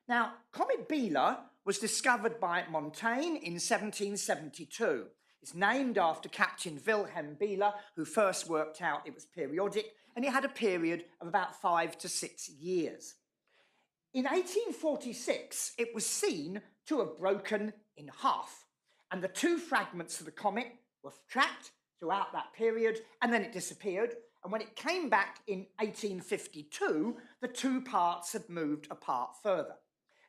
Now, Comet Bielid was discovered by Montaigne in 1772. It's named after Captain Wilhelm Bielid, who first worked out it was periodic, and it had a period of about 5 to 6 years. In 1846, it was seen to have broken in half, and the 2 fragments of the comet were tracked throughout that period, and then it disappeared. And when it came back in 1852, the 2 parts had moved apart further.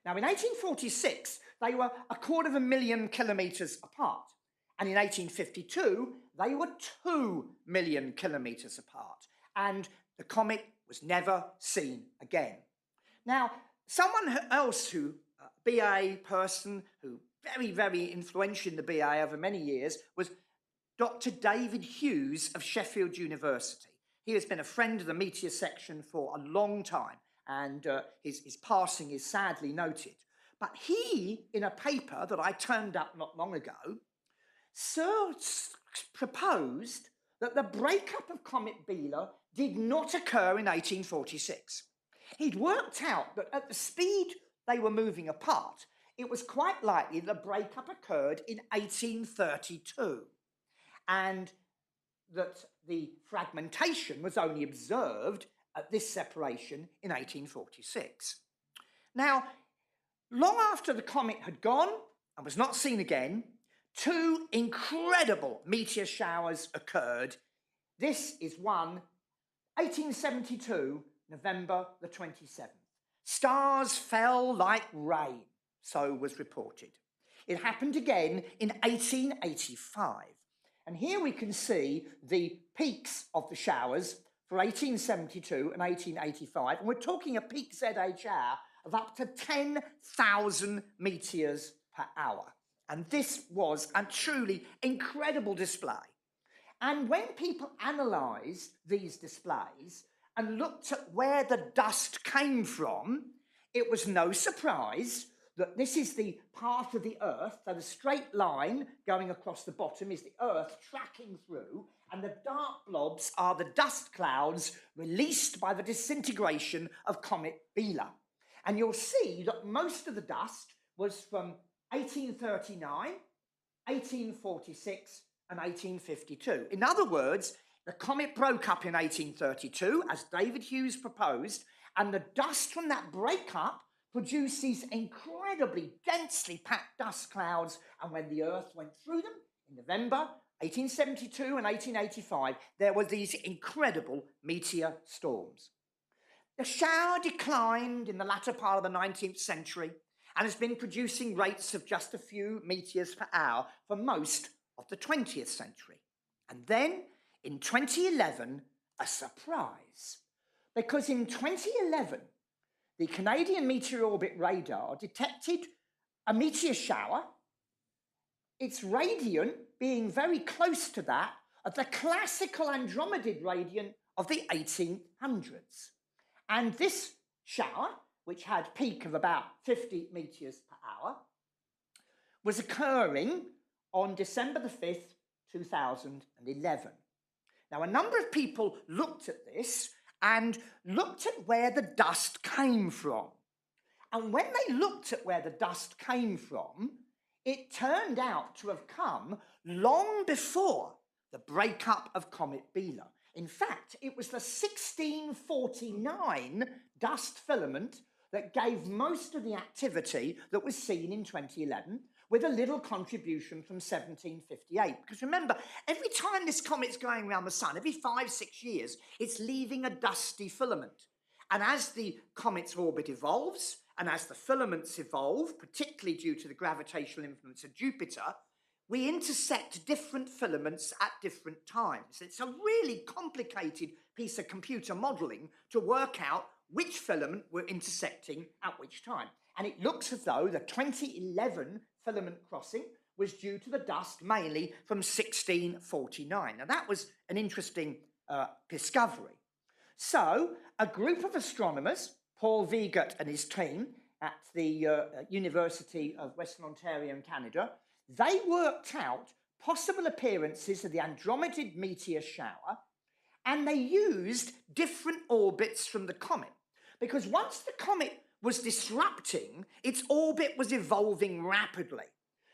Now, in 1846, they were 250,000 kilometres apart. And in 1852, they were 2 million kilometres apart. And the comet was never seen again. Now, someone else who, BA person who very, very influential in the BA over many years was Dr. David Hughes of Sheffield University. He has been a friend of the Meteor section for a long time, and his passing is sadly noted. But he, in a paper that I turned up not long ago, proposed that the breakup of Comet Bielid did not occur in 1846. He'd worked out that at the speed they were moving apart, it was quite likely the breakup occurred in 1832, and that the fragmentation was only observed at this separation in 1846. Now, long after the comet had gone and was not seen again, 2 incredible meteor showers occurred. This is one, 1872, November the 27th. Stars fell like rain, so was reported. It happened again in 1885. And here we can see the peaks of the showers for 1872 and 1885. And we're talking a peak ZHR of up to 10,000 meteors per hour. And this was a truly incredible display. And when people analysed these displays and looked at where the dust came from, it was no surprise that this is the part of the Earth, so the straight line going across the bottom is the Earth tracking through, and the dark blobs are the dust clouds released by the disintegration of Comet Bielid. And you'll see that most of the dust was from 1839, 1846, and 1852. In other words, the comet broke up in 1832, as David Hughes proposed, and the dust from that breakup produced these incredibly densely packed dust clouds, and when the Earth went through them in November 1872 and 1885, there were these incredible meteor storms. The shower declined in the latter part of the 19th century and has been producing rates of just a few meteors per hour for most of the 20th century. And then, in 2011, a surprise. Because in 2011, the Canadian Meteor Orbit Radar detected a meteor shower. It's radiant being very close to that of the classical Andromedid radiant of the 1800s. And this shower, which had peak of about 50 meteors per hour, was occurring on December the 5th, 2011. Now, a number of people looked at this and looked at where the dust came from. And when they looked at where the dust came from, it turned out to have come long before the breakup of Comet Bielid. In fact, it was the 1649 dust filament that gave most of the activity that was seen in 2011, with a little contribution from 1758. Because remember, every time this comet's going around the sun, every 5-6 years, it's leaving a dusty filament. And as the comet's orbit evolves, and as the filaments evolve, particularly due to the gravitational influence of Jupiter, we intersect different filaments at different times. It's a really complicated piece of computer modelling to work out which filament we're intersecting at which time. And it looks as though the 2011 filament crossing was due to the dust mainly from 1649. Now, that was an interesting discovery. So, a group of astronomers, Paul Wiegert and his team at the University of Western Ontario in Canada, they worked out possible appearances of the Andromedid meteor shower, and they used different orbits from the comet. Because once the comet was disrupting, its orbit was evolving rapidly.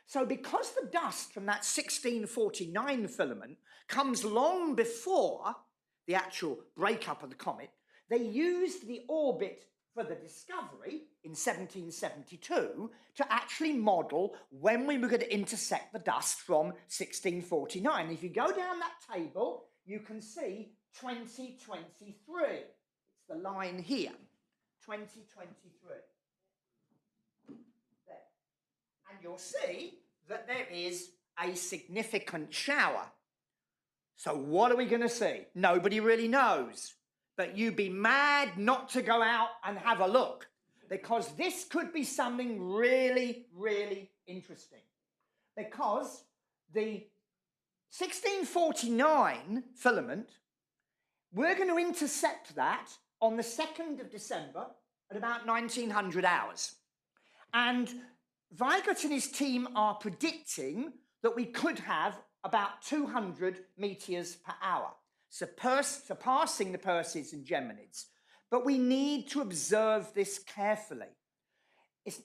So because the dust from that 1649 filament comes long before the actual breakup of the comet, they used the orbit for the discovery in 1772 to actually model when we were going to intersect the dust from 1649. If you go down that table, you can see 2023. It's the line here, 2023. There. And you'll see that there is a significant shower. So what are we going to see? Nobody really knows. But you'd be mad not to go out and have a look, because this could be something really, really interesting. Because the 1649 filament, we're going to intercept that on the 2nd of December at about 1900 hours. And Weigert and his team are predicting that we could have about 200 meteors per hour, surpassing the Perseids and Geminids. But we need to observe this carefully. It's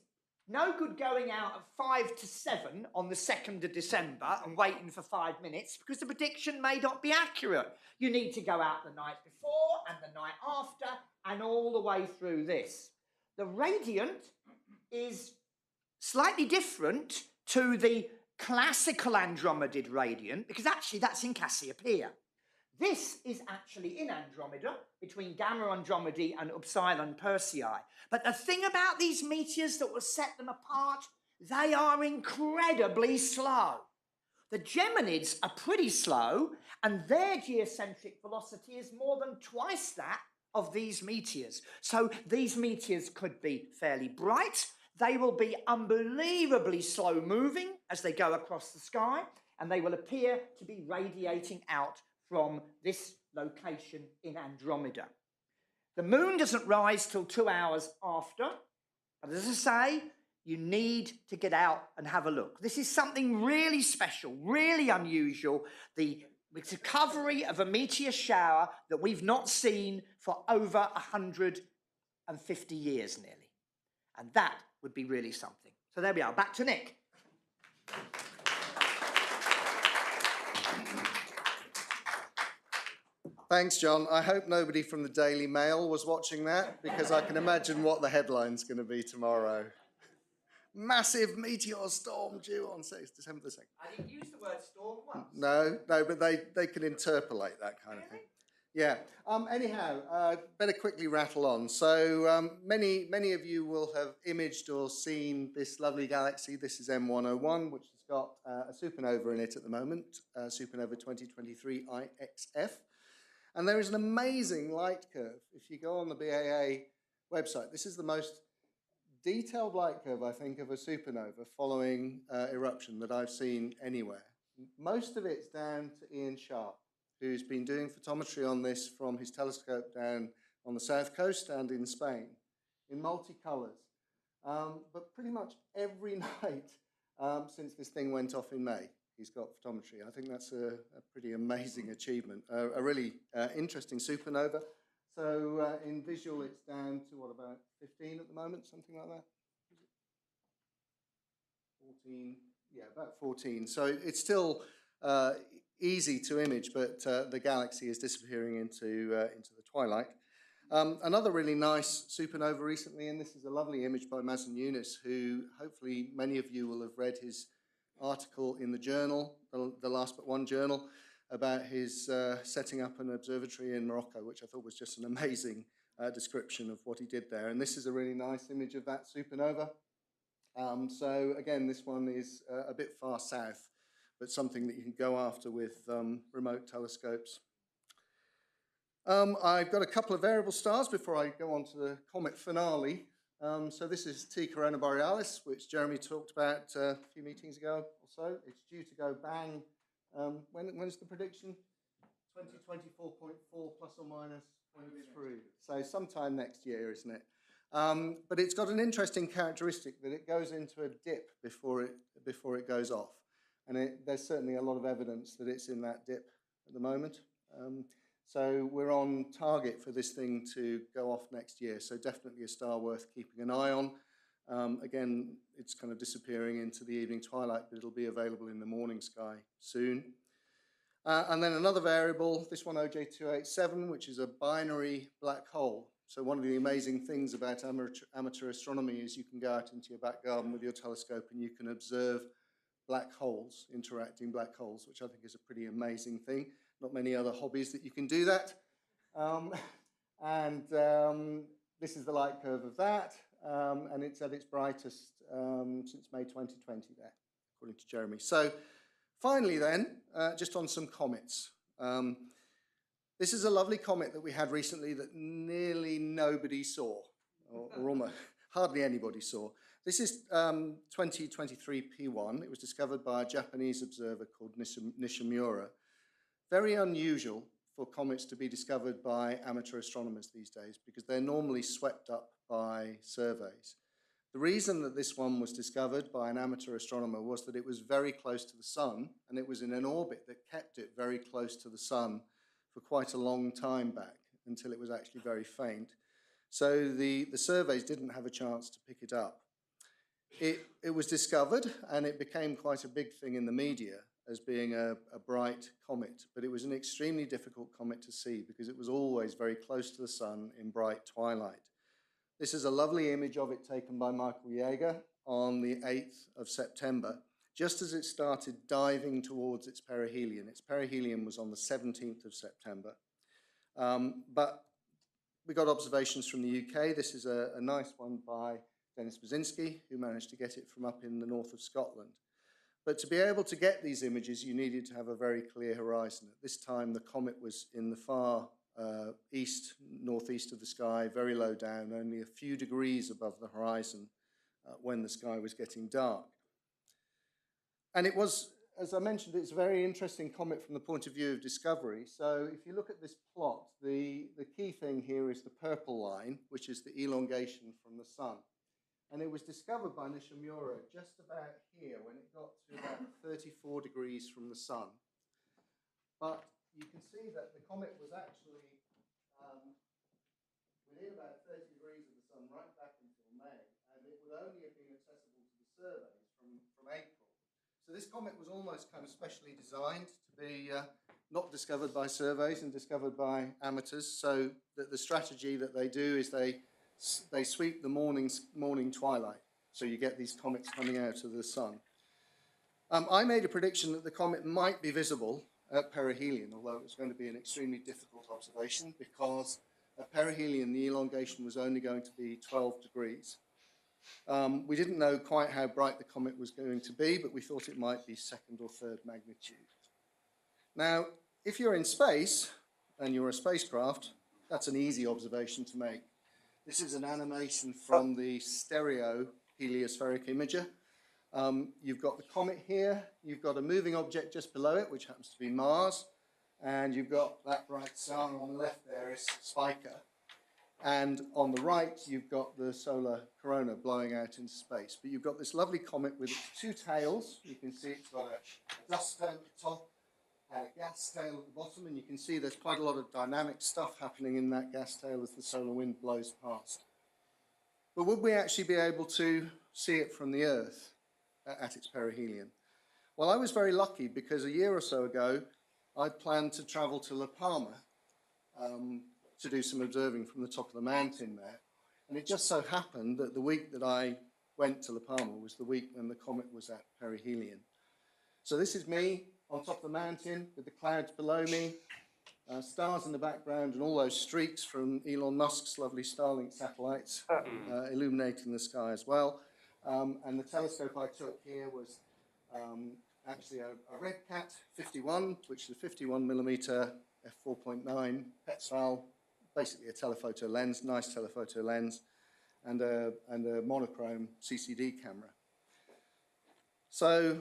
no good going out at 5 to 7 on the 2nd of December and waiting for 5 minutes, because the prediction may not be accurate. You need to go out the night before and the night after and all the way through this. The radiant is slightly different to the classical Andromedid radiant, because actually that's in Cassiopeia. This is actually in Andromeda, between Gamma Andromedae and Upsilon Persei. But the thing about these meteors that will set them apart, they are incredibly slow. The Geminids are pretty slow, and their geocentric velocity is more than twice that of these meteors. So these meteors could be fairly bright. They will be unbelievably slow moving as they go across the sky, and they will appear to be radiating out from this location in Andromeda. The moon doesn't rise till 2 hours after, but as I say, you need to get out and have a look. This is something really special, really unusual, the recovery of a meteor shower that we've not seen for over 150 years nearly. And that would be really something. So there we are. Back to Nick. Thanks, John. I hope nobody from the Daily Mail was watching that, because I can imagine what the headline's going to be tomorrow. Massive meteor storm due on December the 2nd. I didn't use the word storm once. No, but they can interpolate that kind of thing. Yeah. Anyhow, better quickly rattle on. So many of you will have imaged or seen this lovely galaxy. This is M101, which has got a supernova in it at the moment, supernova 2023 IXF. And there is an amazing light curve. If you go on the BAA website, this is the most detailed light curve, I think, of a supernova following eruption that I've seen anywhere. Most of it's down to Ian Sharp, who's been doing photometry on this from his telescope down on the south coast and in Spain, in multicolours. But pretty much every night since this thing went off in May, he's got photometry. I think that's a pretty amazing achievement, a really interesting supernova. So in visual, it's down to what, about 15 at the moment, something like that? 14, yeah, about 14. So it's still easy to image, but the galaxy is disappearing into the twilight. Another really nice supernova recently, and this is a lovely image by Mazen Yunus, who hopefully many of you will have read his article in the journal, the Last But One journal, about his setting up an observatory in Morocco, which I thought was just an amazing description of what he did there. And this is a really nice image of that supernova. So again, this one is a bit far south, but something that you can go after with remote telescopes. I've got a couple of variable stars before I go on to the comet finale. So this is T Corona Borealis, which Jeremy talked about a few meetings ago or so. It's due to go bang. When's the prediction? 2024.4 plus or minus 0.3. So sometime next year, isn't it? But it's got an interesting characteristic that it goes into a dip before it goes off. And there's certainly a lot of evidence that it's in that dip at the moment. So we're on target for this thing to go off next year. So definitely a star worth keeping an eye on. Again, it's kind of disappearing into the evening twilight, but it'll be available in the morning sky soon. And then another variable, this one OJ287, which is a binary black hole. So one of the amazing things about amateur astronomy is you can go out into your back garden with your telescope and you can observe black holes, interacting black holes, which I think is a pretty amazing thing. Not many other hobbies that you can do that. This is the light curve of that, and it's at its brightest since May 2020 there, according to Jeremy. So finally then, just on some comets. This is a lovely comet that we had recently that nearly nobody saw, or almost hardly anybody saw. This is 2023 P1. It was discovered by a Japanese observer called Nishimura. Very unusual for comets to be discovered by amateur astronomers these days because they're normally swept up by surveys. The reason that this one was discovered by an amateur astronomer was that it was very close to the sun and it was in an orbit that kept it very close to the sun for quite a long time back until it was actually very faint. So the surveys didn't have a chance to pick it up. It was discovered and it became quite a big thing in the media as being a bright comet, but it was an extremely difficult comet to see because it was always very close to the sun in bright twilight. This is a lovely image of it taken by Michael Yeager on the 8th of September, just as it started diving towards its perihelion. Its perihelion was on the 17th of September. But we got observations from the UK. This is a nice one by Dennis Brzezinski, who managed to get it from up in the north of Scotland. But to be able to get these images, you needed to have a very clear horizon. At this time, the comet was in the far east, northeast of the sky, very low down, only a few degrees above the horizon when the sky was getting dark. And it was, as I mentioned, it's a very interesting comet from the point of view of discovery. So if you look at this plot, the key thing here is the purple line, which is the elongation from the sun. And it was discovered by Nishimura just about here when it got to about 34 degrees from the sun. But you can see that the comet was actually within about 30 degrees of the sun right back until May, and it would only have been accessible to the surveys from April. So this comet was almost kind of specially designed to be not discovered by surveys and discovered by amateurs. So that the strategy that they do is they sweep the morning twilight, so you get these comets coming out of the sun. I made a prediction that the comet might be visible at perihelion, although it was going to be an extremely difficult observation because at perihelion the elongation was only going to be 12 degrees. We didn't know quite how bright the comet was going to be, but we thought it might be second or third magnitude. Now, if you're in space and you're a spacecraft, that's an easy observation to make. This is an animation from the stereo heliospheric imager. You've got the comet here, you've got a moving object just below it, which happens to be Mars, and you've got that bright star on the left there is Spica. And on the right, you've got the solar corona blowing out into space. But you've got this lovely comet with its two tails. You can see it's got a dust tail at the top and a gas tail at the bottom. And you can see there's quite a lot of dynamic stuff happening in that gas tail as the solar wind blows past. But would we actually be able to see it from the Earth at its perihelion? Well, I was very lucky because a year or so ago, I planned to travel to La Palma to do some observing from the top of the mountain there. And it just so happened that the week that I went to La Palma was the week when the comet was at perihelion. So this is me on top of the mountain with the clouds below me, stars in the background, and all those streaks from Elon Musk's lovely Starlink satellites illuminating the sky as well. And the telescope I took here was actually a Red Cat 51, which is a 51 millimeter f4.9 Petzval, basically a telephoto lens, nice telephoto lens, and a monochrome CCD camera. So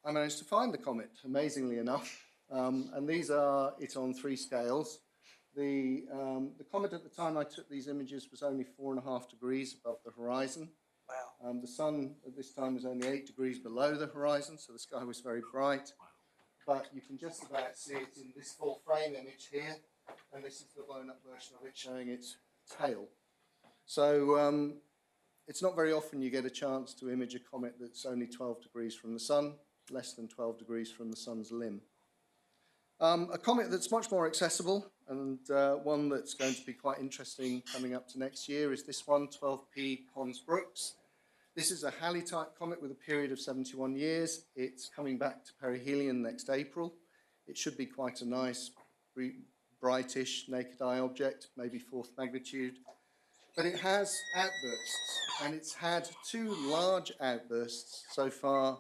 I managed to find the comet, amazingly enough, and these are it on 3 scales. The comet at the time I took these images was only 4.5 degrees above the horizon. Wow. The sun at this time was only 8 degrees below the horizon, so the sky was very bright. But you can just about see it in this full frame image here, and this is the blown up version of it showing its tail. So it's not very often you get a chance to image a comet that's only 12 degrees from the sun, less than 12 degrees from the sun's limb. A comet that's much more accessible, and one that's going to be quite interesting coming up to next year is this one, 12P Pons-Brooks. This is a Halley-type comet with a period of 71 years. It's coming back to perihelion next April. It should be quite a nice, brightish, naked eye object, maybe 4th magnitude. But it has outbursts, and it's had 2 large outbursts so far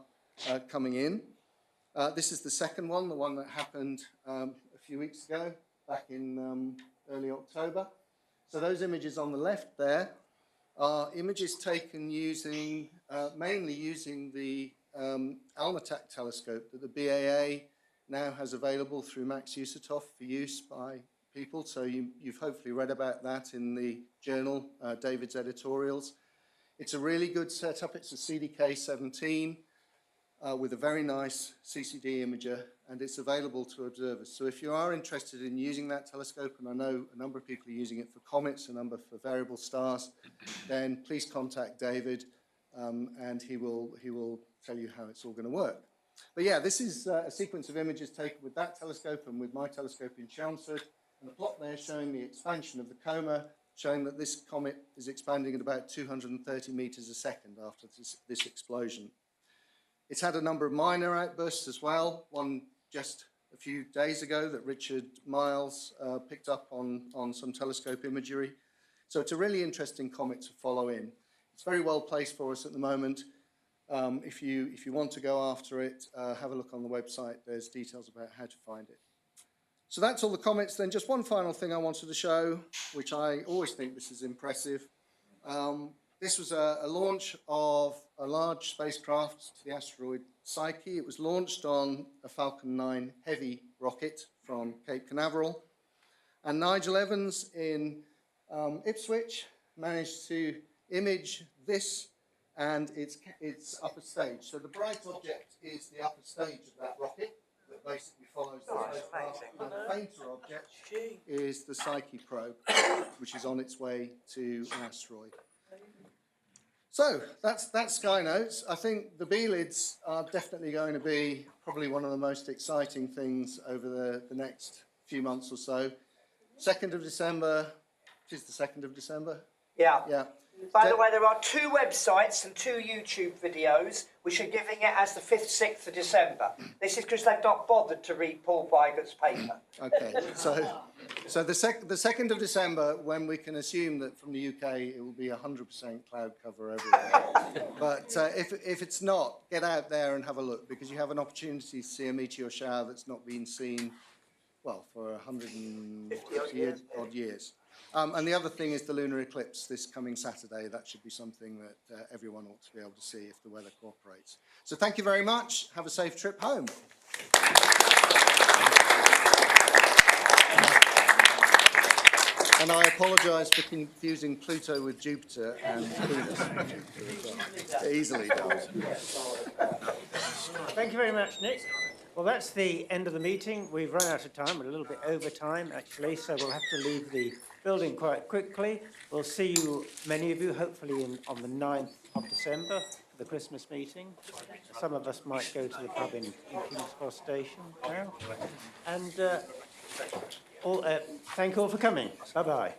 coming in. This is the second one, the one that happened a few weeks ago, back in early October. So those images on the left there are images taken using, mainly using the Almatac telescope that the BAA now has available through Max Yusutov for use by people. So you've hopefully read about that in the journal, David's editorials. It's a really good setup. It's a CDK 17 with a very nice CCD imager, and it's available to observers. So if you are interested in using that telescope, and I know a number of people are using it for comets, a number for variable stars, then please contact David, and he will tell you how it's all going to work. But yeah, this is a sequence of images taken with that telescope and with my telescope in Chelmsford, and the plot there showing the expansion of the coma, showing that this comet is expanding at about 230 meters a second after this explosion. It's had a number of minor outbursts as well, one just a few days ago that Richard Miles picked up on some telescope imagery. So it's a really interesting comet to follow in. It's very well placed for us at the moment. If you want to go after it, have a look on the website. There's details about how to find it. So that's all the comments. Then just one final thing I wanted to show, which I always think this is impressive. This was a launch of a large spacecraft to the asteroid Psyche. It was launched on a Falcon 9 Heavy rocket from Cape Canaveral. And Nigel Evans in Ipswich managed to image this and its upper stage. So the bright object is the upper stage of that rocket that basically follows the spacecraft. And the fainter object is the Psyche probe, which is on its way to an asteroid. So that's Sky Notes. I think the Bielids are definitely going to be probably one of the most exciting things over the next few months or so. 2nd of December, it is the 2nd of December? Yeah. Yeah. By the way, there are 2 websites and 2 YouTube videos which are giving it as the 5th, 6th of December. This is because they've not bothered to read Paul Weigert's paper. Okay, so the 2nd of December, when we can assume that from the UK it will be 100% cloud cover everywhere. But if it's not, get out there and have a look, because you have an opportunity to see a meteor shower that's not been seen, well, for 150 odd years. And the other thing is the lunar eclipse this coming Saturday. That should be something that everyone ought to be able to see if the weather cooperates. So thank you very much. Have a safe trip home. And I apologise for confusing Pluto with Jupiter and Venus with Jupiter as well. Easily done. Thank you very much, Nick. Well, that's the end of the meeting. We've run out of time. We're a little bit over time, actually, so we'll have to leave the building quite quickly. We'll see you, many of you, hopefully on the 9th of December for the Christmas meeting. Some of us might go to the pub in King's Cross Station now. And thank you all for coming. Bye-bye.